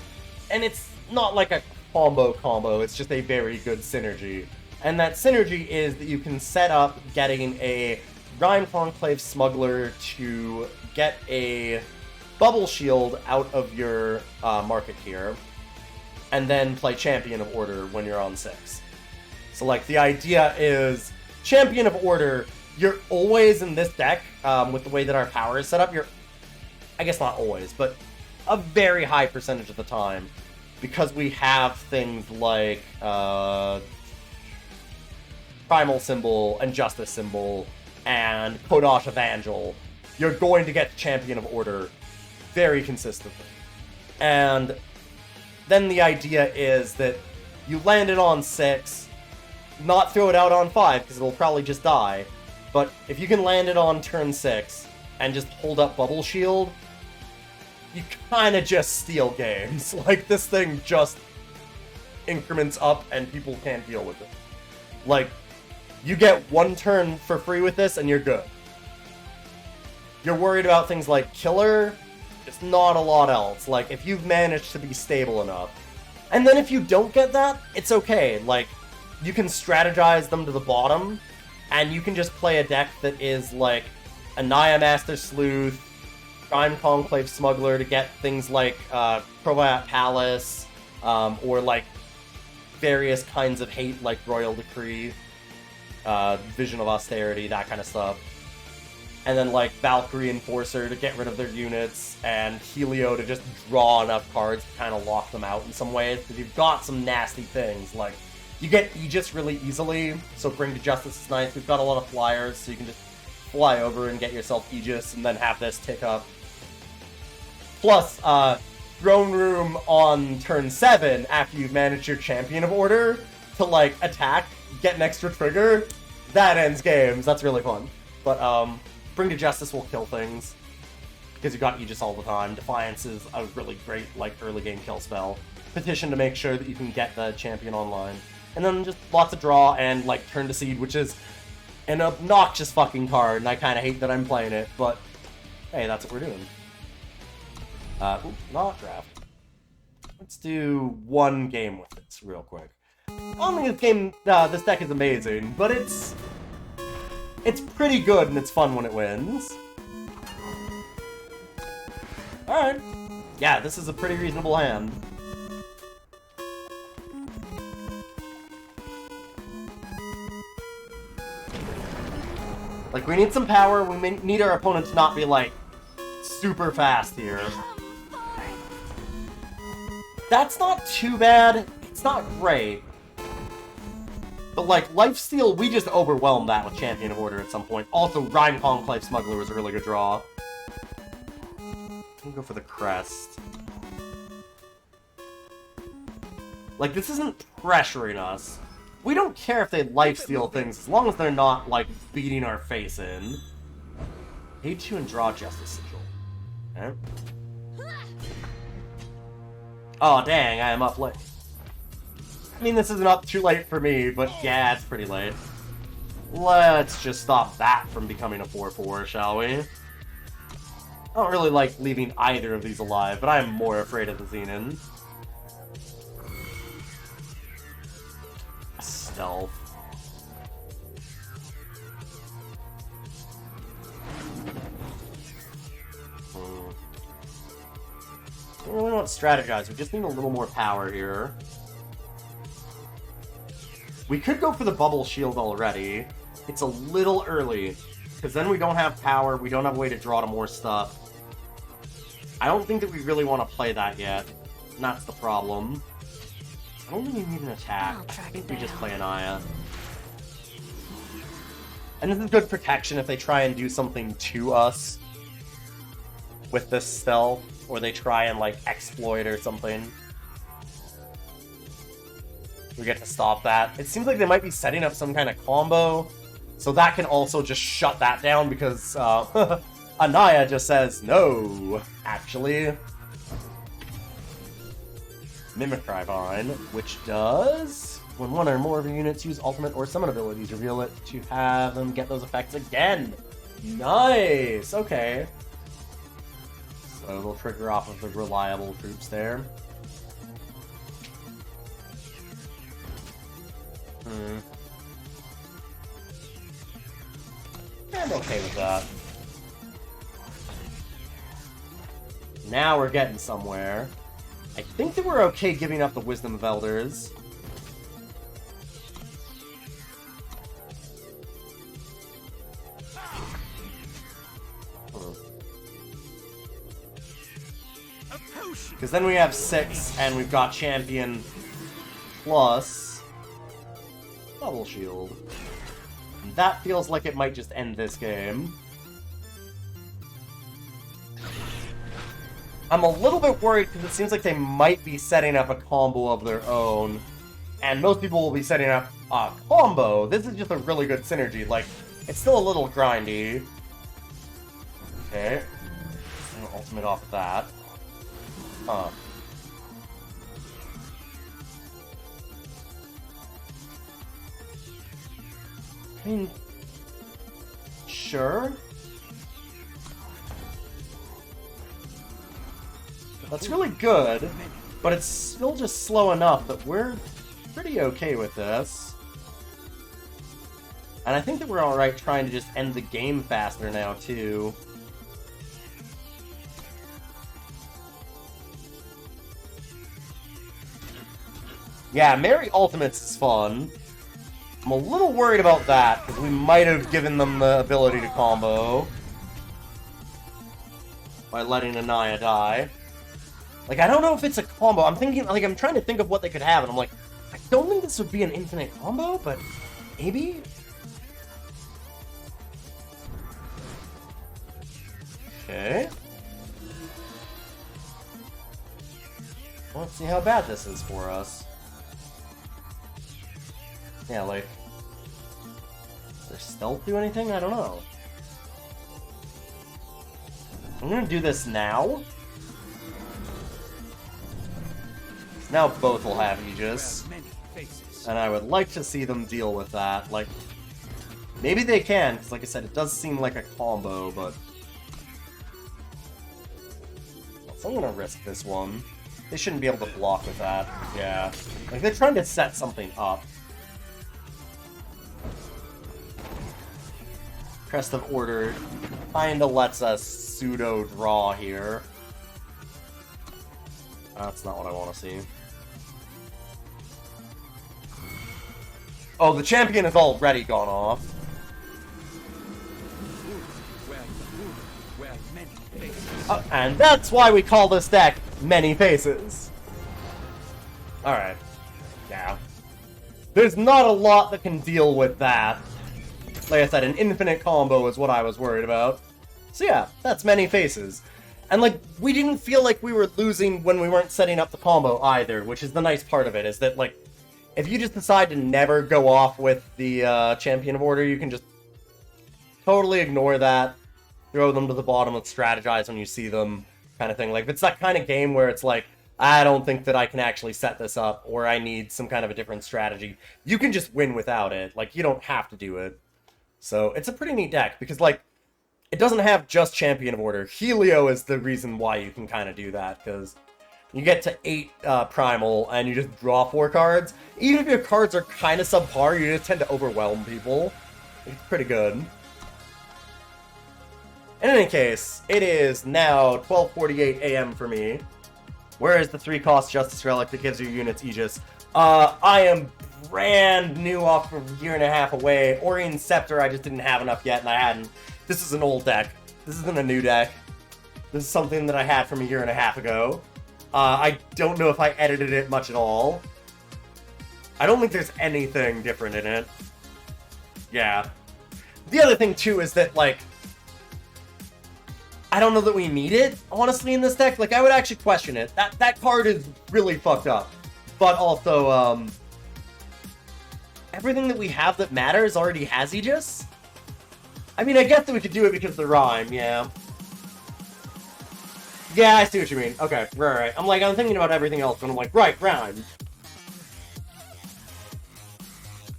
And it's not like a combo, it's just a very good synergy. And that synergy is that you can set up getting a Rhyme Conclave Smuggler to get a Bubble Shield out of your market here, and then play Champion of Order when you're on 6. So, like, the idea is Champion of Order, you're always in this deck, with the way that our power is set up, I guess not always, but a very high percentage of the time, because we have things like, Primal Symbol and Justice Symbol and Kodosh Evangel, you're going to get Champion of Order very consistently. And then the idea is that you land it on 6, not throw it out on 5, because it'll probably just die. But if you can land it on turn 6 and just hold up Bubble Shield, you kind of just steal games. Like, this thing just increments up and people can't deal with it. Like, you get one turn for free with this and you're good. You're worried about things like killer, it's not a lot else. Like, if you've managed to be stable enough. And then if you don't get that, it's okay. Like, you can strategize them to the bottom, and you can just play a deck that is, like, Anaya Master Sleuth, Prime Conclave Smuggler to get things like Proviat Palace, or, like, various kinds of hate, like Royal Decree, Vision of Austerity, that kind of stuff. And then, like, Valkyrie Enforcer to get rid of their units, and Helio to just draw enough cards to kind of lock them out in some ways, because you've got some nasty things, like, you get Aegis really easily, so Bring to Justice is nice. We've got a lot of flyers, so you can just fly over and get yourself Aegis, and then have this tick up. Plus, Throne Room on turn 7, after you've managed your Champion of Order, to, like, attack, get an extra trigger, that ends games. That's really fun. But, Bring to Justice will kill things, because you've got Aegis all the time. Defiance is a really great, like, early game kill spell. Petition to make sure that you can get the champion online. And then just lots of draw and, like, Turn to Seed, which is an obnoxious fucking card, and I kind of hate that I'm playing it, but hey, that's what we're doing. Not draft. Let's do one game with it real quick. I don't think this deck is amazing, but it's pretty good and it's fun when it wins. Alright. Yeah, this is a pretty reasonable hand. Like, we need some power, we need our opponent to not be, like, super fast here. That's not too bad. It's not great. But, like, Lifesteal, we just overwhelmed that with Champion of Order at some point. Also, Rhyme Conclave Smuggler was a really good draw. We'll go for the Crest. Like, this isn't pressuring us. We don't care if they lifesteal things, as long as they're not, like, beating our face in. Pay 2 and draw Justice Sigil. Okay. Oh, dang, I am up late. I mean, this isn't up too late for me, but yeah, it's pretty late. Let's just stop that from becoming a 4-4, shall we? I don't really like leaving either of these alive, but I'm more afraid of the Xenon. Stealth. We don't really want to strategize, we just need a little more power here. We could go for the Bubble Shield already. It's a little early, because then we don't have power, we don't have a way to draw to more stuff. I don't think that we really want to play that yet, and that's the problem. I don't think we need an attack. I think we just play Anaya. And this is good protection if they try and do something to us with this spell, or they try and, like, exploit or something. We get to stop that. It seems like they might be setting up some kind of combo, so that can also just shut that down because Anaya just says no, actually. Mimicry Vine, which does, when one or more of your units use ultimate or summon abilities, reveal it to have them get those effects again. Nice! Okay. So it'll trigger off of the reliable troops there. I'm okay with that. Now we're getting somewhere. I think that we're okay giving up the Wisdom of Elders. Because then we have 6, and we've got Champion plus Bubble Shield. And that feels like it might just end this game. I'm a little bit worried because it seems like they might be setting up a combo of their own. And most people will be setting up a combo. This is just a really good synergy. Like, it's still a little grindy. Okay. Ultimate off of that. Huh. I mean, sure. That's really good, but it's still just slow enough that we're pretty okay with this. And I think that we're alright trying to just end the game faster now, too. Yeah, Mary Ultimates is fun. I'm a little worried about that, because we might have given them the ability to combo by letting Anaya die. Like, I don't know if it's a combo. I'm thinking, like, I'm trying to think of what they could have, and I'm like, I don't think this would be an infinite combo, but maybe? Okay. Well, let's see how bad this is for us. Yeah, like... Does their stealth do anything? I don't know. I'm gonna do this now. Now both will have Aegis. And I would like to see them deal with that. Like, maybe they can, because like I said, it does seem like a combo, but... So I'm gonna risk this one. They shouldn't be able to block with that. Yeah. Like, they're trying to set something up. Crest of Order kinda lets us pseudo-draw here. That's not what I want to see. Oh, the champion has already gone off. And that's why we call this deck Many Faces. Alright. Yeah. There's not a lot that can deal with that. Like I said, an infinite combo is what I was worried about. So yeah, that's Many Faces. And, like, we didn't feel like we were losing when we weren't setting up the combo either, which is the nice part of it, is that, like, if you just decide to never go off with the Champion of Order, you can just totally ignore that, throw them to the bottom, and strategize when you see them, kind of thing. Like, if it's that kind of game where it's like, I don't think that I can actually set this up, or I need some kind of a different strategy, you can just win without it. Like, you don't have to do it. So, it's a pretty neat deck, because, like, it doesn't have just Champion of Order. Helio is the reason why you can kind of do that, because you get to 8 Primal, and you just draw 4 cards. Even if your cards are kind of subpar, you just tend to overwhelm people. It's pretty good. In any case, it is now 12:48 a.m. for me. Where is the 3-cost Justice Relic that gives your units Aegis? I am brand new off a year and a half away. Orion Scepter, I just didn't have enough yet, and I hadn't. This is an old deck. This isn't a new deck. This is something that I had from a year and a half ago. I don't know if I edited it much at all. I don't think there's anything different in it. Yeah. The other thing, too, is that, like, I don't know that we need it, honestly, in this deck. Like, I would actually question it. That card is really fucked up. But also, everything that we have that matters already has Aegis. I mean, I guess that we could do it because of the rhyme, yeah. Yeah, I see what you mean. Okay, right. I'm thinking about everything else, and I'm like, right, rhyme.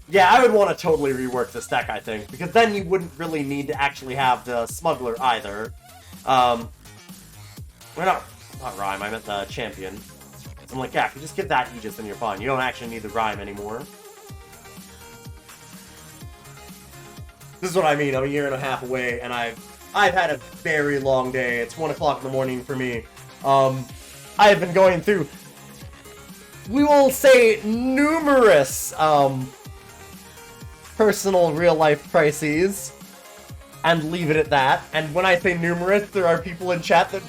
Yeah, I would want to totally rework this deck, I think, because then you wouldn't really need to actually have the Smuggler either. Well, not rhyme, I meant the champion. So I'm like, yeah, if you just give that Aegis, then you're fine. You don't actually need the rhyme anymore. This is what I mean. I'm a year and a half away, and I've had a very long day. It's 1 o'clock in the morning for me. I have been going through, we will say, numerous personal real-life crises, and leave it at that. And when I say numerous, there are people in chat that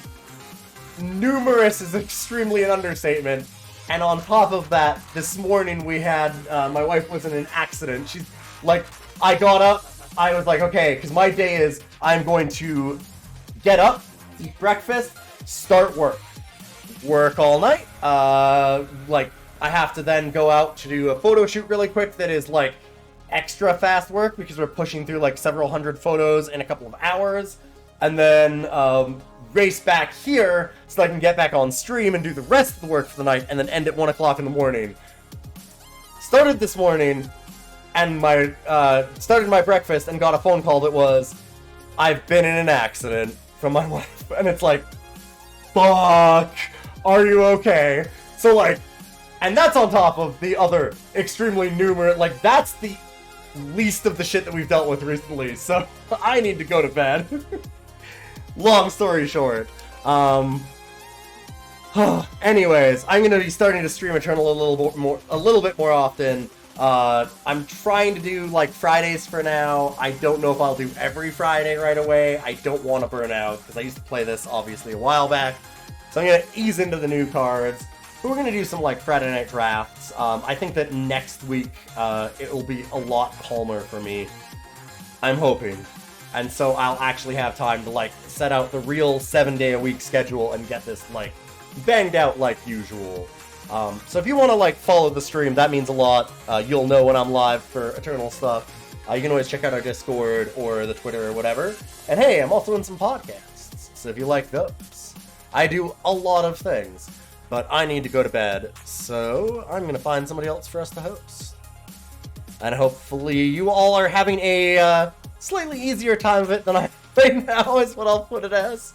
numerous is extremely an understatement. And on top of that, this morning we had, my wife was in an accident. She's like, I got up, I was like, okay, because my day is, I'm going to get up, eat breakfast, start work. Work all night. Like, I have to then go out to do a photo shoot really quick that is, like, extra fast work because we're pushing through, like, several hundred photos in a couple of hours. And then, race back here so I can get back on stream and do the rest of the work for the night and then end at 1 o'clock in the morning. Started this morning and started my breakfast and got a phone call that was, I've been in an accident from my wife. And it's like, fuck, are you okay? So like, and that's on top of the other extremely numerous, like that's the least of the shit that we've dealt with recently. So I need to go to bed. Long story short. Anyways, I'm gonna be starting to stream Eternal a little bit more often. I'm trying to do like Fridays for now. I don't know if I'll do every Friday right away. I don't want to burn out because I used to play this obviously a while back. So I'm gonna ease into the new cards. But we're gonna do some like Friday night drafts. I think that next week it will be a lot calmer for me. I'm hoping. And so I'll actually have time to like set out the real 7-day-a-week schedule and get this like banged out like usual. So if you want to like follow the stream, that means a lot. You'll know when I'm live for Eternal stuff. You can always check out our Discord or the Twitter or whatever. And hey, I'm also in some podcasts, so if you like those. I do a lot of things, but I need to go to bed, so I'm going to find somebody else for us to host. And hopefully you all are having a slightly easier time of it than I am right now, is what I'll put it as.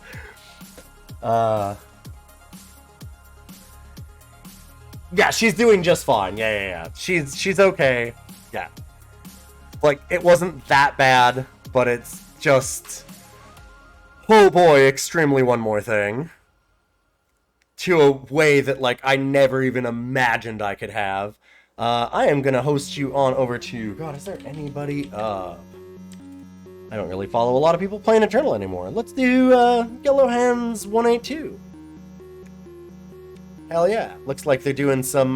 Yeah, she's doing just fine. Yeah. She's okay. Yeah. Like, it wasn't that bad, but it's just... oh boy, extremely one more thing. To a way that, like, I never even imagined I could have. I am gonna host you on over to... God, is there anybody... I don't really follow a lot of people playing Eternal anymore. Let's do, Yellow Hands 182. Hell yeah. Looks like they're doing some,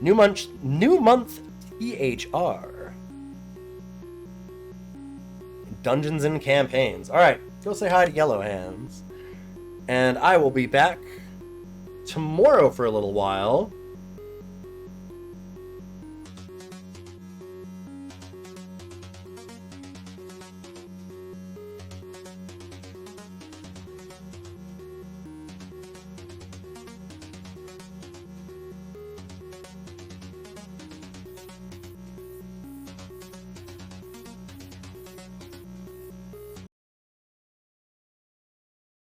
new month THR. Dungeons and campaigns. Alright, go say hi to Yellow Hands. And I will be back tomorrow for a little while.